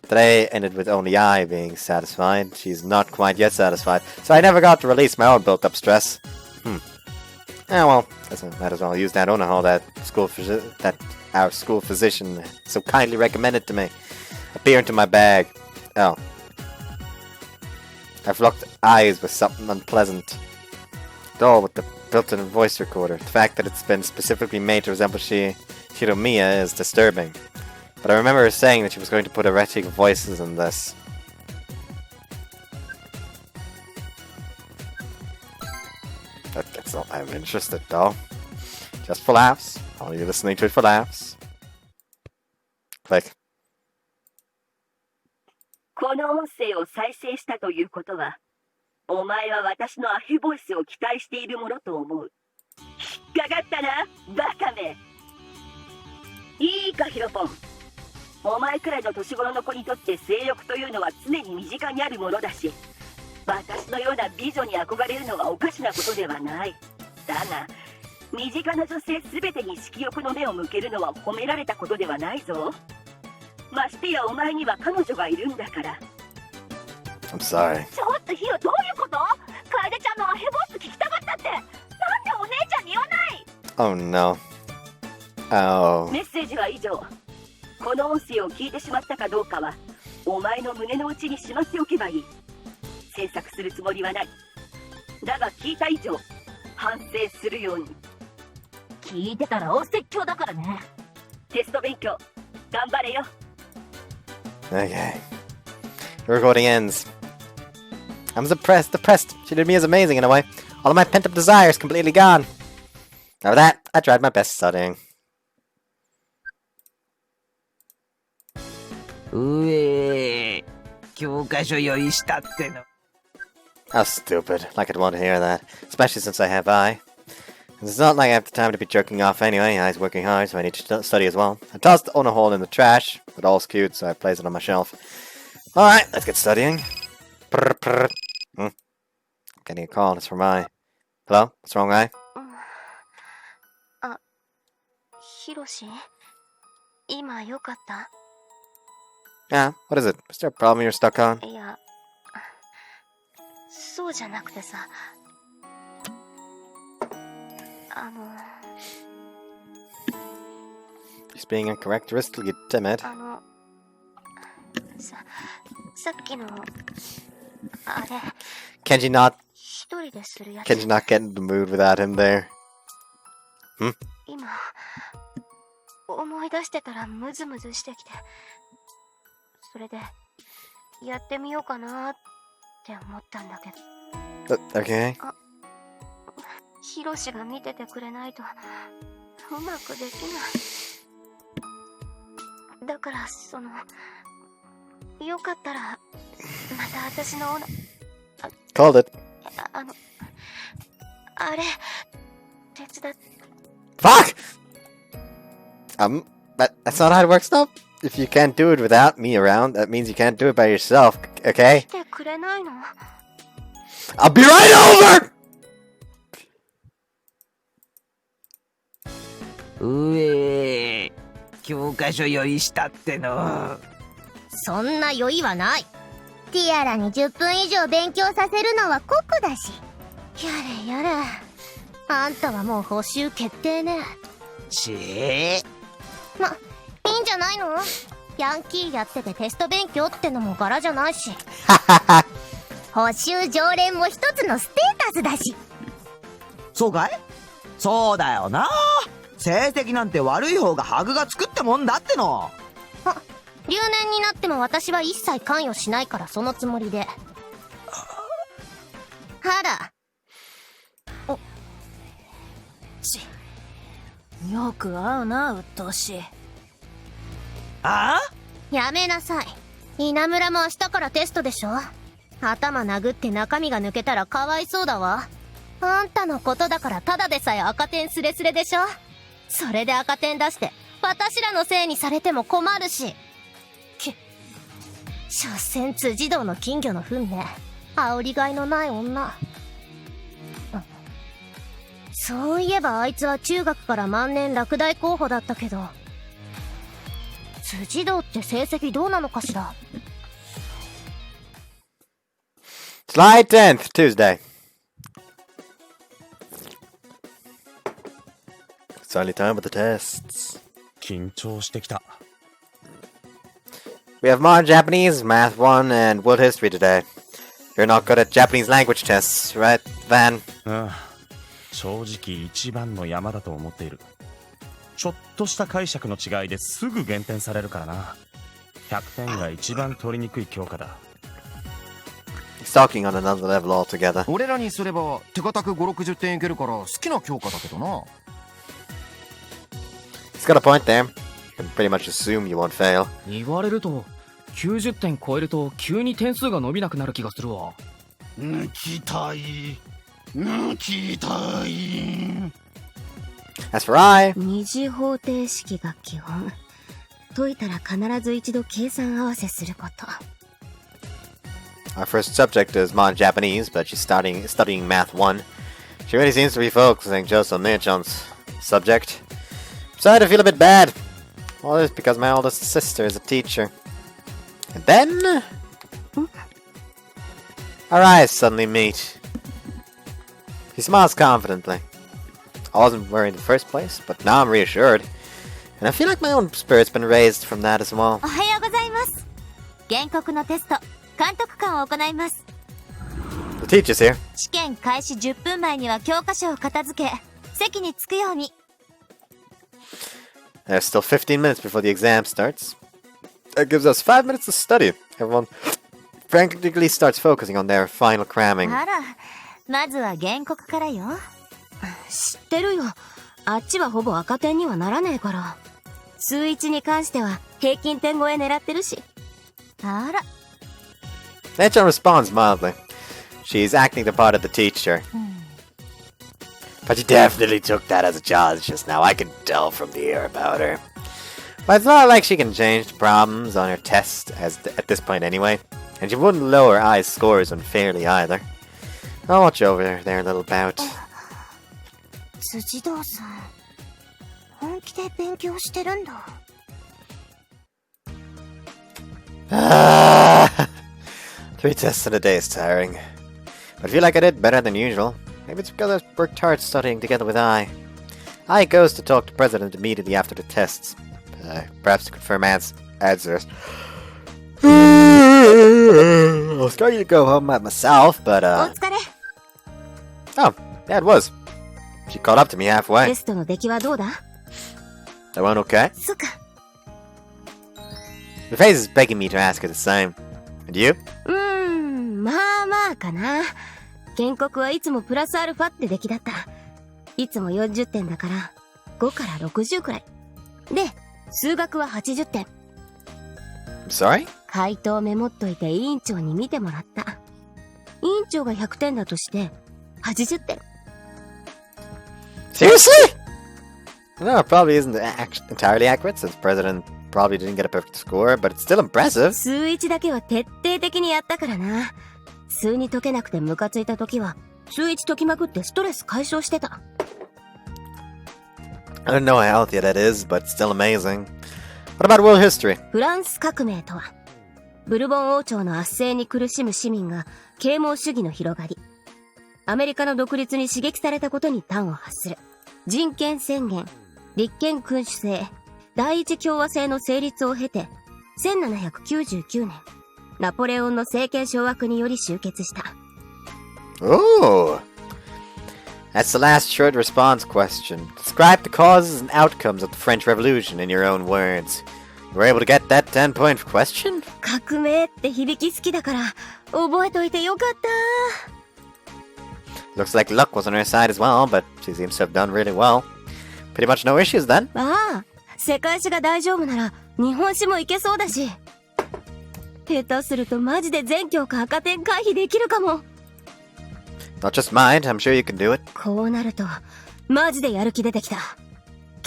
Today ended with only I being satisfied. She's not quite yet satisfied, so I never got to release my own built-up stress. Yeah, well, might as well use that Onaho that our school physician so kindly recommended to me. Appear into my bag. Oh. I've locked eyes with something unpleasant. All with the built-in voice recorder. The fact that it's been specifically made to resemble Hiromiya is disturbing. But I remember her saying that she was going to put erratic voices in this. That's not I'm interested though. Just for laughs. Only listening to it for laughs. Click.
この音声を再生したということは、お前は私のアヘボイスを期待しているものと思う。引っかかったな、バカめ。いいか、ヒロポン。お前くらいの年頃の子にとって性欲というのは常に身近にあるものだし、私のような美女に憧れるのはおかしなことではない。だが、身近な女性全てに色欲の目を向けるのは褒められたことではないぞ。ましてやお前には彼女がいるんだから。
I'm sorry.
ちょっとヒロ、どういうこと？楓ちゃんのアヘボイス聞きたかったって、なんでお姉ちゃんに言わない？
Oh no. Oh.
メッセージは以上。この音声を聞いてしまったかどうかは、お前の胸の内にしまっておけばいい。詮索するつもりはない。だが聞いた以上、反省するように。聞いてたらお説教だからね。テスト勉強、頑張れよ。
Okay. The recording ends. I'm depressed. She did me as amazing in a way. All of my pent-up desires completely gone. After that, I tried my best studying.
うえ、教科書用意したっての。
How stupid. Like I'd want to hear that. Especially since I have eye. It's not like I have the time to be jerking off anyway. Eye's working hard, so I need to study as well. I tossed the Ona hole in the trash, but all skewed, so I placed it on my shelf. Alright, let's get studying. Getting a call. It's from Eye. Hello? What's wrong, Eye?
ヒロシ、今よかった？
Yeah, what is it? Is there a problem you're stuck on?
いや、そうじゃなくてさ、
Just being uncharacteristically timid.
さっきのあれ。
Can you not
一人でするやつ。
Can you not get in the mood without him there?
今思い出してたらムズムズしてきて、それでやってみようかなって思ったんだけど。
Okay.
ヒロシが見ててくれないとうまくできない。だからよかったらまた私の
Called it.
あれ手伝って。
Fuck! That's not how it works though. If you can't do it without me around, that means you can't do it by yourself, okay?
来てくれないの？
I'll be right over!
うえ、教科書用意したっての。
そんな酔いはない。ティアラに10分以上勉強させるのは酷だし。やれやれ。あんたはもう補習決定ね。ま、いいんじゃないの？ヤンキーやっててテスト勉強ってのも柄じゃないし。補習常連も一つのステータスだし。
そうかい？そうだよな。成績なんて悪い方が箔がつくってもんだっての。
留年になっても私は一切関与しないからそのつもりで。はら。
よく会うな、うっとうしい。
ああ？
やめなさい。稲村も明日からテストでしょ。頭殴って中身が抜けたらかわいそうだわ。あんたのことだからただでさえ赤点スレスレでしょ。それで赤点出して私らのせいにされても困るし。所詮辻堂の金魚の糞ね。煽りがいのない女。そういえばあいつは中学から万年落第候補だったけど、辻堂って成績どうなのかしら。
July 10th, Tuesday. It's only time for the tests.
緊張してきた。
We have modern Japanese, Math 1, and World History today. You're not good at Japanese language tests, right, Van?
正直一番の山だと思っている。ちょっとした解釈の違いですぐ減点されるからな。100点が一番取りにくい教科だ。
He's talking on another level altogether.
俺らにすれば手堅く5、60点いけるから好きな教科だけどな。
He's got a point there. You can pretty much assume you won't fail.
言われると90点超えると急に点数が伸びなくなる気がするわ。
抜きたい。抜きたい。
As for I,
二次方程式が基本。解いたら必ず一度計算合わせすること。
our first subject is modern Japanese, but she's studying Math 1. She really seems to be focusing just on Neichan's subject. I'm starting to feel a bit bad. All this because my oldest sister is a teacher. And then our eyes suddenly meet. He smiles confidently. I wasn't worried in the first place, but now I'm reassured. And I feel like my own spirit's been raised from that as well.
おはようございます。原告のテスト、監督官を行います。
The teacher's here.
試験開始10分前には教科書を片付け、席に着くように。
There's still 15 minutes before the exam starts. That gives us 5 minutes to study. Everyone practically starts focusing on their final cramming.
あら、まずは原告からよ。
知ってるよ。あっちはほぼ赤点にはならねえから。数1に関しては平均点超え狙ってるし。
あら。
Neichan responds mildly. She's acting the part of the teacher. But she definitely took that as a challenge just now. I can tell from the air about her. But it's not like she can change the problems on her test at this point anyway. And she wouldn't lower I's scores unfairly either. I'll watch over their little bout.
辻堂さん、本気で勉強してるんだ。
3 tests in a day is tiring. But I feel like I did better than usual. Maybe it's because I worked hard studying together with I. I goes to talk to President immediately after the tests. Perhaps to confirm answers. I was starting to go home by myself, but Oh, yeah, it was. She caught up to me halfway.
テストの出来はどうだ？
That went okay?
そうか。
The face is begging me to ask her the same. And you?
まあまあかな。原告はいつもプラスアルファって出来だった。いつも40点だから5から60くらい。で、数学は80点。
I'm sorry?
回答メモっといて委員長に見てもらった。委員長が100点だとして80点。
Seriously? No, it probably isn't entirely accurate since President probably didn't get a perfect score, but it's still impressive.
数1だけは徹底的にやったからな。数2解けなくてムカついた時は数1解きまくってストレス解消してた。
I don't know how healthy that is, but still amazing. What about world history?
フランス革命とは、ブルボン王朝の圧政に苦しむ市民が啓蒙主義の広がり、アメリカの独立に刺激されたことに端を発する人権宣言、立憲君主制、第一共和制の成立を経て、1799年、ナポレオンの政権掌握により終結した。
Oh! That's the last short response question. Describe the causes and outcomes of the French Revolution in your own words. You were able to get that 10-point question?
革命って響き好きだから、覚えといてよかった。
Looks like luck was on her side as well, but she seems to have done really well. Pretty much no issues then.
ああ、世界史が大丈夫なら日本史もいけそうだし。下手するとマジで全教科赤点回避できるかも。
Not just mine, I'm sure you can do it.
こうなるとマジでやる気出てきた。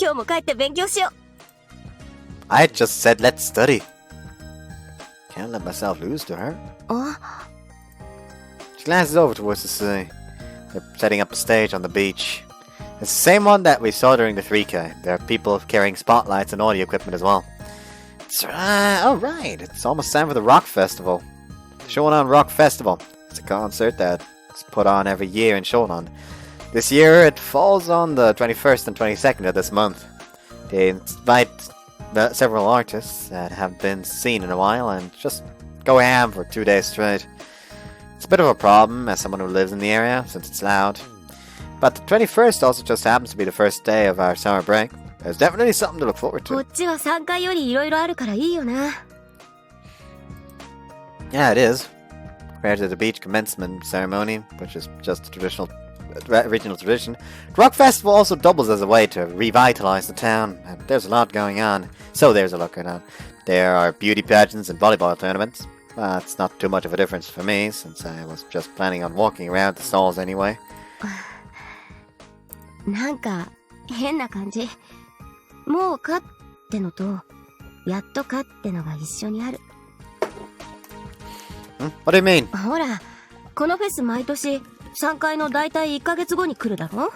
今日も帰って勉強しよう。
I just said let's study. Can't let myself lose to her.
あ、
She glances over towards the sea. They're setting up a stage on the beach. It's the same one that we saw during the 3K. There are people carrying spotlights and audio equipment as well. It's oh right, it's almost time for the Rock Festival. Shonan Rock Festival. It's a concert that's put on every year in Shonan. This year it falls on the 21st and 22nd of this month. They invite several artists that have been seen in a while and just go ham for 2 days straight. It's a bit of a problem as someone who lives in the area, since it's loud. But the 21st also just happens to be the first day of our summer break. There's definitely something to look forward
こ
to.
っちは3回よりいろいろあるからいいよな。
Yeah, it is. Compared to the beach commencement ceremony, which is just a traditional regional tradition, the Rock Festival also doubles as a way to revitalize the town, and there's a lot going on. There are beauty pageants and volleyball tournaments. It's not too much of a difference for me, since I was just planning on walking around the stalls anyway.
なんか変な感じ。もうかってのとやっとかってのが一緒にある。
What do you mean?
ほら、このフェス毎年3回のだいたい1ヶ月後に来るだろ。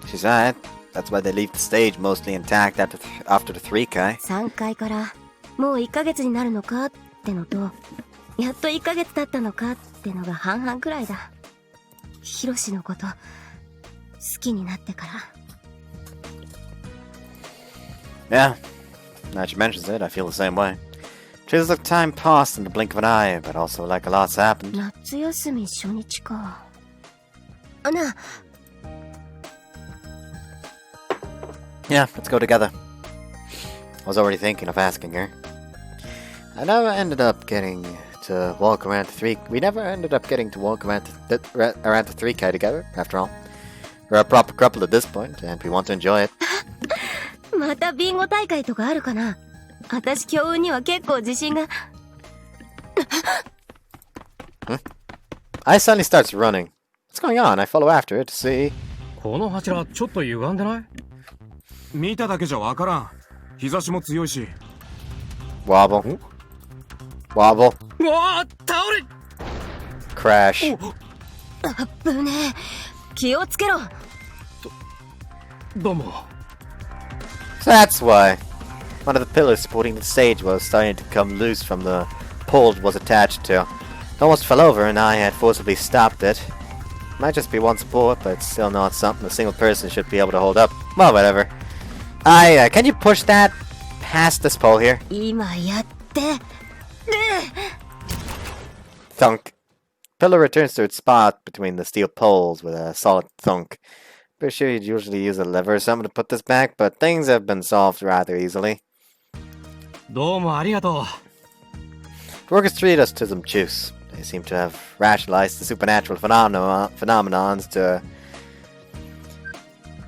She's right. That's why they leave the stage mostly intact after the 3K.
3回からもう1ヶ月になるのかってのとやっと1ヶ月経ったのかってのが半々くらいだ。ヒロシのこと好きになってから。
Yeah, now that she mentions it, I feel the same way. Feels like time passed in the blink of an eye, but also like a lot's happened.
夏休み初日か。なあ。
Yeah, let's go together. I was already thinking of asking her. We never ended up getting to walk around the 3K together, after all. We're a proper couple at this point, and we want to enjoy it.
またビンゴ大会とかあるかな。私強運には結構自信が。
I suddenly starts running. What's going on? I follow after it to see.
この柱ちょっと歪んでない？
見ただけじゃわからん。日差しも強いし。
Wobble. Wobble.
うわー、倒れ。
Crash.
危ねえ。気をつけろ。
どうも。
So that's why. One of the pillars supporting the stage was starting to come loose from the pole it was attached to. It almost fell over and I had forcibly stopped it. Might just be one support, but it's still not something a single person should be able to hold up. Well, whatever. Can you push that past this pole here?
今やって。
Thunk. Pillar returns to its spot between the steel poles with a solid thunk. Pretty sure you'd usually use a lever or something to put this back, but things have been solved rather easily.
どうもありがとう。
The workers treat us to some juice. They seem to have rationalized the supernatural phenomenons to...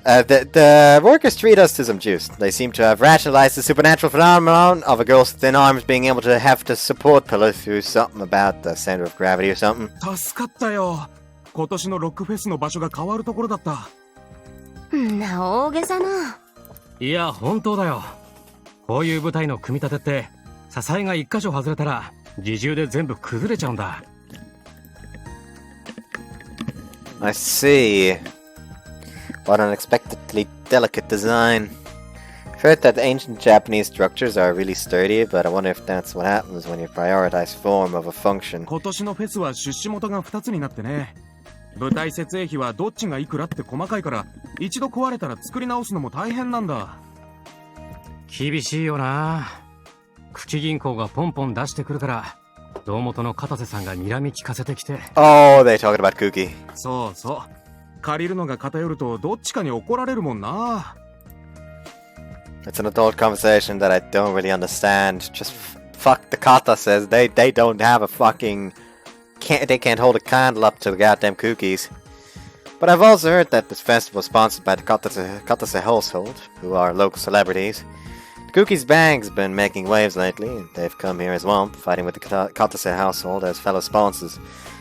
The workers treat us to some juice. They seem to have rationalized the supernatural phenomenon of a girl's thin arms being able to have to support pillar through something about the center of gravity or something.
助かったよ。今年のロックフェスの場所が変わるところだった。
な、大げさな。
いや、本当だよ。こういう舞台の組み立てって支えが一箇所外れたら自重で全部崩れちゃうんだ。
I see. What unexpectedly delicate design. I've heard that ancient Japanese structures are really sturdy, but I wonder if that's what happens when you prioritize form of a function.
今年のフェスは出資元が2つになってね。舞台設営費はどっちがいくらって細かいから一度壊れたら作り直すのも大変なんだ。
厳しいよな。茎銀行がポンポン出してくるから堂本の片瀬さんが睨み聞かせてきて。
Oh, they talking about Kuki.
そうそう。借りるのが偏るとどっちかに怒られるもんな。
It's an adult conversation that I don't really understand. Just fuck the kata says they don't have a fucking... they can't hold a candle up to the goddamn cookies. But I've also heard that this festival is sponsored by the Katase household, who are local celebrities. Cookie's bag's been making waves lately, and they've come here as well, fighting with the Katase household as fellow sponsors.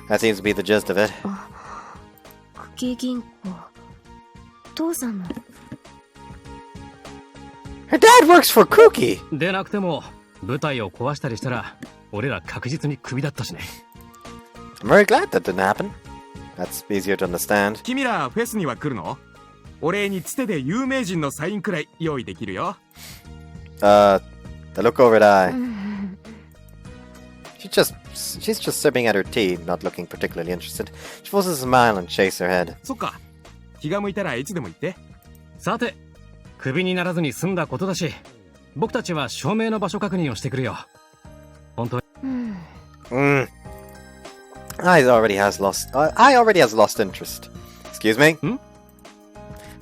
That seems to be the gist of it.
クキ銀行父さんの
Her dad works for Cookie!
でなくても舞台を壊したりしたら俺ら確実にクビだったしね。
I'm very glad that didn't happen. That's easier to understand.
君らフェスには来るの？お礼につてで有名人のサインくらい用意できるよ。
The look over at eye. She's just sipping at her tea, not looking particularly interested. She forces a smile and shakes her head.
そっか。気が向いたらいつでも言って。
さて、クビにならずに済んだことだし、僕たちは証明の場所確認をしてくるよ。本当に。
I already has lost interest. Excuse me?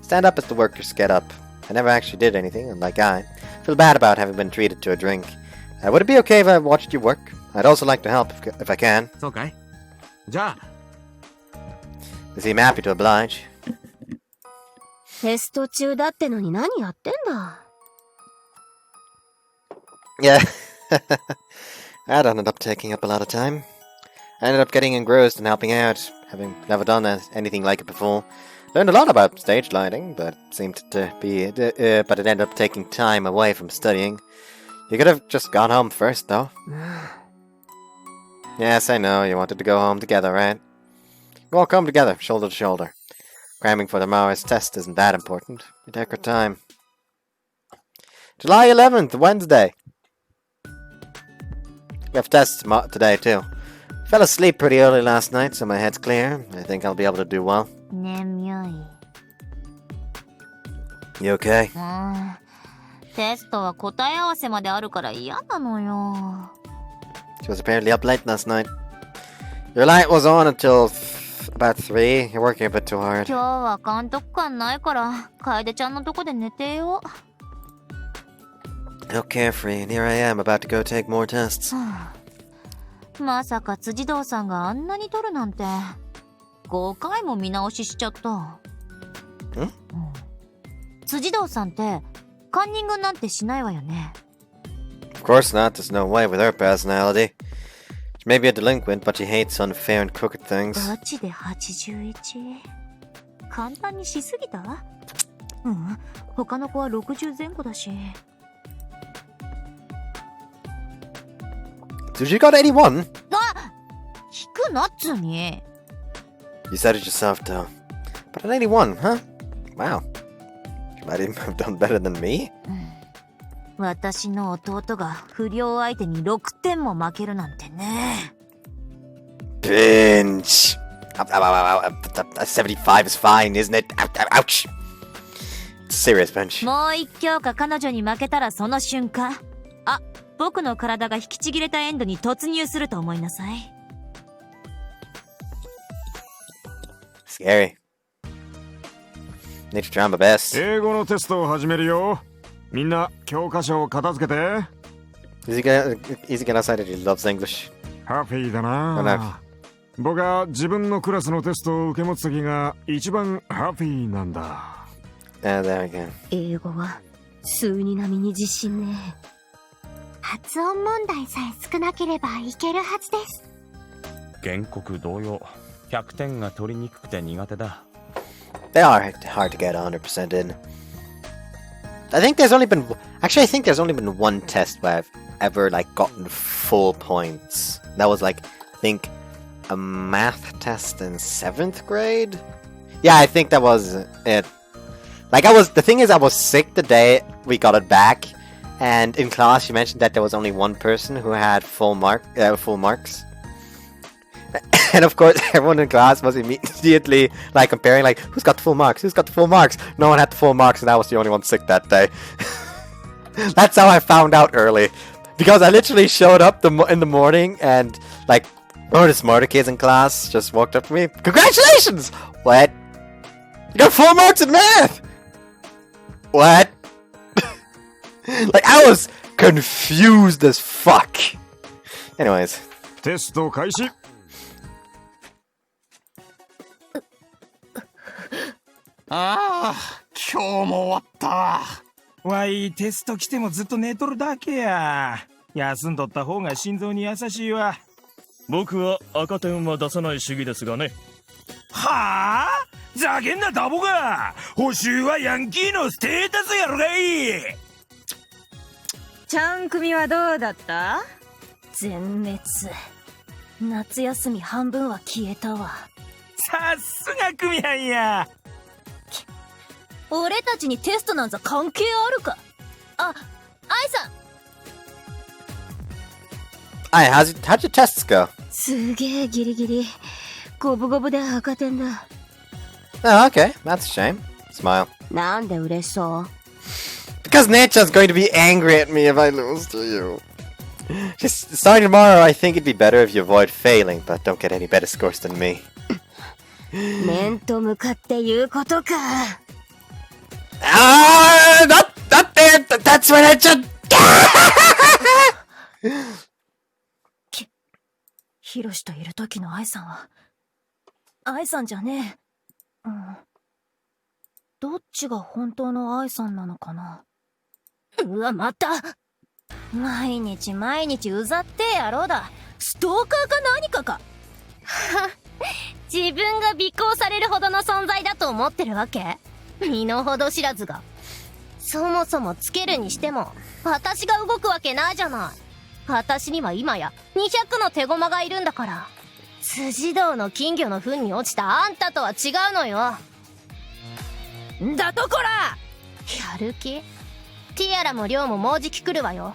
Stand up as the workers get up. I never actually did anything, unlike I. Feel bad about having been treated to a drink. Would it be okay if I watched you work? I'd also like to help if I can.
そうかい。じゃあ。
They seem happy to oblige.
テスト中だってのに何やってんだ。
Yeah. That ended up taking up a lot of time. I ended up getting engrossed in helping out, having never done anything like it before. Learned a lot about stage lighting, but it ended up taking time away from studying. You could have just gone home first, though. Yes, I know, you wanted to go home together, right? You all come together, shoulder to shoulder. Cramming for tomorrow's test isn't that important. You take our time. July 11th, Wednesday. We have tests today, too. Fell asleep pretty early last night, so my head's clear. I think I'll be able to do well.
眠い。
You okay?
テストは答え合わせまであるから嫌なのよ。
She was apparently up late last night. Your light was on until about 3. You're working a bit too hard.
今日は監督官ないから、楓ちゃんのとこで寝てよ。
How carefree, and here I am about to go take more tests.
まさか辻堂さんがあんなに取るなんて。5回も見直ししちゃった。辻堂さんってカンニングなんてしないわよね。
Of course not, there's no way with her personality. She may be a delinquent, but she hates unfair and crooked things.
ガチで 81？ 簡単にしすぎた？他の子は60前後だし。
So she got 81?
引くなっつに。
You said it yourself, though. But an 81, huh? Wow. She might even have done better than me.
私の弟が不良相手に6点も負けるなんてね。
Pinch! 75 is fine, isn't it? Ouch! It's a serious pinch.
もう一強か彼女に負けたらその瞬間。僕の体が引きちぎれたエンドに突入すると思いなさい。
Scary. Need to try my best.
英語のテストを始めるよ。みんな教科書を片付けて。
Is he gonna say that he loves English?
ハッピーだな。僕が自分のクラスのテストを受け持つ時が一番ハッピーなんだ。
There we go.
英語は数に並みに自信ね。発音問題さえ少なければいけるはずです。
原告同様、100点が取りにくくて苦手だ。
They are hard to get 100% in. I think there's only been one test where I've ever gotten full points. That was I think a math test in 7th grade. Yeah, I think that was it. The thing is, I was sick the day we got it back, and in class she mentioned that there was only one person who had full marks. And of course, everyone in class was immediately comparing, who's got the full marks? Who's got the full marks? No one had the full marks, and I was the only one sick that day. That's how I found out early, because I literally showed up in the morning, and one of the smarter kids in class just walked up to me. Congratulations! What? You got full marks in math! What? I was confused as fuck. Anyways.
テスト開始。
ああ、今日も終わった。
わい、テスト来てもずっと寝とるだけや。休んどった方が心臓に優しいわ。
僕は赤点は出さない主義ですがね。
はあ？ざけんなダボが！補習はヤンキーのステータスやろがい！
ちゃん組はどうだった？全滅。夏休み半分は消えたわ。
さすが組はんや。
俺たちにテストなんざ関係あるか？あ、愛さん。
Hey, how'd your tests go?
すげえギリギリ。五分五分で赤点だ。
Oh, okay. That's a shame. Smile.
なんで嬉しそう？
Because Nature's going to be angry at me if I lose to you. Just starting tomorrow, I think it'd be better if you avoid failing, but don't get any better scores than me.
面と向かって言うことか。
That's what I just...
ヒロシといる時の愛さんは愛さんじゃねえ。どっちが本当の愛さんなのかな。うわ、また毎日毎日うざってえ野郎だ。ストーカーか何かか。
自分が尾行されるほどの存在だと思ってるわけ？身の程知らずが。そもそもつけるにしても私が動くわけないじゃない。私には今や200の手駒がいるんだから。辻堂の金魚の糞に落ちたあんたとは違うのよ。
んだとこら！
やる気？ティアラもリョウももうじき来るわよ。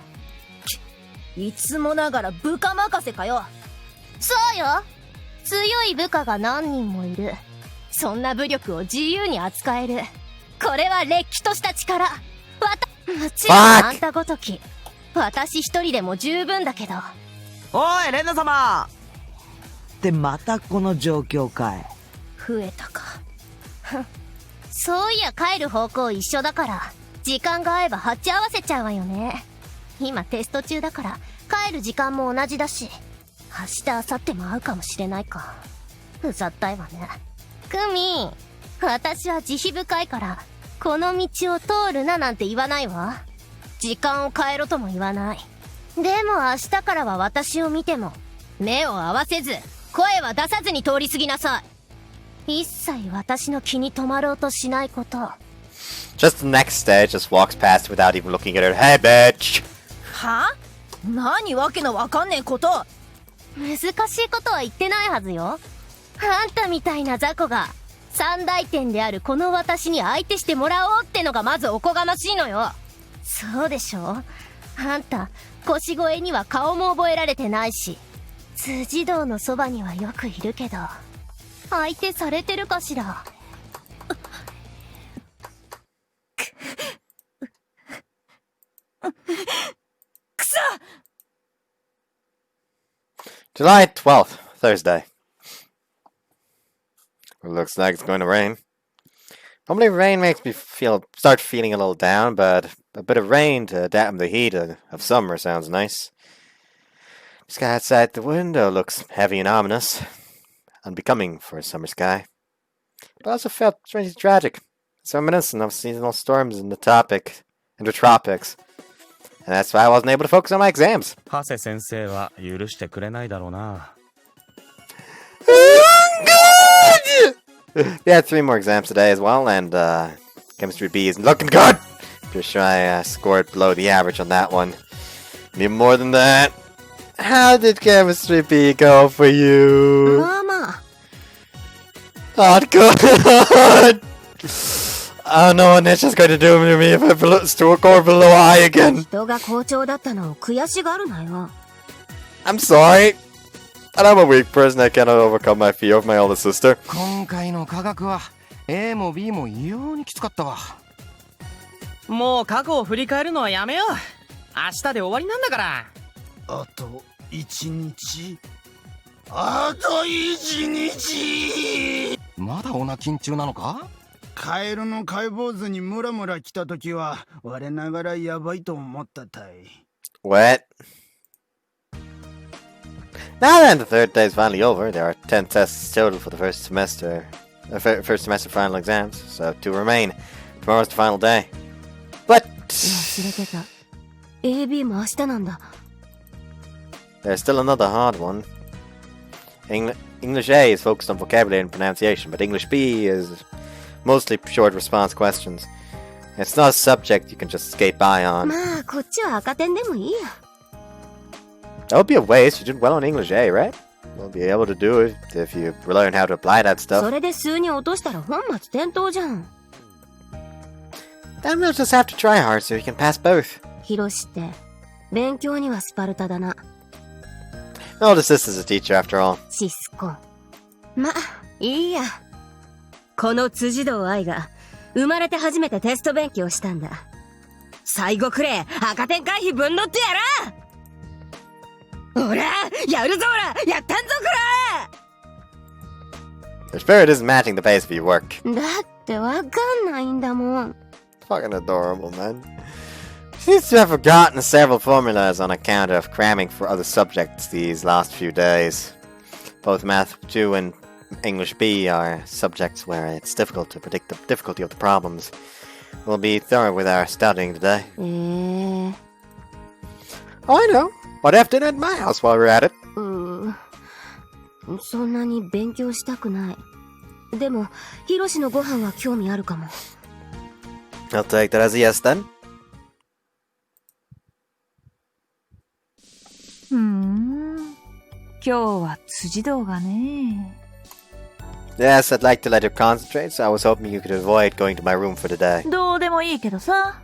いつもながら部下任せかよ。
そうよ。強い部下が何人もいる。そんな武力を自由に扱える。これはれっきとした力。もちろんあんたごとき私一人でも十分だけど。
おいレナ様ってまたこの状況かい。
増えたか。そういや帰る方向一緒だから時間が合えば鉢合わせちゃうわよね。今テスト中だから帰る時間も同じだし、明日明後日も会うかもしれないか。うざったいわね。クミン、私は慈悲深いからこの道を通るななんて言わないわ。時間を変えろとも言わない。でも明日からは私を見ても目を合わせず声は出さずに通り過ぎなさい。一切私の気に留まろうとしないこと。
Just the next day, just walks past without even looking at her. Hey, bitch!
は？何わけのわかんねえこと。
難しいことは言ってないはずよ。あんたみたいな雑魚が三大点であるこの私に相手してもらおうってのがまずおこがましいのよ。そうでしょ。あんた腰越には顔も覚えられてないし、辻堂のそばにはよくいるけど相手されてるかしら。
くそ！
July 12th, Thursday. It looks like it's going to rain. Normally rain makes me start feeling a little down, but a bit of rain to dampen the heat of summer sounds nice. The sky outside the window looks heavy and ominous, unbecoming for a summer sky. But I also felt strangely tragic. It's reminiscent of seasonal storms in the tropics. And that's why I wasn't able to focus on my exams.
ハセ先生は許してくれないだろうな。
We had 3 more exams today as well, and Chemistry B is looking good! Pretty sure I scored below the average on that one. Need more than that. How did Chemistry B go for you?
まあまあ。
Not good! I don't know what Nisha's going to do to me if I score below I again.
人が校長だったのを悔しがるなよ。
I'm sorry. And I'm a weak person that cannot overcome my fear of my older sister.
今回の科学は A も B も異様にきつかったわ。
もう過去を振り返るのはやめよう。明日で終わりなんだから。
あと1日。あと1日。
まだオナキン中なのか？
カエルの解剖図にムラムラ来た時は我ながらやばいと思ったたい。
What? Now that the third day is finally over, there are 10 tests total for the first semester final exams, so 2 remain. Tomorrow's the final day. But
忘れてた。AB も明日なんだ。
There's still another hard one. English A is focused on vocabulary and pronunciation, but English B is mostly short response questions. It's not a subject you can just skate by on.
まあこっちは赤点でもいいや。
That would be a waste. You did well on English A, right? You'll be able to do it if you learn how to apply that
そ
stuff.
れで数に落としたら本末転倒じゃん。
Then we'll just have to try hard so you can pass both.
ヒロシって勉強にはスパルタだな。
Old assist is a teacher after all.
シスコン。ま、いいや。この辻堂愛が生まれて初めてテスト勉強したんだ。最後くれ赤点回避ぶんどってやら。ほらやるぞほらやったんぞこ
Your spirit isn't matching the pace of your work.
ら。だってわかんないんだもん。
Fucking adorable, man. She seems to have forgotten several formulas on account of cramming for other subjects these last few days. Both Math 2 and English B are subjects where it's difficult to predict the difficulty of the problems. We'll be thorough with our studying today. Oh, I know. What have dinner at my house while we're at it?
そんなに勉強したくない。でも、ヒロシのご飯は興味あるかも。
I'll take that as a yes then.
今日は辻堂がね。
Yes, I'd like to let you concentrate, so I was hoping you could avoid going to my room for today.
どうでもいいけどさ。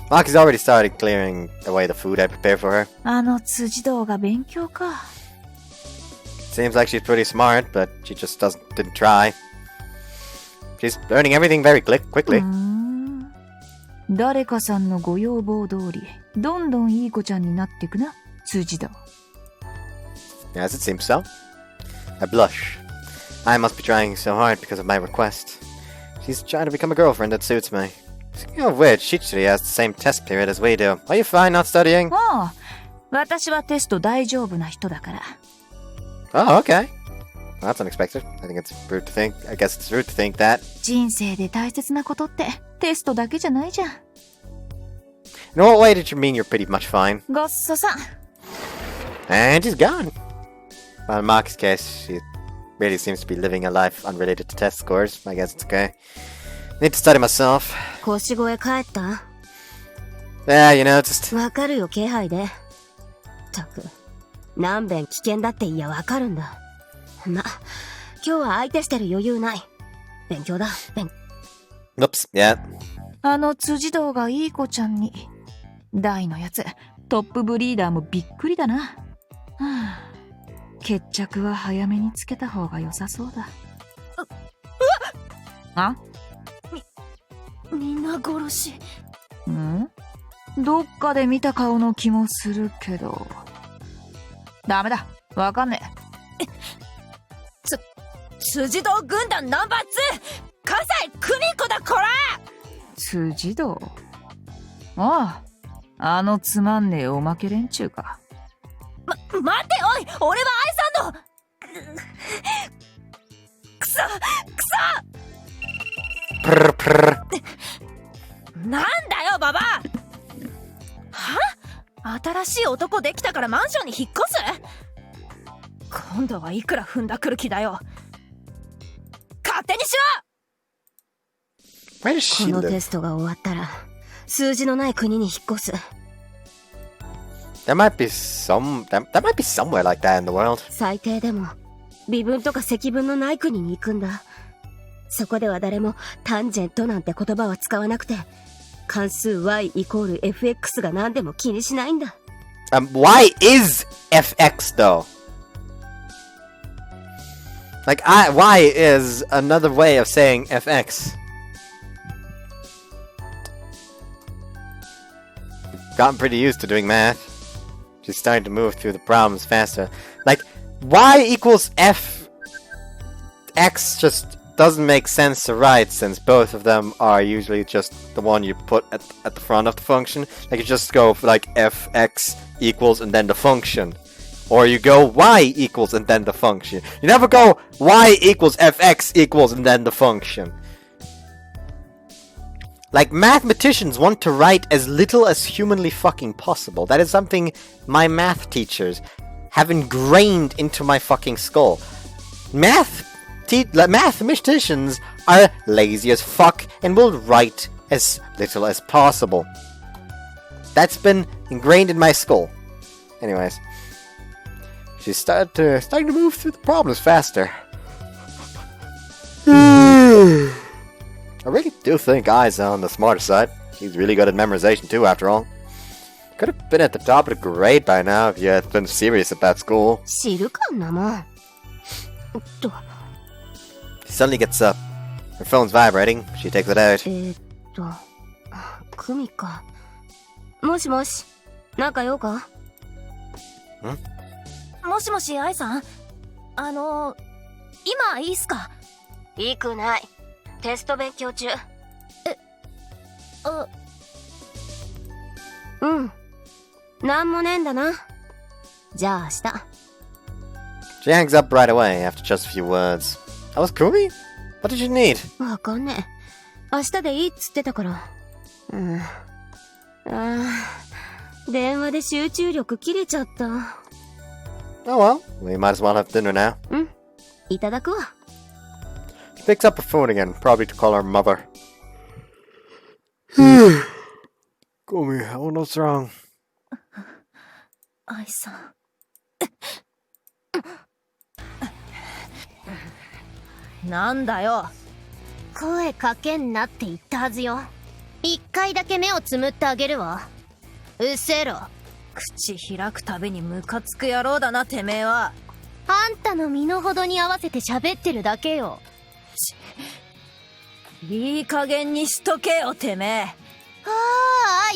Maki's already started clearing away the food I prepared for her.
あの辻堂が勉強か。
Seems like she's pretty smart, but she just didn't try. She's learning everything very quickly.
誰かさんのご要望通り、どんどんいい子ちゃんになってくな、辻堂。
Yes, it seems so. I blush. I must be trying so hard because of my request. She's trying to become a girlfriend that suits me. Speaking of which, Shichiri has the same test period as we do. Are you fine not studying?
ああ、私はテスト大丈夫な人だから。
Oh, okay. Well, that's unexpected. I think it's rude to think. I guess it's rude to think that.
人生で大切なことってテストだけじゃないじゃん。
In what way did you mean you're pretty much fine?
ごっそさん。
And she's gone. Well, in Mark's case, she really seems to be living a life unrelated to test scores. I guess it's okay. Need to study myself.
腰越帰った？
Yeah, you know, just...
わかるよ、気配で。ったく、何遍危険だっていやわかるんだ。ま、今日は相手してる余裕ない。勉強だ、
Oops, yeah.
あの辻堂がいい子ちゃんに。大のやつ、トップブリーダーもびっくりだな。はあ、決着は早めにつけた方が良さそうだ。あ？
皆殺し。
ん？どっかで見た顔の気もするけど。ダメだ、わかんねえ。
辻堂軍団ナンバー2、葛西久美子だこら。
辻堂？ああ、あのつまんねえおまけ連中か。
待っておい、俺は愛さんのくそ
プルプル。
なんだよババア。は？新しい男できたからマンションに引っ越す？今度はいくら踏んだくる気だよ。勝手にしろ。
このテストが終わったら数字のない国に引っ越す。
There might be somewhere like that in the world.
最低でも微分とか積分のない国に行くんだ。そこでは誰もタンジェントなんて言葉は使わなくて、関数 y イコール fx が何でも気にしないんだ。
Y is fx though. Like y is another way of saying fx. Gotten pretty used to doing math. She's starting to move through the problems faster. Like y equals f x just doesn't make sense to write, since both of them are usually just the one you put at the front of the function. Like you just go for like fx equals and then the function. Or you go y equals and then the function. You never go y equals fx equals and then the function. Like, mathematicians want to write as little as humanly fucking possible. That is something my math teachers have ingrained into my fucking skull. Mathematicians are lazy as fuck and will write as little as possible. That's been ingrained in my skull. Anyways, she's starting to move through the problems faster. I really do think Ai's on the smarter side. She's really good at memorization too, after all. Could have been at the top of the grade by now if you had been serious about school.
知るかんなもん。
She suddenly gets up. Her phone's vibrating. She takes it out.
クミか。もしもし、仲ようか？
もしもし、愛さん。今いいっすか？
いいくない。テスト勉強中。うん。なんもねえんだな。じゃあ明日。
She hangs up right away after just a few words. That was Kumi? What did you need?
わかんねえ。明日でいいっつってたから。電話で集中力切れちゃった。
Oh well, we might as well have dinner now.
うん。いただくわ。
She picks up her phone again, probably to call her mother. Kumi, what's wrong?
愛さん。なんだよ。
声かけんなって言ったはずよ。一回だけ目をつむってあげるわ。うせろ。
口開くたびにムカつく野郎だな、てめえは。
あんたの身の程に合わせて喋ってるだけよ。
いい加減にしとけよ、てめえ。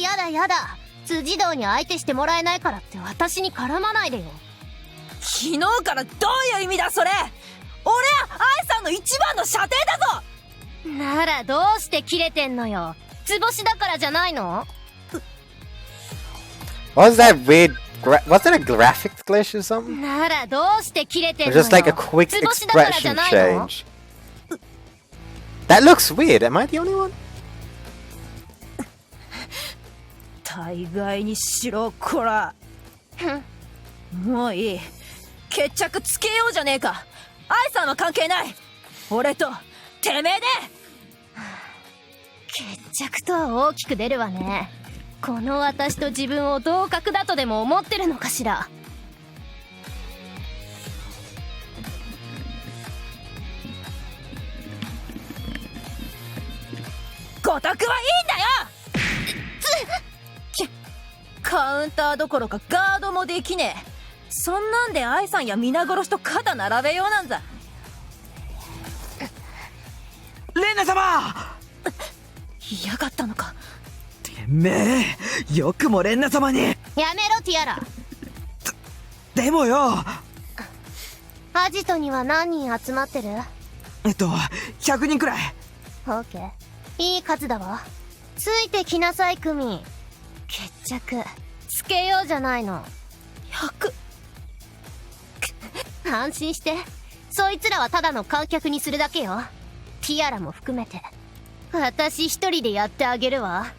やだやだ。辻堂に相手してもらえないからって私に絡まないでよ。
昨日からどういう意味だそれ。俺は愛さんの一番の射程だぞ。
ならどうしてキレてんのよ。図星だからじゃないの？
What was that weird... was that a graphics glitch or something?
ならどうしてキレてんの
Or
よ。
just like a quick
図星だからじゃ
expression
ないの？
change? That looks weird. Am I the only one?
大概にしろ、こら。もういい。決着つけようじゃねえか。愛さんは関係ない。俺とてめえで。
決着とは大きく出るわね。この私と自分を同格だとでも思ってるのかしら。
ごとくはいいんだよ。カウンターどころかガードもできねえ。そんなんで愛さんや皆殺しと肩並べようなんざ。
レンナ様！
嫌がったのか。
てめえ、よくもレンナ様に。
やめろティアラ。
でもよ。
アジトには何人集まってる
？100人くらい。
オーケー。いい数だわ。ついてきなさいクミ。決着つけようじゃないの。
100。
安心して。そいつらはただの観客にするだけよ。ティアラも含めて。私一人でやってあげるわ。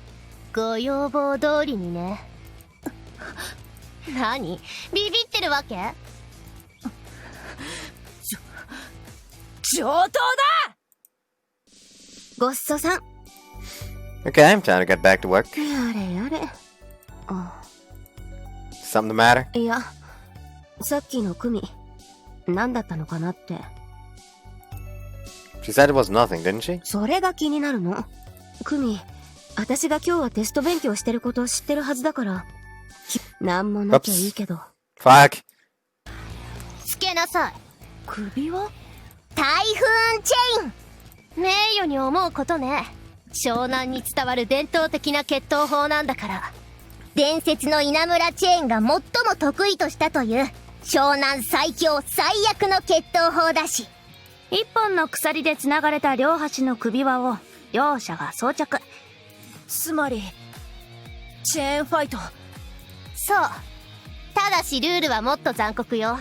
ご要望通りにね。何？ビビってるわけ？
上等だ！
ごっそさん。
Okay, I'm time to get back to work.
やれやれ。
Something the matter?
いや、さっきの組、何だったのかなって。
She said it was nothing, didn't she?
それが気になるの。組、私が今日はテスト勉強してることを知ってるはずだから、なんもなきゃいいけど。
Fuck.
つけなさい。
首は？
台風チェイン。名誉に思うことね。湘南に伝わる伝統的な決闘法なんだから。伝説の稲村チェーンが最も得意としたという湘南最強最悪の決闘法だし。
一本の鎖で繋がれた両端の首輪を両者が装着。
つまりチェーンファイト。
そう。ただしルールはもっと残酷よ。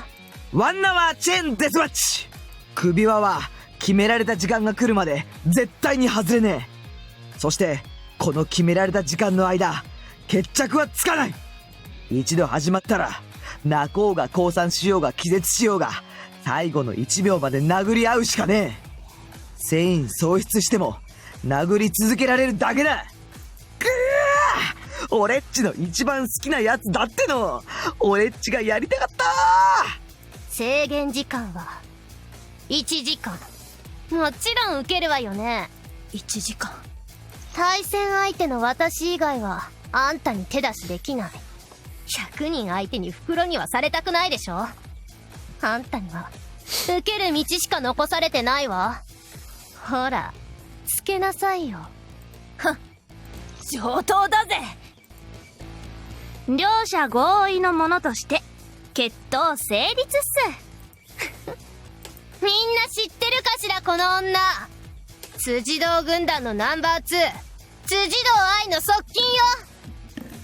ワンナワーチェーンデスマッチ。首輪は決められた時間が来るまで絶対に外れねえ。そしてこの決められた時間の間、決着はつかない。一度始まったら、泣こうが降参しようが気絶しようが、最後の1秒まで殴り合うしかねえ。戦意喪失しても、殴り続けられるだけだ。くぅ！俺っちの一番好きなやつだっての。俺っちがやりたかった。
制限時間は1時間。もちろん受けるわよね。
1時間。
対戦相手の私以外はあんたに手出しできない。100人相手に袋にはされたくないでしょ。あんたには受ける道しか残されてないわ。ほら、つけなさいよ。
はっ、上等だぜ。
両者合意のものとして決闘成立っす。
みんな知ってるかしら、この女。辻堂軍団のナンバー2、辻堂愛の側近よ。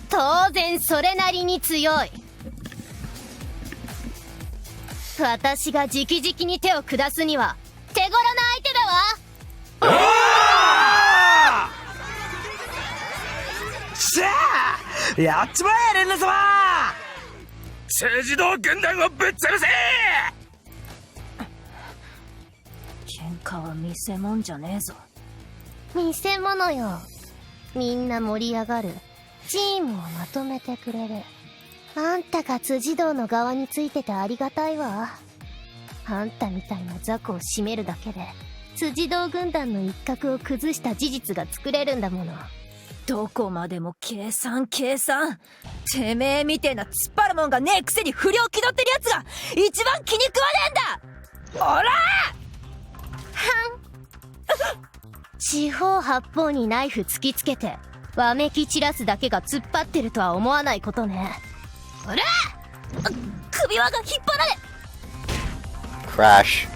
当然それなりに強い。私が直々に手を下すには手頃な相手だわ。
しゃあ、やっちまえ、レンナ様。
辻堂軍団をぶっ潰せ。
喧嘩は見せ物じゃねえぞ。
見せ物よ。みんな盛り上がる。チームをまとめてくれる。あんたが辻堂の側についててありがたいわ。あんたみたいな雑魚を締めるだけで辻堂軍団の一角を崩した事実が作れるんだもの。
どこまでも計算。てめえみてえな突っ張るもんがねえくせに不良気取ってるやつが一番気に食わねえんだ。おら
四方八方にナイフ突きつけてわめき散らすだけが突っ張ってるとは思わないことね。おら！
首輪が引っ張られ。
クラッシュ。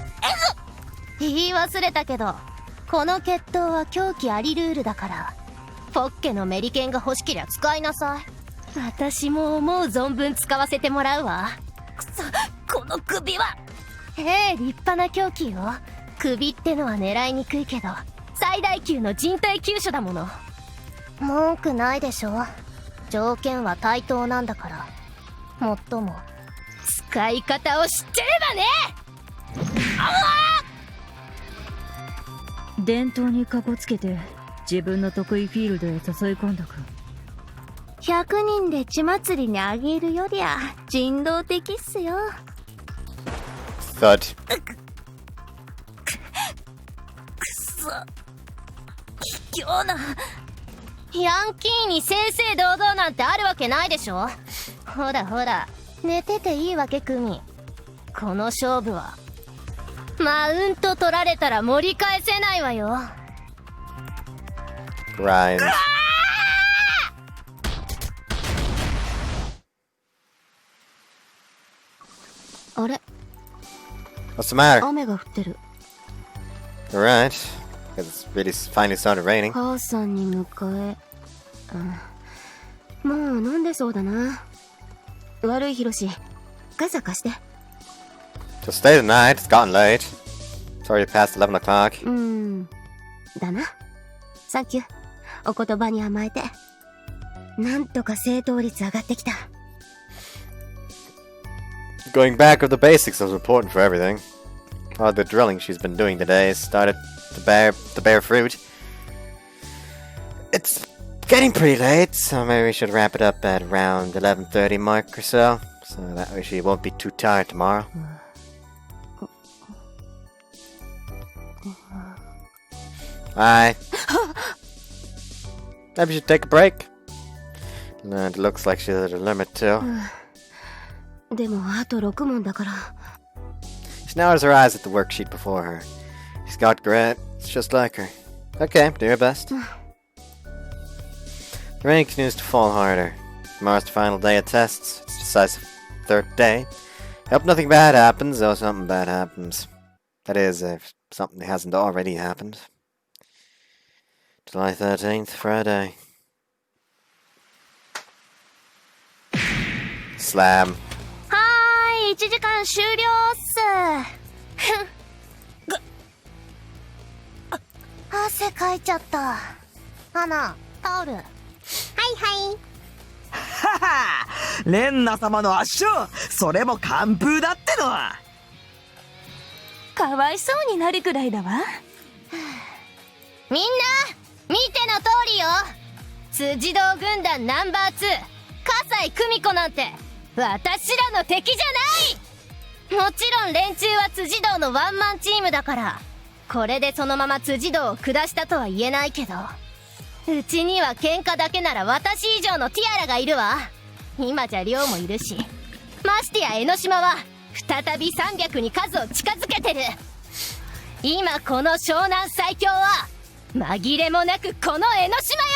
言い忘れたけど、この決闘は狂気ありルールだから、ポッケのメリケンが欲しけりゃ使いなさい。私も思う存分使わせてもらうわ。
くそ、この首輪。
立派な凶器よ。首ってのは狙いにくいけど最大級の人体急所だもの。文句ないでしょ。条件は対等なんだから。もっとも使い方を知ってればね。
伝統にかこつけて自分の得意フィールドへ誘い込んだか。
100人で血祭りにあげるよりゃ人道的っすよ。
Thud.
くそ、卑怯な。
ヤンキーに正々堂々なんてあるわけないでしょ。ほらほら、寝てていいわけクミ。この勝負はマウント取られたら盛り返せないわよ。
Grind.
あれ、
What's the matter?
雨が降ってる。
Alright. Because it's really finally started raining.
母さんに迎え、もう飲んでそうだな。悪いヒロシ、傘貸して。
So stay the night. It's gotten late. It's already past 11 o'clock.
だな。サンキュー。お言葉に甘えて。なんとか正答率上がってきた。
Going back of the basics is important for everything. All the drilling she's been doing today has started to bear fruit. It's getting pretty late, so maybe we should wrap it up at around 11:30 mark or so that way she won't be too tired tomorrow. Aye. Maybe we should take a break. And it looks like she's at a limit too.
でもあと6問だから。
She now has her eyes at the worksheet before her. She's got grit. It's just like her. Okay, do your best. The rain continues to fall harder. Tomorrow's the final day of tests. It's decisive third day. Hope nothing bad happens, though something bad happens. That is, if something hasn't already happened. July 13th, Friday. Slam.
1時間終了っす。汗かいちゃった。アナ、タオル。はいはい。
ははレンナ様の圧勝、それも完封だっての。
かわいそうになるくらいだわ。
みんな見ての通りよ。辻堂軍団ナンバー2笠井久美子なんて私らの敵じゃない。もちろん連中は辻堂のワンマンチームだから、これでそのまま辻堂を下したとは言えないけど、うちには喧嘩だけなら私以上のティアラがいるわ。今じゃ亮もいるし、ましてや江ノ島は再び300に数を近づけてる。今この湘南最強は紛れもなくこの江ノ島よ。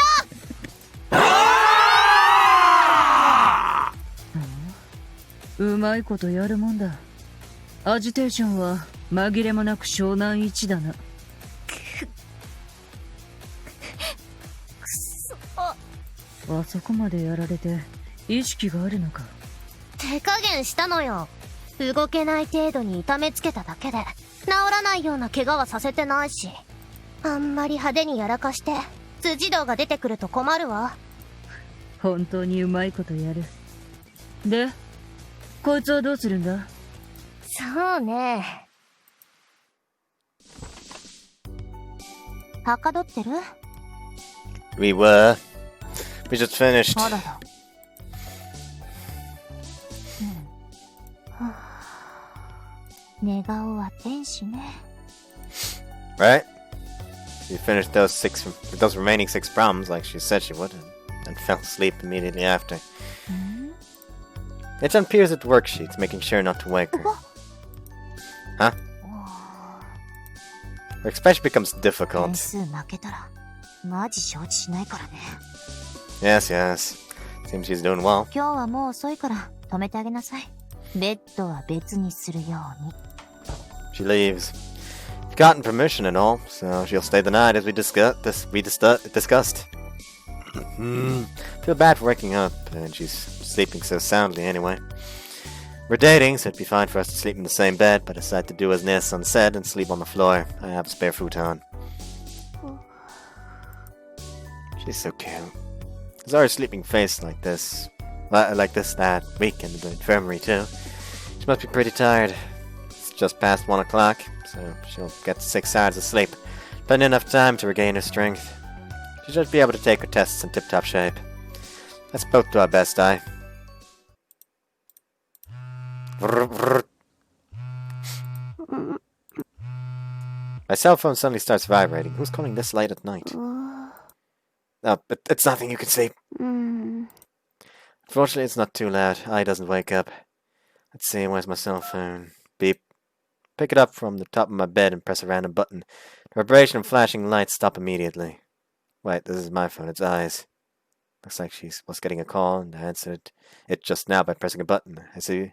うまいことやるもんだ。アジテーションは紛れもなく湘南一だな。
くそ。
あそこまでやられて意識があるのか。
手加減したのよ。動けない程度に痛めつけただけで治らないような怪我はさせてないし、あんまり派手にやらかして辻堂が出てくると困るわ。
本当にうまいことやる。で、こいつはどうするんだ？
そうね。はかどってる？
We were. We just finished.
あらら。寝顔は天使ね。
Right? She finished those remaining 6 problems like she said she would, and fell asleep immediately after. It unpeers at worksheets, making sure not to wake her. Huh? Her expression becomes difficult.
点数負けたらマジ承知しないからね。
Yes, yes. Seems she's doing well.
今日はもう遅いから止めてあげなさい。ベッドは別にするように。
She leaves. We've gotten permission and all, so she'll stay the night as we discussed. Feel bad for waking up, and she's sleeping so soundly anyway. We're dating, so it'd be fine for us to sleep in the same bed, but I decide to do as Nia-san said and sleep on the floor. I have a spare futon. She's so cute. I saw her sleeping face like this that week in the infirmary too. She must be pretty tired. It's just past 1 o'clock, so she'll get 6 hours of sleep. Plenty enough time to regain her strength. She should be able to take her tests in tip-top shape. Let's both do our best, aye. My cell phone suddenly starts vibrating. Who's calling this late at night? Oh, but it's nothing, you can sleep. Unfortunately, it's not too loud. Eye doesn't wake up. Let's see, where's my cell phone? Beep. Pick it up from the top of my bed and press a random button. The vibration and flashing lights stop immediately. Wait, this is my phone, it's Eye's. Looks like she was getting a call, and I answered it just now by pressing a button. I see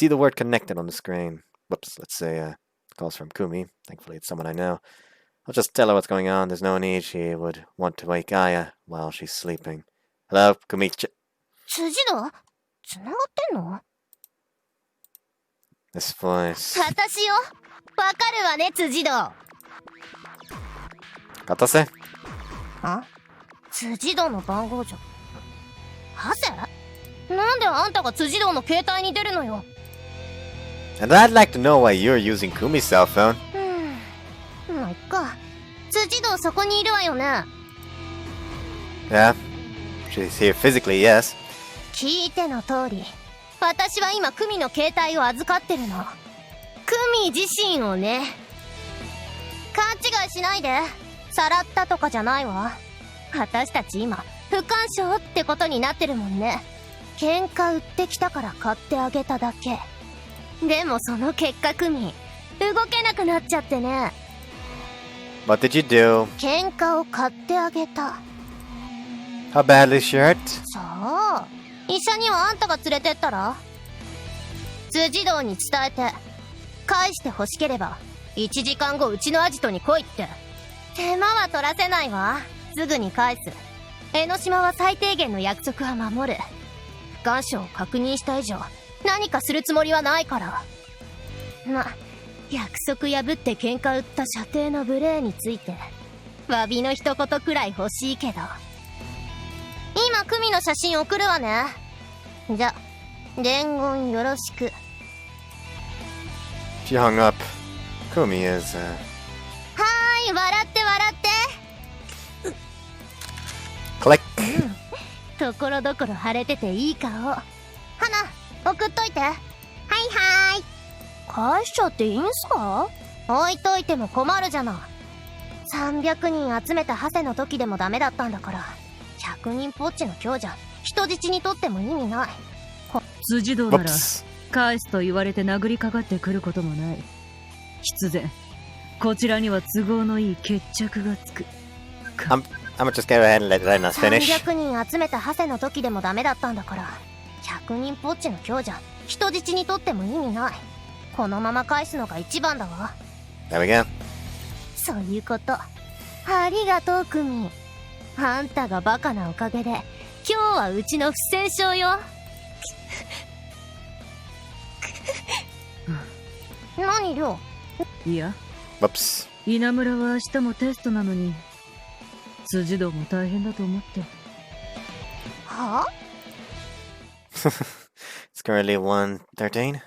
the word connected on the screen. Whoops, let's say, calls from Kumi. Thankfully, it's someone I know. I'll just tell her what's going on. There's no need she would want to wake Aya while she's sleeping. Hello, Kumi.
辻堂？繋がってんの？
This voice.
私よ。わかるわね、辻堂。
勝たせ？
あ？辻堂の番号じゃ。ハセ？なんであんたが辻堂の携帯に出るのよ。
And I'd like to know why you're using Kumi's cell phone.
まあ、いっか。辻堂そこにいるわよね。
Yeah. She's here physically, yes.
聞いての通り、私は今クミの携帯を預かってるの。クミ自身をね。勘違いしないで。さらったとかじゃないわ。私たち今不干渉ってことになってるもんね。喧嘩売ってきたから買ってあげただけ。でもその結果クミ動けなくなっちゃってね。
What did you do?
喧嘩を買ってあげた。
How badly is she hurt?
さあ、医者にはあんたが連れてったら？辻堂に伝えて、返して欲しければ1時間後うちのアジトに来いって。手間は取らせないわ。すぐに返す。江ノ島は最低限の約束は守る。不干渉を確認した以上何かするつもりはないから。ま、約束破って喧嘩売った射程の無礼について詫びの一言くらい欲しいけど。今クミの写真送るわね。じゃ伝言よろしく。
She hung up. Kumi is,
はーい、笑って笑って。
click.
ところどころ腫れてていい顔。花送っといて。はいはい。返しちゃっていいんすか？置いといても困るじゃない。300人集めたハセの時でもダメだったんだから、100人ぽっちの今日じゃ人質にとっても意味ない。
辻堂なら返すと言われて殴りかかってくることもない。必然こちらには都合のいい決着がつく。
I'm gonna just go ahead and let us finish.
300人集めたハセの時でもダメだったんだから、100人ぽっちの今日じゃ人質にとっても意味ない。このまま返すのが一番だわ。
There we go.
そういうこと。ありがとうクミ。あんたがバカなおかげで今日はうちの不戦勝よ。何りょう。
いや、
Whoops.
稲村は明日もテストなのに辻堂も大変だと思って。
は
It's currently 1:13,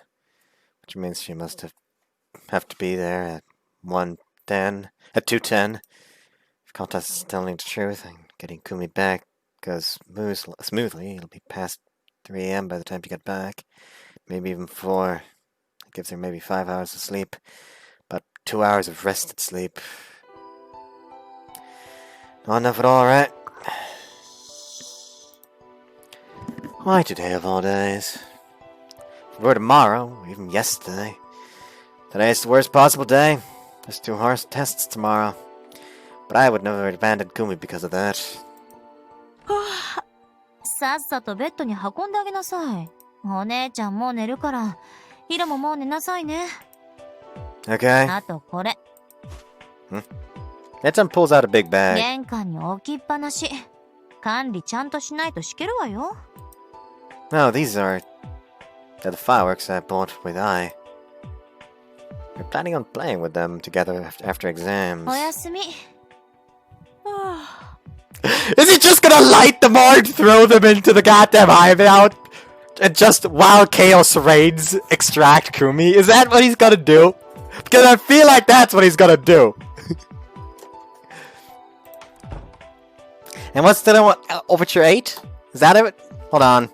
which means she must have to be there at 2:10. If Contest is telling the truth and getting Kumi back goes smoothly, it'll be past 3 a.m. by the time she get back. Maybe even 4. That gives her maybe 5 hours of sleep. About 2 hours of rested sleep. Not enough at all, right? Why today of all days? If it were tomorrow, or even yesterday. Today is the worst possible day. There's 2 horse tests tomorrow. But I would never have abandoned Kumi because of that.
さっさとベッドに運んであげなさい。お姉ちゃんもう寝るから、ヒロももう寝なさいね。
Okay.
あとこれ。
Netsun pulls out a big bag.
玄関に置きっぱなし。管理ちゃんとしないとしけるわよ。
No, they're the fireworks I bought with I. We're planning on playing with them together after exams.
おやすみ。
Is he just gonna light them all and throw them into the goddamn hideout? And just, while chaos reigns, extract Kumi? Is that what he's gonna do? Because I feel like that's what he's gonna do. And what's the one? Overture 8? Is that it? Hold on.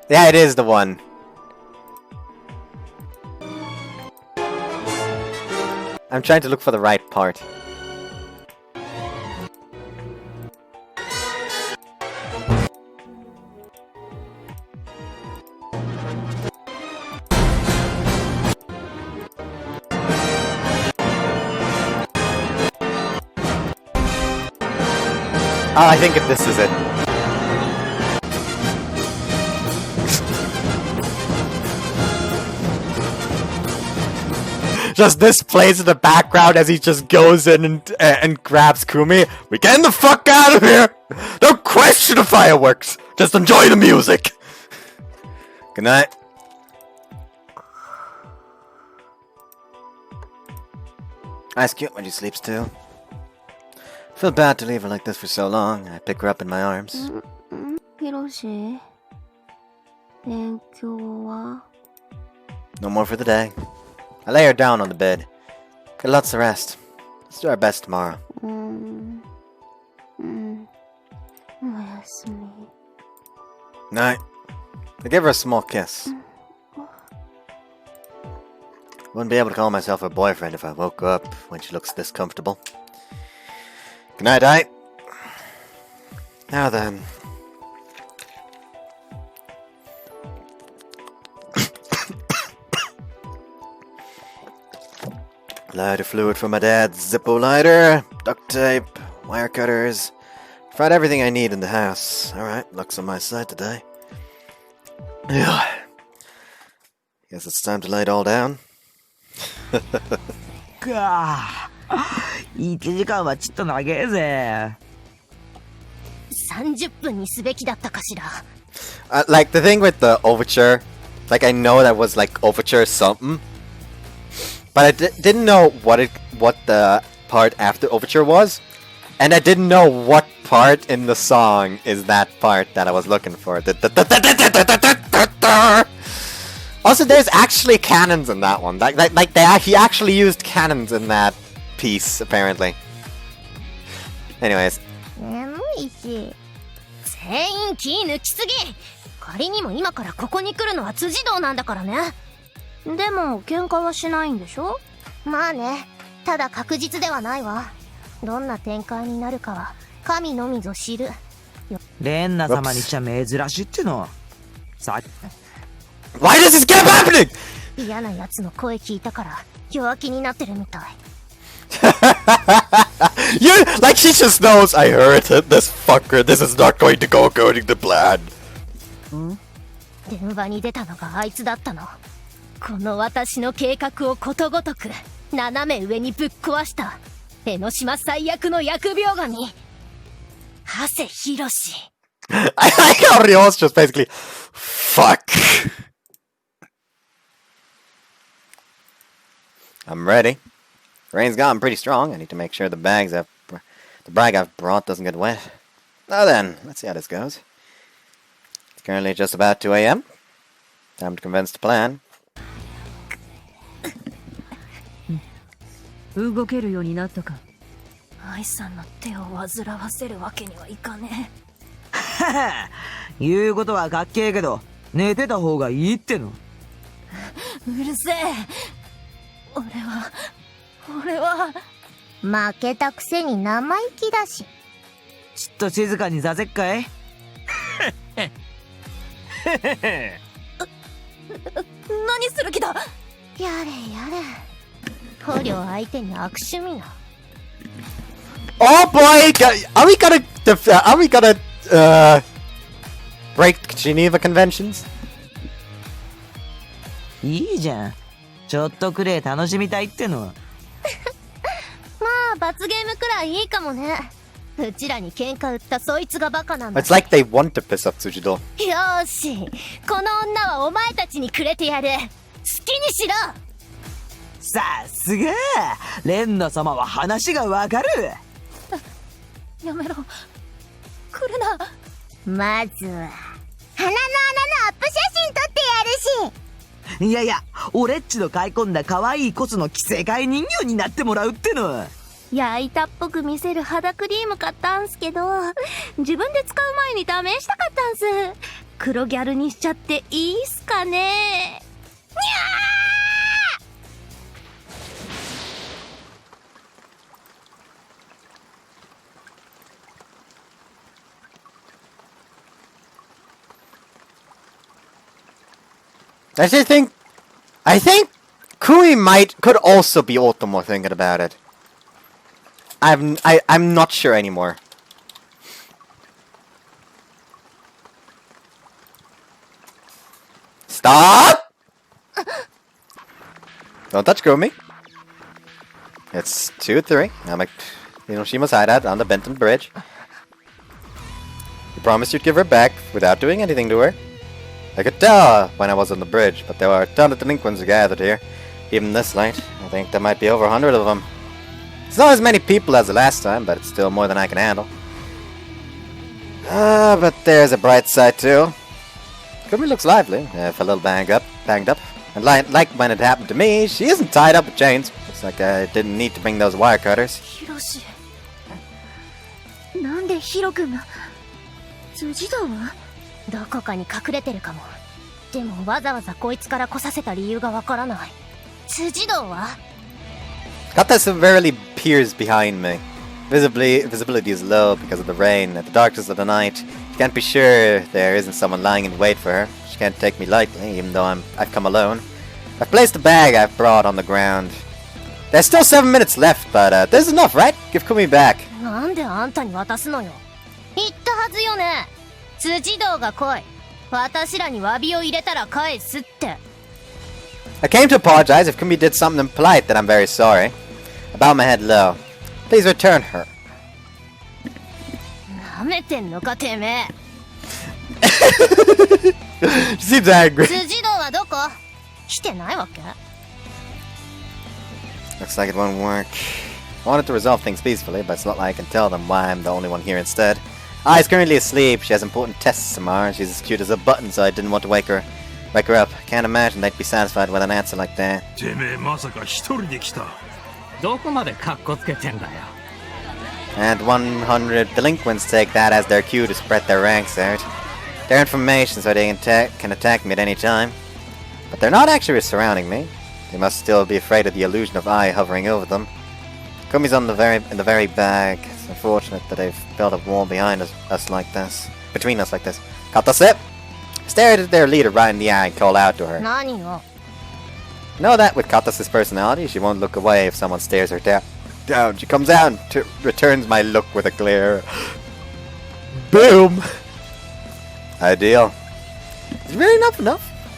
Yeah, it is the one. I'm trying to look for the right part. Oh, I think this is it. Just this plays in the background as he just goes in and grabs Kumi. We're getting the fuck out of here! Don't question the fireworks! Just enjoy the music! Good night. Ice Cube when she sleeps too. Feel bad to leave her like this for so long. I pick her up in my arms.
Hiroshi, 勉強は?
No more for the day. I lay her down on the bed. Get lots of rest. Let's do our best tomorrow.
おやすみ。
Night. I give her a small kiss. Wouldn't be able to call myself her boyfriend if I woke up when she looks this comfortable. Good night, I. Now then. Lighter fluid for my dad's Zippo lighter, duct tape, wire cutters. Tried everything I need in the house. Alright, luck's on my side today. Yeah. Guess it's time to lay it all down.
1時間はちっと長えぜ。
30分にすべきだったかしら。
Like, the thing with the overture, like, I know that was, like, overture something, but I didn't know what the part after overture was, and I didn't know what part in the song is that part that I was looking for. Also, there's actually cannons in that one. He actually used cannons in that piece, apparently. Anyways.
眠いし。全員気抜きすぎ。仮にも今からここに来るのは辻堂なんだからね。でも喧嘩はしないんでしょ？まあね。ただ確実ではないわ。どんな展開になるかは神のみぞ知る。
レンナ様にしちゃ珍しいっての。さ。
Why does this keep happening?
嫌な奴の声聞いたから弱気になってるみたい。
You like she just knows I heard it. This fucker. This is not going to go according to plan.
電話に出たのがあいつだったの。この私の計画をことごとく斜め上にぶっ壊した江ノ島最悪の疫病神長谷博士。
I like how Ryo's just basically fuck. I'm ready. Rain's gotten pretty strong. I need to make sure the bag I've brought doesn't get wet. Now then, let's see how this goes. It's currently just about 2 a.m. Time to convince the plan.
動けるようになったか。
愛さんの手を煩わせるわけにはいかね
え。言うことはかっけえけど、寝てた方がいいっての。
うるせえ。俺は
負けたくせに生意気だし。
ちっと静かにさせっかい。
何する気だ。
やれやれ。捕虜相手に悪趣味な。
Oh boy! Are we gonna break Geneva Conventions?
いいじゃん。ちょっとくれ楽しみたいっての。
まあ罰ゲームくらいいいかもね。うちらに喧嘩売ったそいつがバカなんだ。
It's like they want to piss off Tsujidou.
よーし、この女はお前たちにくれてやる。好きにしろ。
さすがレンナ様は話がわかる。
やめろ。来るな。
まずは鼻の穴のアップ写真撮ってやるし。
いやいや、俺っちの買い込んだ可愛いコスの着せ替え人形になってもらうっての。
焼いたっぽく見せる肌クリーム買ったんすけど、自分で使う前に試したかったんす。黒ギャルにしちゃっていいっすかね。にゃー
I think Kui could also be Otomo thinking about it. I'm not sure anymore. Stop! Don't touch Kumi. It's 2-3. I'm at Hinoshima's hideout on the Benton Bridge. You promised you'd give her back without doing anything to her. I could tell when I was on the bridge, but there were a ton of delinquents gathered here. Even this late, I think there might be over 100 of them. It's not as many people as the last time, but it's still more than I can handle. But there's a bright side too. Kumi looks lively, if a little banged up. And like when it happened to me, she isn't tied up with chains. Looks like I didn't need to bring those wire cutters.
ヒロシ。なんでヒロ君が辻堂は？
どこかに隠れてるかも。でもわざわざこいつから来させた理由がわからない。辻堂は？
Kata severely peers behind me. Visibility is low because of the rain and the darkness of the night. She can't be sure there isn't someone lying in wait for her. She can't take me lightly, even though I've come alone. I've placed the bag I've brought on the ground. There's still 7 minutes left, but there's enough, right? Give Kumi back.
なんであんたに渡すのよ。言ったはずよね。辻堂が来い。私らに詫びを入れたら返すって。
I came to apologize if Kumi did something impolite, then I'm very sorry. I bow my head low. Please return her.
舐めてんのかてめえ。
She seems angry.
辻堂はどこ？来てないわけ？
Looks like it won't work. I wanted to resolve things peacefully, but it's not like I can tell them why I'm the only one here instead. Ai's currently asleep. She has important tests tomorrow. She's as cute as a button, so I didn't want to wake her up. Can't imagine they'd be satisfied with an answer like that.
てめえまさか一人で来た。
どこまでカッコつけてんだよ。
And 100 delinquents take that as their cue to spread their ranks out. Their information so they can attack me at any time. But they're not actually surrounding me. They must still be afraid of the illusion of I hovering over them. Kumi's in the very back. It's unfortunate that they've built a wall behind us like this. Between us like this. Katase! Stare at their leader right in the eye and call out to her.
何よ。
Know that with Katase's personality, she won't look away if someone stares her down. She comes out and returns my look with a glare. Boom! Ideal. Is really enough?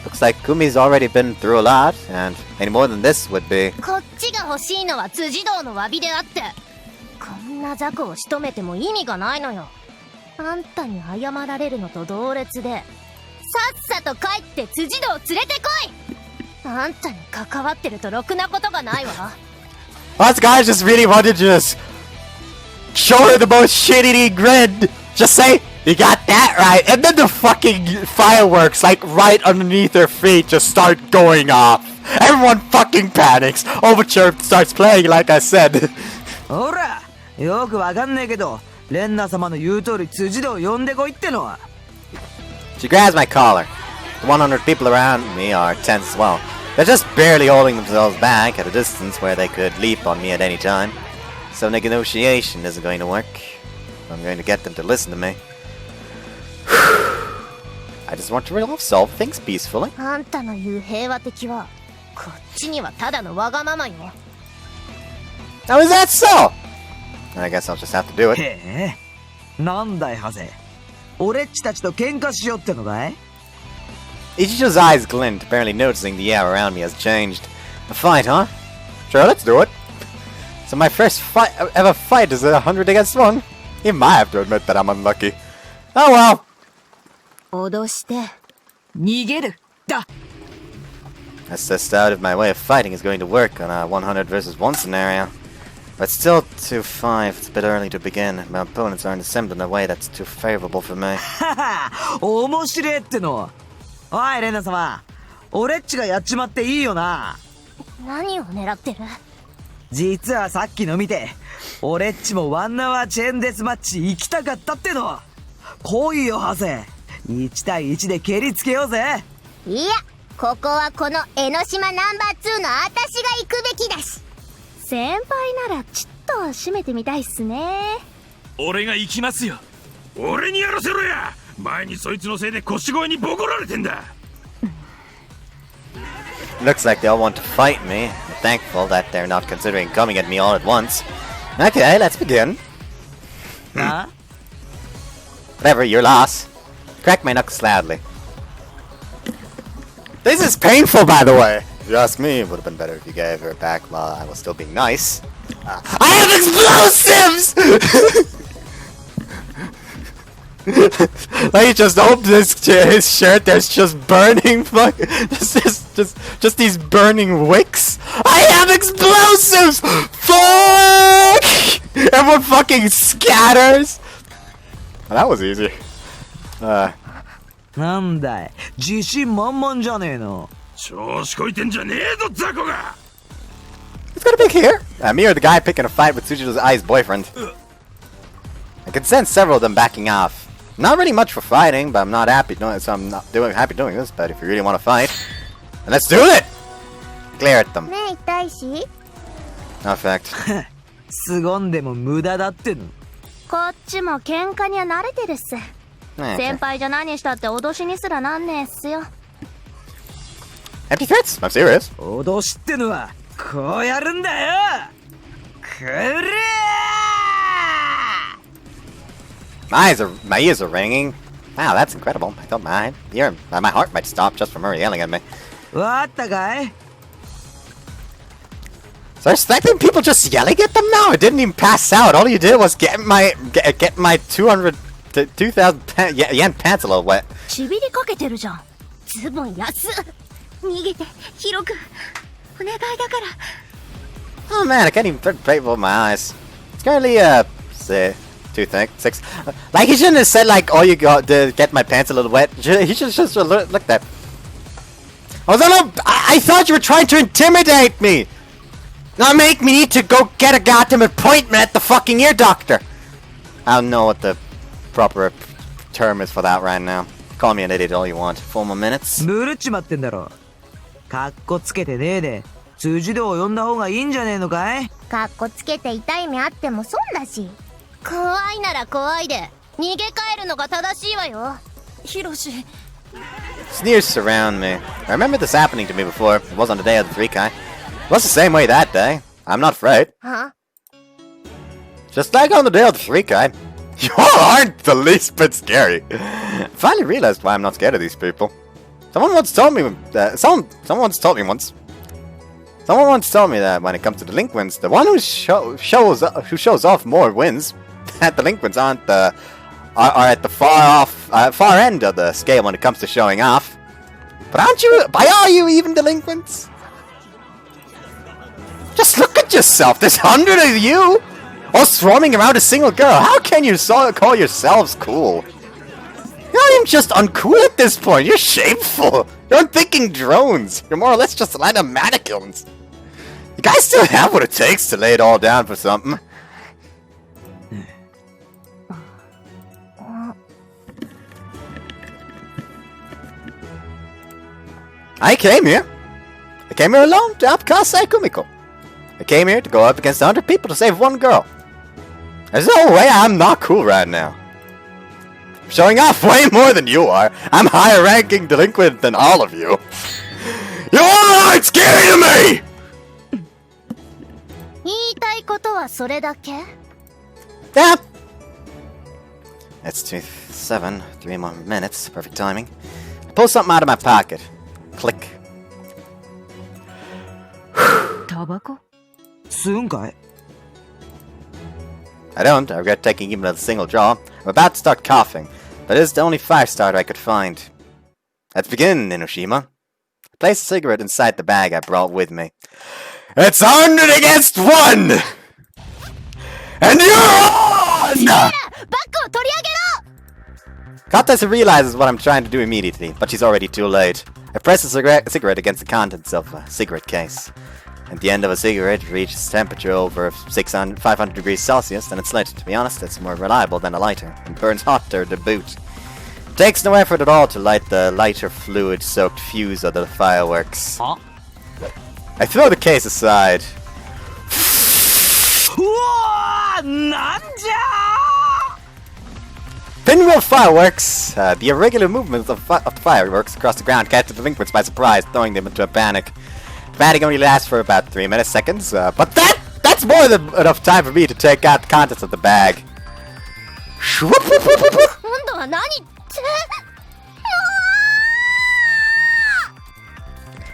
Looks like Kumi's already been through a lot, and any more than this would be.
こっちが欲しいのは辻堂の詫びであって。こんな雑魚を仕留めても意味がないのよ。あんたに謝られるのと同列で、さっさと帰って辻堂を連れてこい。あんたに関わってるとろくなことがないわ。
Us guys just really wanted to just show her the most shitty grin. Just say, you got that right. And then the fucking fireworks, like right underneath her feet, just start going off. Everyone fucking panics. Overture starts playing, like I said.
ほら、よくわかんねえけど、レンナ様の言う通り辻堂を呼んでこいってのは。
She grabs my collar. The 100 people around me are tense as well. They're just barely holding themselves back at a distance where they could leap on me at any time. So negotiation isn't going to work. I'm going to get them to listen to me. I just want to resolve things peacefully.
あんたの言う平和的は、こっちにはただのわがままよ。
How is that so? I guess I'll just have to do it.
へえ、なんだいハゼ。俺っちたちと喧嘩しようってのかい？
Ichijo's eyes glint, apparently noticing the air around me has changed. A fight, huh? Sure, let's do it. So my first ever fight is 100 against 1. You might have to admit that I'm unlucky. Oh well.
脅して
逃げるだ。
That's just out of my way of fighting is going to work on a 100 versus 1 scenario. But still 2-5, it's a bit early to begin. My opponents aren't assembled in a way that's too favorable for me.
はは、面白いっての。おいレンナ様、俺っちがやっちまっていいよな。
何を狙ってる？
実はさっきの見て、俺っちもワンナワーチェーンデスマッチ行きたかったっての。来いよハゼ。1対1で蹴りつけようぜ。
いや、ここはこの江ノ島ナンバー2のあたしが行くべきだし。先輩ならちょっと締めてみたいっすね。
俺が行きますよ。俺にやらせろや。前にそいつのせいで腰越にボコられてんだ。
Looks like they all want to fight me. I'm thankful that they're not considering coming at me all at once. Okay, let's begin.
Huh?
Whatever, your loss. Crack my knuckles loudly. This is painful, by the way. If you ask me, it would have been better if you gave her back while I was still being nice. I have explosives! Like he just opened his shirt, there's just burning just these burning wicks. I have explosives! Fuck! Everyone fucking scatters! Well, that was easy.
なんだい、自信満々じゃねえの。
調子こいてんじゃねえぞザコが。
It's got a big hair. Me or the guy picking a fight with Tsujidou's Ai's boyfriend. I can sense several of them backing off. Not really much for fighting, but I'm not happy doing it, so I'm not happy doing this. But if you really want to fight, then let's do it! Glare at them.
目痛いし。
No effect.
凄んでも無駄だっての。
こっちも喧嘩には慣れてるっす。先輩じゃ何したって脅しにすらなんねえっすよ。
Empty threats? I'm serious.
脅しってのはこうやるんだよ。くれー！
My ears are ringing. Wow, that's incredible. I thought my heart might stop just from her yelling at me.
わかったかい？
So I expecting people just yelling at them now? I didn't even pass out. All you did was get my 200 2,000 yen pants a little wet.
ちびりかけてるじゃん。ズボン安っ。逃げて、ヒロ君。お願いだから。
Oh man, I can't even pay for my eyes. It's currently, say, 2.6. Like, he shouldn't have said, like, oh, you got to get my pants a little wet. He should have just looked at. I thought you were trying to intimidate me! Not make me need to go get a goddamn appointment at the fucking ear doctor! I don't know what the proper term is for that right now. Call me an idiot all you want. 4 more minutes.
ブルっちまってんだろ。かっこつけてねえで、辻堂を呼んだ方がいいんじゃねえのかい？
かっこつけて痛い目あっても損だし。怖いなら怖いで、逃げ帰るのが正しいわよ。
ヒロシ。
Sneers surround me. I remember this happening to me before. It was on the day of the 3-kai. It was the same way that day. I'm not afraid.
Huh?
Just like on the day of the 3-kai. You aren't the least bit scary. I finally realized why I'm not scared of these people. Someone once told me someone once told me once. Someone once told me that when it comes to delinquents, the one who shows off more wins. That delinquents are at the far end of the scale when it comes to showing off. But are you even delinquents? Just look at yourself. There's 100 of you, all swarming around a single girl. How can you call yourselves cool? You're not even just uncool at this point. You're shameful. You're unthinking drones. You're more or less just a line of mannequins. You guys still have what it takes to lay it all down for something. I came here alone to outcast Kumiko. I came here to go up against 100 people to save one girl. There's no way I'm not cool right now. I'm showing off way more than you are. I'm higher ranking delinquent than all of you. You all aren't scary to me!
言いたいことはそれだけ？
Yeah. It's 2:07, 3 more minutes, perfect timing. I pull something out of my pocket. Click.
タバコ？
吸うんかい？
I don't. I regret taking even a single draw. I'm about to start coughing, but it is the only fire starter I could find. Let's begin, Inoshima. I placed a cigarette inside the bag I brought with me. It's 100 against 1! And you're on! Katase realizes what I'm trying to do immediately, but she's already too late. I press a cigarette against the contents of a cigarette case. At the end of a cigarette reaches temperature over 500 degrees Celsius, then it's lit. To be honest, it's more reliable than a lighter, and burns hotter to boot. It takes no effort at all to light the lighter fluid-soaked fuse of the fireworks.
Huh?
I throw the case aside. Pinwheel fireworks! The irregular movements of the fireworks across the ground catch the delinquents by surprise, throwing them into a panic. The panic only lasts for about 3 seconds, but that's more than enough time for me to take out the contents of the bag.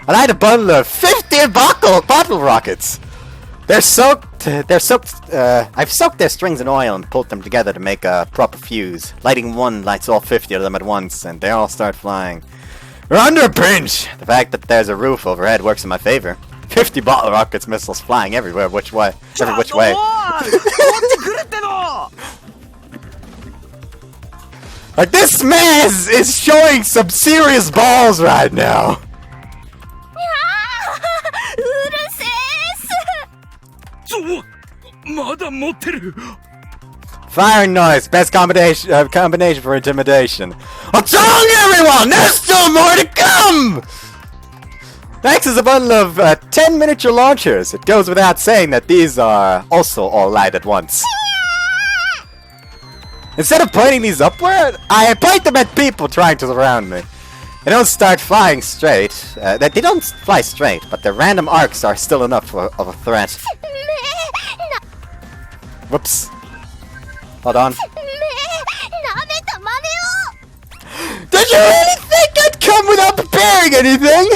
I light a bundle of 50 bottle rockets! I've soaked their strings in oil and pulled them together to make a proper fuse. Lighting one lights all 50 of them at once, and they all start flying. We're under a pinch! The fact that there's a roof overhead works in my favor. 50 bottle rockets missiles flying every which way. Like, this man is showing some serious balls right now! Firing noise, best combination for intimidation. I'm telling everyone, there's still more to come! Next is a bundle of 10 miniature launchers. It goes without saying that these are also all light at once. Instead of pointing these upward, I point them at people trying to surround me. They don't start flying straight. They don't fly straight, but their random arcs are still enough of a threat. Whoops. Hold on. Did you really think I'd come without preparing anything?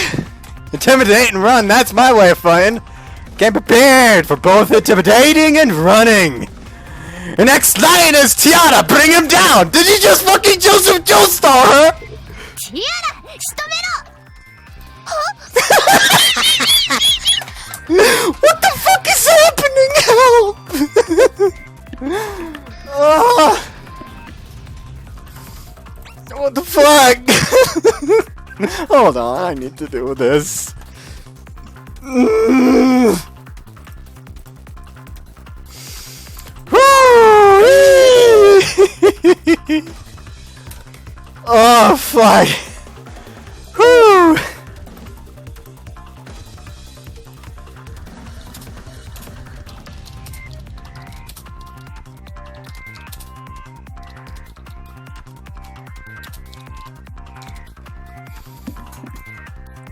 Intimidate and run, that's my way of fighting. Came prepared for both intimidating and running. Your next line is Tiara, bring him down! Did you just fucking Joseph Joestar her?
Tiara, 仕留めろ!
What the fuck is happening? Help! What the fuck? Hold on, I need to do this. Oh fuck. Whew.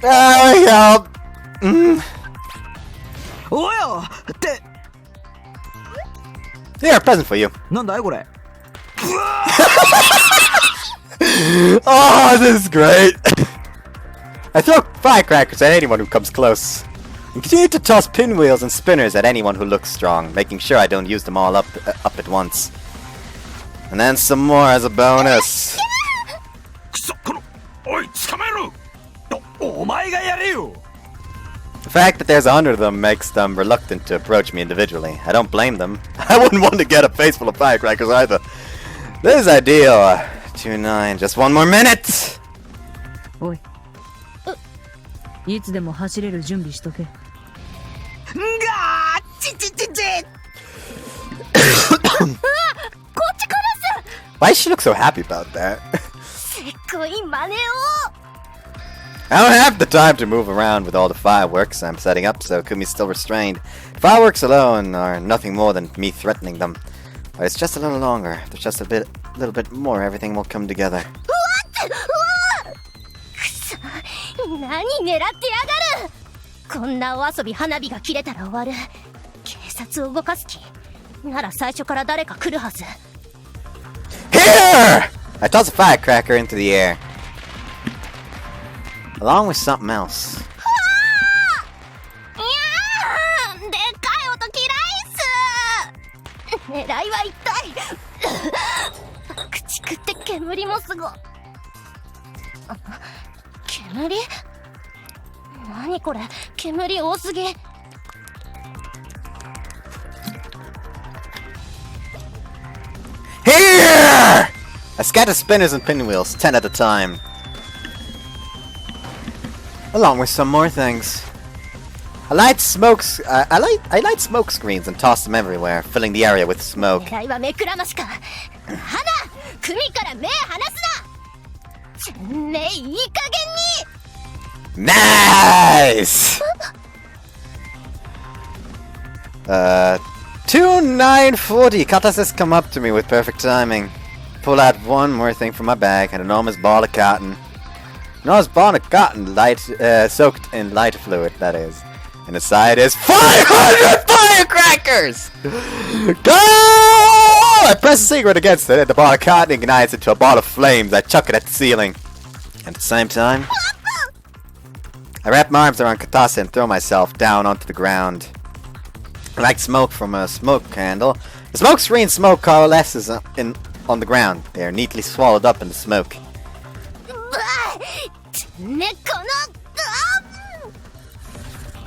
Help!
Oh, yeah!
Here, a present for you.
なんだいこれ
Oh, this is great! I throw firecrackers at anyone who comes close. And continue to toss pinwheels and spinners at anyone who looks strong, making sure I don't use them all up at once. And then some more as a bonus.
おい、捕まえろ！お前がやれよ！
The fact that there's 100 of them makes them reluctant to approach me individually. I don't blame them. I wouldn't want to get a face full of firecrackers either. This is ideal. 29, just one more minute!
おい。いつでも走れる準備しとけ。
Why does she look so happy about that?
せっこい真似を
I don't have the time to move around with all the fireworks I'm setting up, so Kumi's still restrained. Fireworks alone are nothing more than me threatening them. But it's just a little longer. There's just a little bit more, everything will come together.
何狙ってやがるこんなお遊び花火が切れたら終わる警察を動かす気なら最初から誰か来るはず
Here! I toss a firecracker into the air. Along with something else.
いやーでっかい音嫌いっす狙いは一体口食って煙もすご煙何これ煙多すぎ
Here! I scatter spinners and pinwheels, 10 at a time. Along with some more things. I light smoke screens and toss them everywhere, filling the area with smoke.
狙いは目くらましか花組から目離すなねえいい加減に
Nice! 2940. Kata says come up to me with perfect timing. Pull out one more thing from my bag, an enormous ball of cotton. Enormous ball of cotton, soaked in lighter fluid, that is. And inside is 500 firecrackers! Go! I press a cigarette against it, and the ball of cotton ignites into a ball of flames. I chuck it at the ceiling. And at the same time, I wrap my arms around Katase and throw myself down onto the ground. Like smoke from a smoke candle, the smoke screen smoke coalesces on the ground. They are neatly swallowed up in the smoke.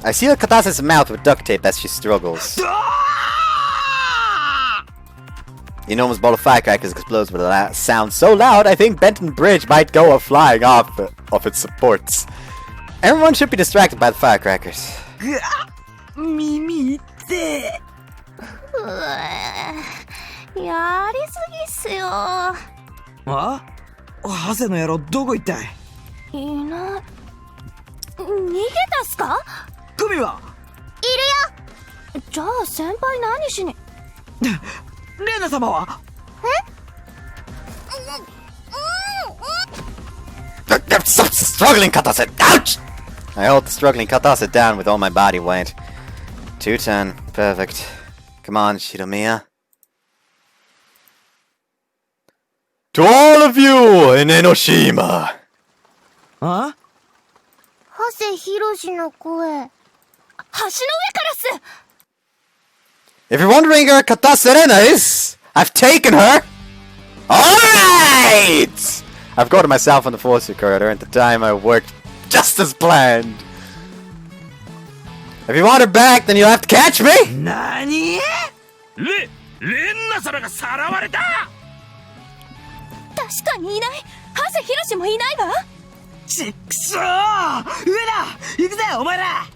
I seal Katase's mouth with duct tape as she struggles. The enormous ball of firecrackers explodes with a sound so loud I think Benton Bridge might go flying off its supports. Everyone should be distracted by the firecrackers.
耳痛え
やりすぎっすよ
あハセの野郎どこ行ったい
いない逃げたっすか
クミはい
るよじゃあ先輩何しに
レナ様は
Stop struggling, Katase! Ouch! I hold the struggling Katase down with all my body weight. 210. Perfect. Come on, Shiromiya. To all of you in Enoshima!
あ
ハセヒロシの声橋の上からっす
If you're wondering where Kata Serena is, I've taken her! Alright! I've got myself on the force recorder at the time I worked just as planned. If you want her back, then you'll have to catch me!
NANI?! レンナ様がさらわれた!
確かにいない。ハセヒロシもいないわ。
ちっくしょー、上だ、行くぜお前ら。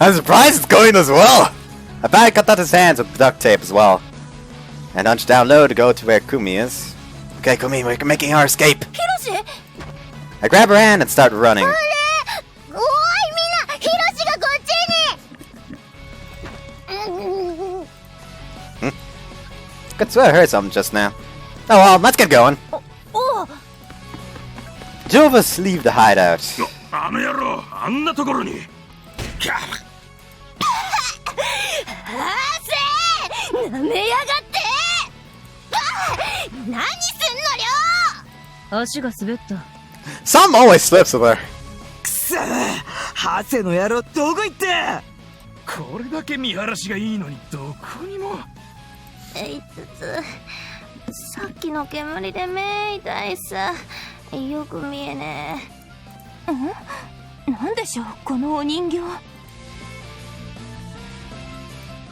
I'm surprised it's going as well! I found Katata's hands with duct tape as well. And hunched down low to go to where Kumi is. Okay, Kumi, we're making our escape.
Hiroshi?
I grab her hand and start running. Could swear I heard something just now. Oh well, let's get going. Two of us leave the hideout.
あの野郎、あんなところに。
なめやがって何すんのよ。
足が滑った。
Some always slips with her.
くそ、ハセの野郎どこ行った。
これだけ見晴らしがいいのにどこにも。
言いつつ、さっきの煙で目痛いさ。よく見えねえ。なんでしょうこのお人形。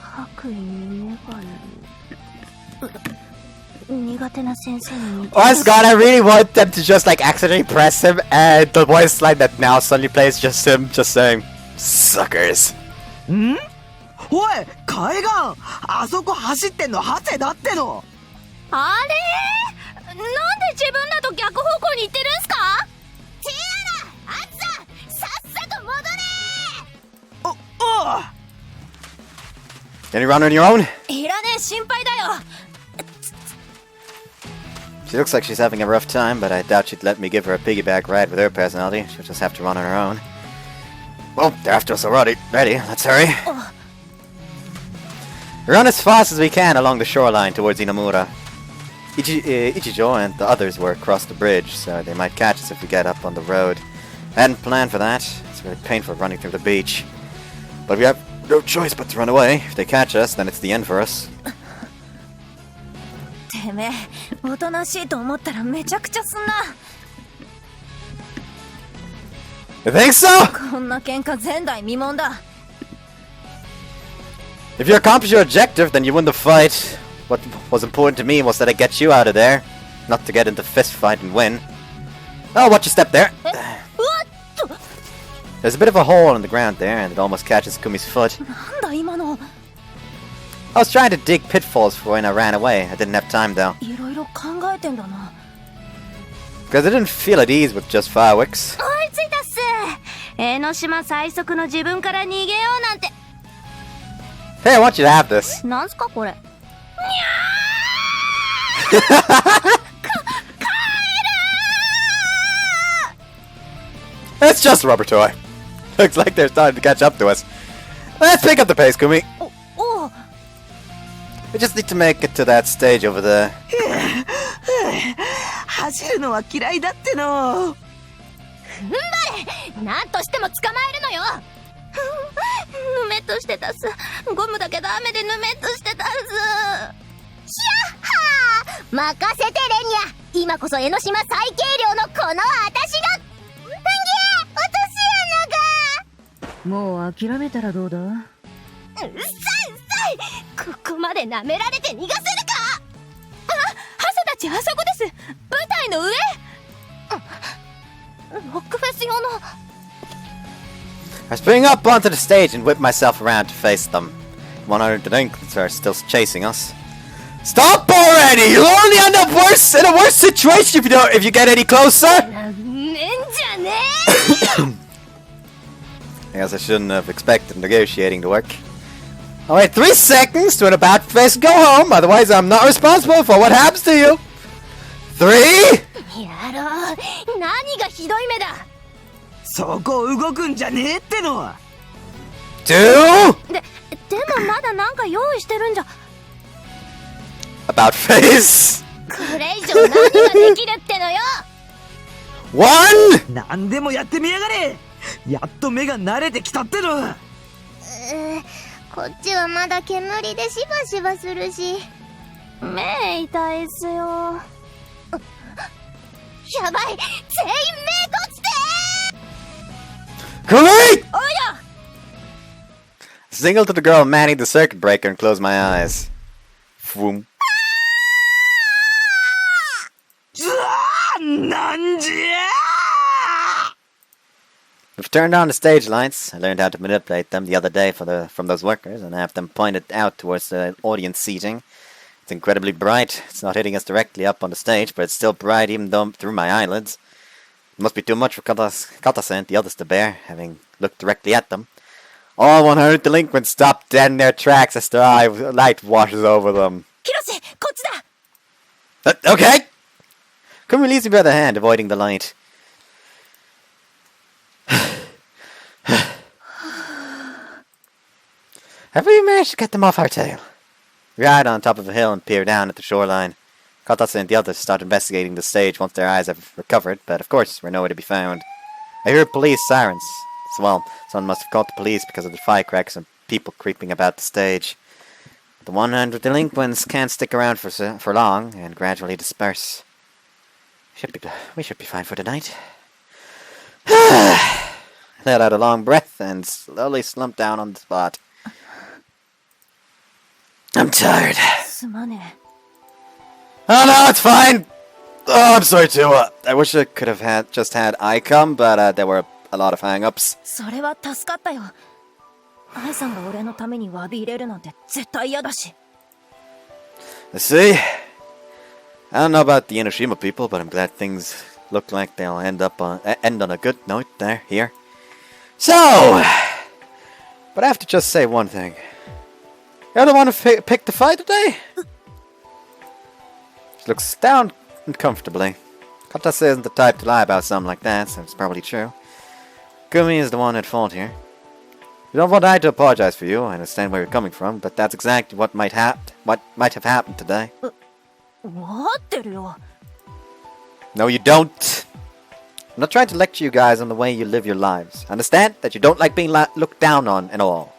白衣に眼鏡。苦手な先生に似て
Oh God, I really want them to just like accidentally press him and the voice line that now suddenly plays just him just saying suckers.
ん？おい、海岸、あそこ走ってんのハセだっての。
あれ？なんで自分らと逆方向に行ってるんすか？ティアラ、あんた、さっさと戻れ！
おう。
Can you run on your own?
いらねえ、心配だよ。
She looks like she's having a rough time, but I doubt she'd let me give her a piggyback ride with her personality. She'll just have to run on her own. Well, they're after us already. Ready, let's hurry. We run as fast as we can along the shoreline towards Inamura. Ichijo and the others were across the bridge, so they might catch us if we get up on the road. I hadn't planned for that. It's really painful running through the beach. But we have no choice but to run away. If they catch us, then it's the end for us.
てめえ、おとなしいと思ったらめちゃくちゃすんな。
You think so?
こんな喧嘩前代未聞だ。
If you accomplish your objective, then you win the fight. What was important to me was that I get you out of there, not to get into fist fight and win. Oh, watch your step there. There's a bit of a hole in the ground there, and it almost catches Kumi's foot.
なんだ今の。
I was trying to dig pitfalls for when I ran away. I didn't have time though.
いろいろ考えてんだな。
Because I didn't feel at ease with just fireworks.
追いついたっす。江ノ島最速の自分から逃げようなんて。
Hey, I want you to have this.
なんすかこれ。
It's just a rubber toy. Looks like they're starting to catch up to us. Let's pick up the pace, Kumi. We just need to make it to that stage over there.
走るのは嫌いだっての。
踏ん張れ！なんとしても捕まえるのよ！
ぬめっとしてたっす。ゴムだけど雨でぬめっとしてたっす。
シャッハー！任せてレニャ！今こそ江ノ島最軽量のこの私が！げー！落とし穴が！
もう諦めたらどうだ。
うっさいうっさい！ここまで舐められて逃がせるか！
あ、ハセたちあそこです。舞台の上。
ロックフェス用の。
I spring up onto the stage and whip myself around to face them. One other delinquents are still chasing us. Stop already! You're only in a worse situation if you get any closer. I guess I shouldn't have expected negotiating to work. I'll wait 3 seconds to an about face and go home. Otherwise, I'm not responsible for what happens to you. 3.
やろう。何がひどい目だ。
そこ動くんじゃねえっての。
2.
でもまだなんか用意してるんじゃ。
About face.
これ以上何ができるってのよ。
One!
何でもやってみやがれ。やっと目が慣れてきたっての。
こっちはまだ煙でしばしばするし。目痛いっすよ。やばい、全員目こつて
Kumi!
ー。おいら
Signal to the girl manning the circuit breaker and close my eyes. Vroom.
なんじゃ
We've turned on the stage lights. I learned how to manipulate them the other day from those workers and have them pointed out towards the audience seating. It's incredibly bright. It's not hitting us directly up on the stage, but it's still bright even though through my eyelids. It must be too much for Katase and the others to bear, having looked directly at them. All 100 delinquents stop dead in their tracks as the light washes over them.
ヒロシ、こっちだ。
Okay! Come release me by the hand, avoiding the light. Have we managed to get them off our tail? We ride on top of a hill and peer down at the shoreline. Katase and the others start investigating the stage once their eyes have recovered, but of course we're nowhere to be found. I hear police sirens. As well, someone must have called the police because of the firecrackers and people creeping about the stage. The 100 delinquents can't stick around for long and gradually disperse. We should be fine for tonight. Let out a long breath and slowly slumped down on the spot. I'm tired.
すまねえ。
Oh no, it's fine! Oh, I'm sorry too. I wish I could have just had ICOM, but there were a lot of hang-ups.
それは助かったよ。愛さんが俺のために詫び入れるなんて絶対嫌だし。
See? I don't know about the Enoshima people, but I'm glad things look like they'll end on a good note here. So, but I have to just say one thing. You're the one who picked the fight today? She looks down uncomfortably. Katase isn't the type to lie about something like that, so it's probably true. Gumi is the one at fault here. You don't want I to apologize for you. I understand where you're coming from, but that's exactly what might have happened today.
わかってるよ。
No, you don't. I'm not trying to lecture you guys on the way you live your lives. I understand that you don't like being looked down on and all.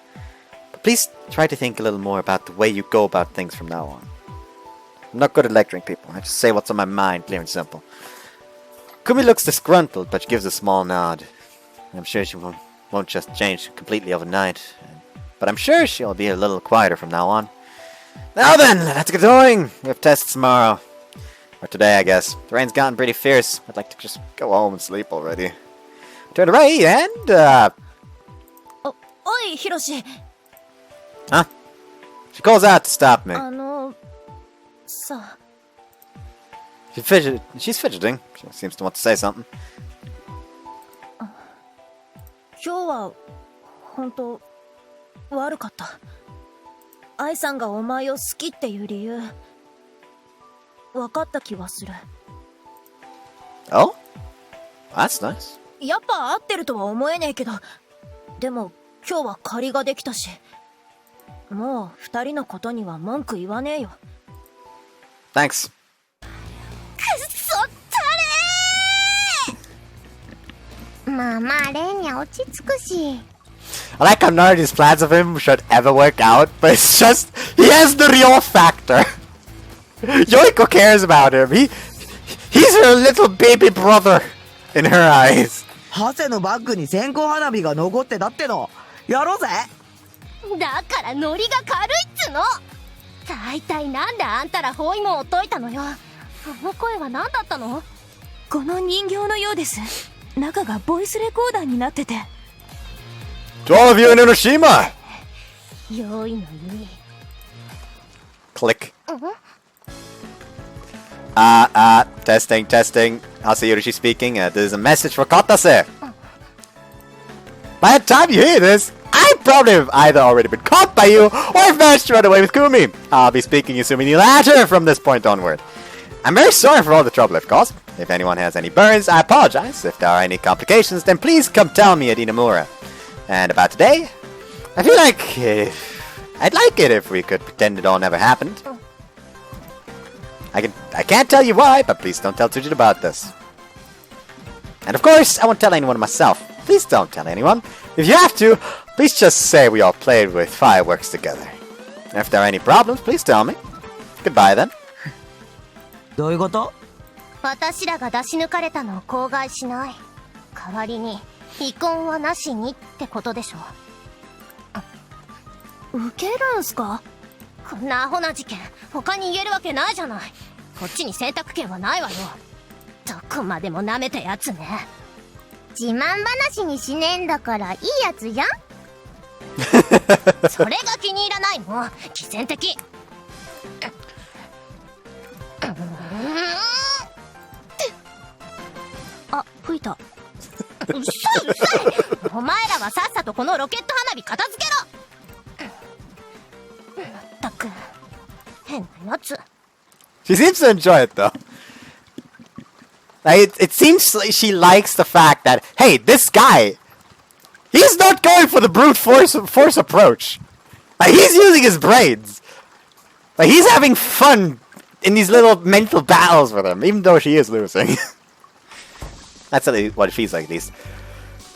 But please try to think a little more about the way you go about things from now on. I'm not good at lecturing people. I just say what's on my mind, clear and simple. Kumi looks disgruntled, but she gives a small nod. I'm sure she won't just change completely overnight. But I'm sure she'll be a little quieter from now on. Now then, let's get going! We have tests tomorrow. Or today, I guess. The rain's gotten pretty fierce. I'd like to just go home and sleep already. Turn right and,
おい、ヒロシ。
Huh? She calls out to stop me.
さ。
She's fidgeting. She seems to want to say something.
今日は本当悪かった。愛さんがお前を好きっていう理由分かった気はする。
Oh? That's nice.
やっぱ合ってるとは思えねえけど、でも今日は借りができたし、もう二人のことには文句言わねえよ。
Thanks.
くっそったれー。まあまあレンには落ち着くし。
I like how none of these plans of him should ever work out, but it's just, he has the real factor. Yoiko cares about him. He's her little baby brother in her eyes.
ハセのバッグに線香花火が残ってたっての。やろうぜ。
だからノリが軽いっつの。大体なんであんたら包囲網を解いたのよ。あの声は何だったの？
この人形のようです。中がボイスレコーダーになってて。
To all of you in Enoshima!
用意の意味。
Click. Testing. Hiroshi speaking. This is a message for Katase. By the time you hear this, I probably have either already been caught by you, or have managed to run away with Kumi. I'll be speaking assuming the latter from this point onward. I'm very sorry for all the trouble I've caused. If anyone has any burns, I apologize. If there are any complications, then please come tell me at Inamura. And about today, I feel like I'd like it if we could pretend it all never happened. I can't tell you why, but please don't tell Tsujidou about this. And of course, I won't tell anyone myself. Please don't tell anyone. If you have to, please just say we all played with fireworks together. And if there are any problems, please tell me. Goodbye then.
どういうこと？
私らが出し抜かれたのを口外しない。代わりに離婚はなしにってことでしょ。ウケるんすか？こんなアホな事件他に言えるわけないじゃない。こっちに選択権はないわよ。どこまでも舐めたやつね。自慢話にしねえんだからいいやつじゃん。それが気に入らないの。偽善的。あ、吹いた。うっさいうっさい。お前らはさっさとこのロケット花火片付けろ。まったく変なやつ。
She seems to enjoy it though. Like, it seems like she likes the fact that, hey, this guy, he's not going for the brute force approach. Like, he's using his brains. Like, he's having fun in these little mental battles with him, even though she is losing. That's what it feels like, at least.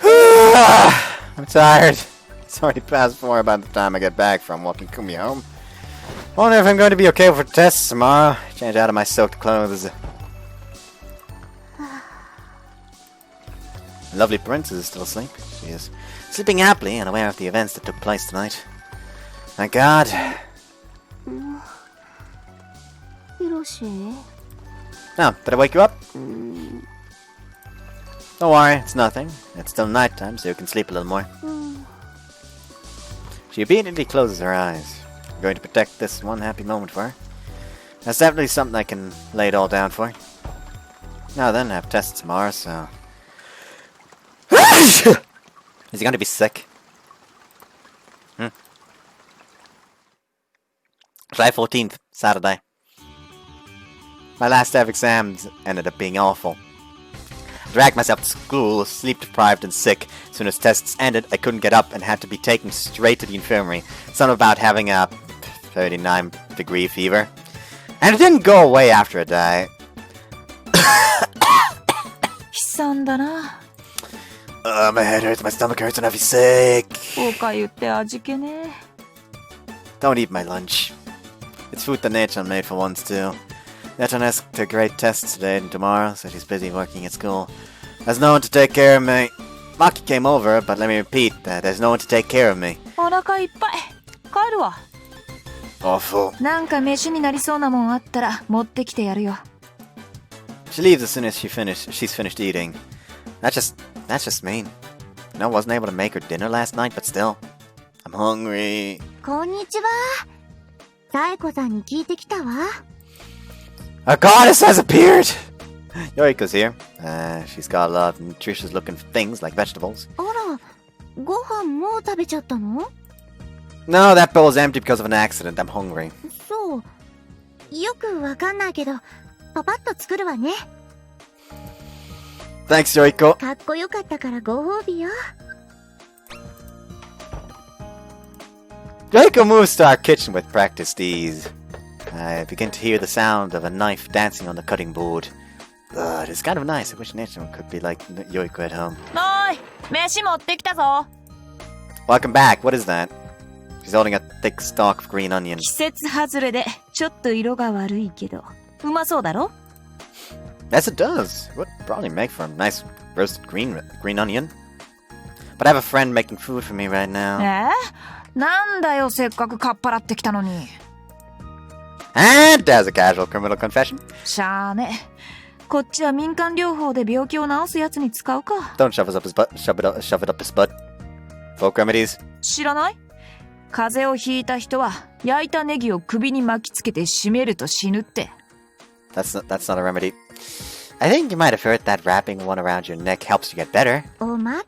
I'm tired. It's already past 4 by the time I get back from walking Kumi home. Wonder if I'm going to be okay for tests tomorrow. Change out of my soaked clothes. The lovely princess is still asleep. She is sleeping happily and aware of the events that took place tonight. Thank God.
Hiroshi?
Oh, did I wake you up? Don't worry, it's nothing. It's still nighttime, so you can sleep a little more. She obediently closes her eyes. I'm going to protect this one happy moment for her. That's definitely something I can lay it all down for. Now then, I have tests tomorrow, so... Is he going to be sick? July 14th, Saturday. My last day of exams ended up being awful. I dragged myself to school, sleep-deprived and sick. As soon as tests ended, I couldn't get up and had to be taken straight to the infirmary. Something about having a 39-degree fever. And it didn't go away after a day.
悲惨だな。
My head hurts, my stomach hurts, and I feel sick.
おかゆって味気ね。
Don't eat my lunch. It's food that Nechan made for once, too. Nechan has a great test today and tomorrow, so she's busy working at school. There's no one to take care of me. Maki came over, but let me repeat that there's no one to take care of me.
お腹いっぱい。帰るわ。
Awful.
なんか飯になりそうなもんあったら持ってきてやるよ。
She leaves as soon as she's finished eating. That's just mean. I wasn't able to make her dinner last night, but still. I'm hungry.
こんにちは。サエコさんに聞いてきたわ。
A goddess has appeared! Yoriko's here. She's got a lot of nutritious looking things like vegetables.
あら、ご飯もう食べちゃったの？
No, that bowl is empty because of an accident. I'm hungry.
そう。よくわかんないけど、パパッと作るわね。
Thanks, Yoriko.
かっこよかったからご褒美よ。
Yoriko moves to our kitchen with practiced ease. I begin to hear the sound of a knife dancing on the cutting board. It's kind of nice. I wish Nechan could be like Yoriko at home.
おーい、飯持ってきたぞ。
Welcome back. What is that? She's holding a thick stalk of green onion.
季節外れでちょっと色が悪いけど、うまそうだろ？
Yes, it does. It would probably make for a nice roasted green onion. But I have a friend making food for me right now.
なんだよ、せっかくかっぱらってきたのに。
And as a casual criminal confession.
しゃあね。こっちは民間療法で病気を治すやつに使うか。
Don't shove it up his butt. Shove it up his butt. Folk remedies.
知らない？風邪をひいた人は焼いたネギを首に巻きつけて締めると死ぬって。
That's not a remedy. I think you might have heard that wrapping one around your neck helps you get better.
お待た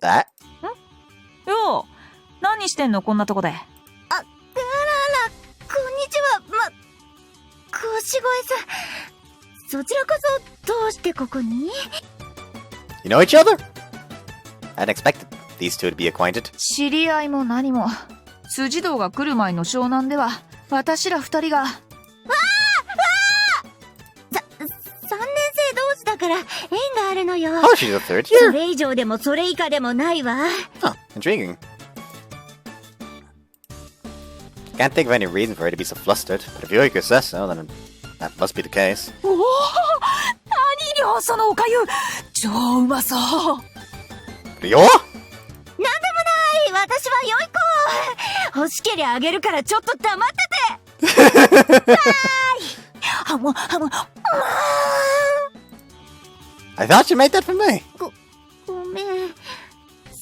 せ。
That?
よう、何してんのこんなとこで。
あらら、こんにちは。腰越さん。そちらこそどうしてここに？
You know each other? I'd expected these two to be acquainted.
知り合いも何も。辻堂が来る前の湘南では私ら二人が。
3年
から縁があるのよ。
Oh, she's a third
そ
year.
れ以上でもそれ以下でもないわ。
Huh, intriguing. Can't think of any reason for her to be so flustered, but if Yoriko says so, then that must be the case.
おお、何量そのおかゆ、超うまそう。
Ryo?
なんでもない、私は良い子。欲しけりゃあげるからちょっと黙ってて。はーい。はもはも。
I thought you made that for me.
ごめん。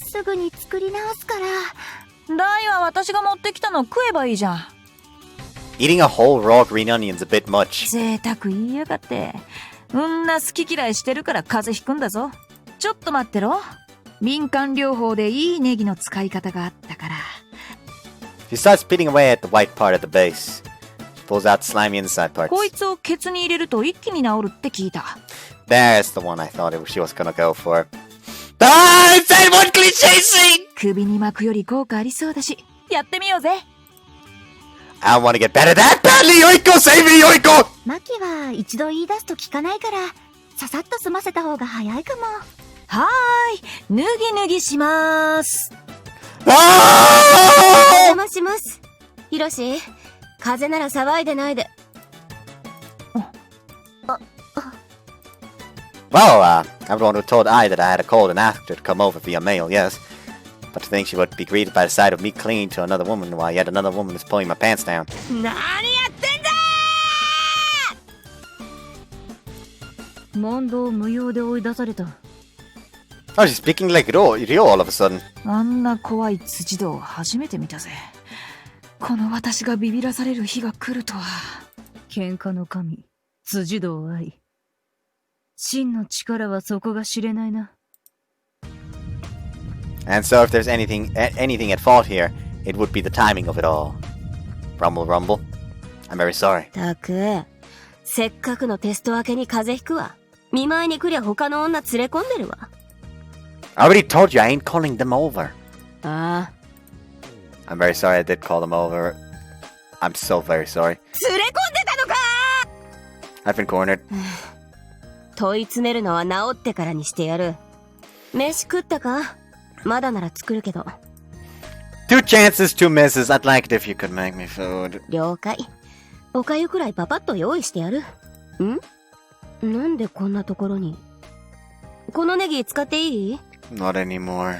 すぐに作り直すから。
大は私が持ってきたの食えばいいじゃん。
Eating a whole raw green onion's a bit much.
贅沢言いやがって。んな好き嫌いしてるから風邪ひくんだぞ。ちょっと待ってろ。民間療法でいいネギの使い方があったから。
She starts beating away at the white part at the base. She pulls out the slimy inside parts.
こいつをケツに入れると一気に治るって聞いた。
There's the one I thought she was gonna go for. Ah, it's that one cliche scene!
首に巻くより効果ありそうだし、やってみようぜ。
I want to get better that badly, Yoiko! Save me, Yoiko!
マキは一度言い出すと聞かないから、ささっと済ませた方が早いかも。
はーい、脱ぎ脱ぎしまーす。
お邪魔します。ヒロシ、風邪なら騒いでないで。
Well, I'm the one who told I that I had a cold and asked her to come over via mail, yes. But to think she would be greeted by the sight of me clinging to another woman while yet another woman is pulling my pants down.
何やってんだ
問答無用で追い出された。
Oh, she's speaking like Ryo all of a sudden.
あんな怖い辻堂初めて見たぜ。この私がビビらされる日が来るとは。
喧嘩の神、辻堂愛。真の力はそこが知れないな。
And so if there's anything at fault here, it would be the timing of it all. Rumble, rumble. I'm very sorry.
たく、せっかくのテスト明けに風邪ひくわ。見舞いに来りゃ他の女連れ込んでるわ。
I already told you I ain't calling them over.
ああ。
I'm very sorry I did call them over. I'm so very sorry.
連れ込んでたのか
I've been cornered.
問い詰めるのは治ってからにしてやる。飯食ったか？まだなら作るけど。
Two chances, two misses. I'd like it if you could make me food.
了解。おかゆくらいパパッと用意してやる。ん？なんでこんなところに。このネギ使っていい？
Not anymore.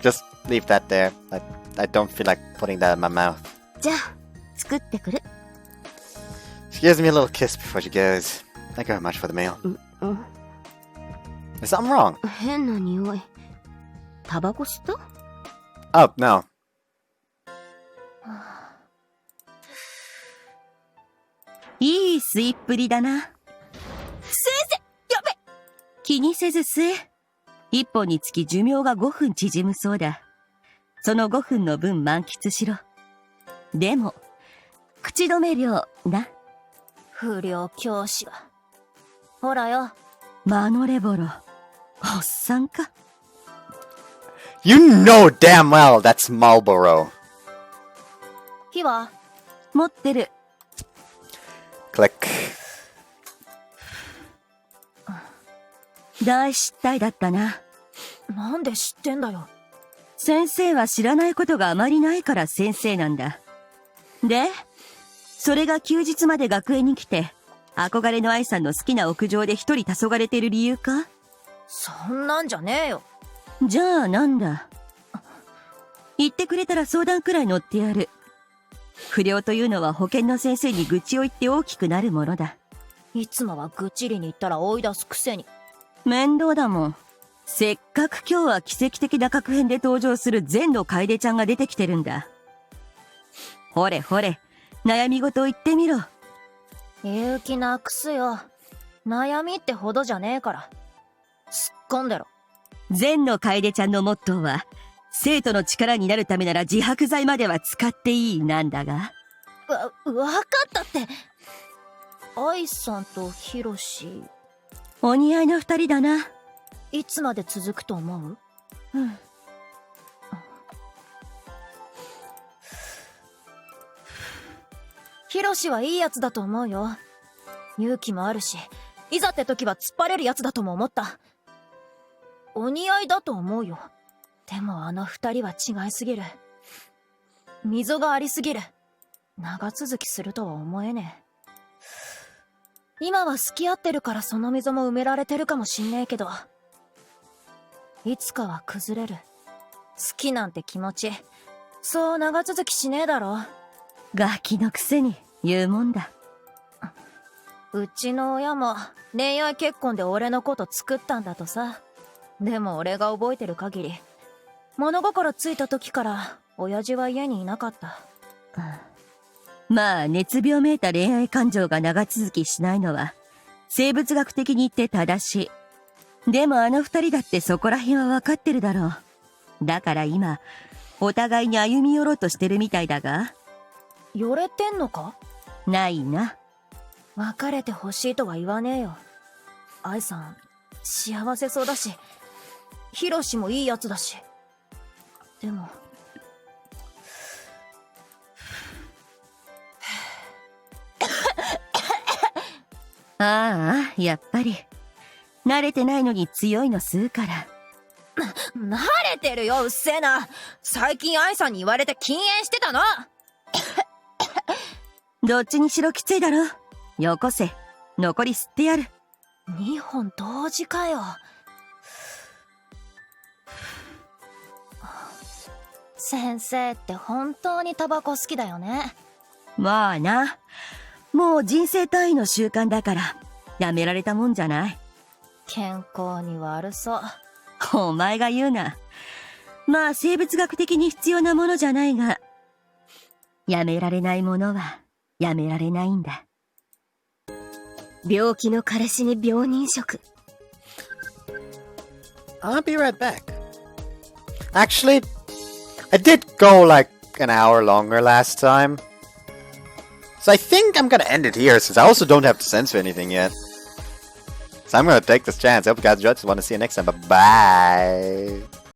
Just leave that there. I don't feel like putting that in my mouth.
じゃあ、作ってくる。
She gives me a little kiss before she goes. Thank you very much for the meal. Is something wrong?
変な匂い。タバコ吸った？
Oh, no.
いい吸いっぷりだな。先生、やべ！気にせず吸え。1本につき寿命が5分縮むそうだ。その5分の分満喫しろ。でも、口止め料な。
不良教師が。ほらよ。
マノレボロ。おっさんか。
You know damn well that's Marlboro.
火は
持ってる。
Click.
大失態だったな。
なんで知ってんだよ。
先生は知らないことがあまりないから先生なんだ。で、それが休日まで学園に来て、憧れの愛さんの好きな屋上で一人黄昏れてる理由か？
そんなんじゃねえよ。
じゃあなんだ。言ってくれたら相談くらい乗ってやる。不良というのは保健の先生に愚痴を言って大きくなるものだ。
いつもは愚痴りに行ったら追い出すくせに。
面倒だもん。せっかく今日は奇跡的な確変で登場する善の楓ちゃんが出てきてるんだ。ほれほれ、悩み事を言ってみろ。
勇気なくすよ。悩みってほどじゃねえから。突っ込んでろ。
善の楓ちゃんのモットーは、生徒の力になるためなら自白剤までは使っていいなんだが。
わかったって。愛さんとヒロシ。
お似合いの二人だな。
いつまで続くと思う？
うん。
ヒロシはいいやつだと思うよ。勇気もあるし、いざって時は突っ張れるやつだとも思った。お似合いだと思うよ。でもあの二人は違いすぎる。溝がありすぎる。長続きするとは思えねえ。今は好き合ってるからその溝も埋められてるかもしんねえけど、いつかは崩れる。好きなんて気持ち、そう長続きしねえだろ。
ガキのくせに言うもんだ。
うちの親も恋愛結婚で俺のこと作ったんだとさ。でも俺が覚えてる限り、物心ついた時から親父は家にいなかった。
まあ熱病めいた恋愛感情が長続きしないのは生物学的に言って正しい。でもあの二人だってそこら辺は分かってるだろう。だから今お互いに歩み寄ろうとしてるみたいだが。
寄れてんのか？
ないな。
別れてほしいとは言わねえよ。愛さん幸せそうだし、ヒロシもいいやつだし。でも
ああ、やっぱり慣れてないのに強いの吸うから。
慣れてるよ、うっせえな。最近愛さんに言われて禁煙してたの。
どっちにしろきついだろ。よこせ、残り吸ってやる。
2本同時かよ。先生って本当にタバコ好きだよね。
まあな、もう人生単位の習慣だからやめられたもんじゃない。
健康に悪そう。
お前が言うな。まあ生物学的に必要なものじゃないが、やめられないものはやめられないんだ。
病気の彼氏に病人食。
I'll be right back. Actually, I did go like an hour longer last time. So I think I'm gonna end it here since I also don't have to censor anything yet. So I'm gonna take this chance. I hope you guys enjoyed. Just want to see you next time. Bye bye.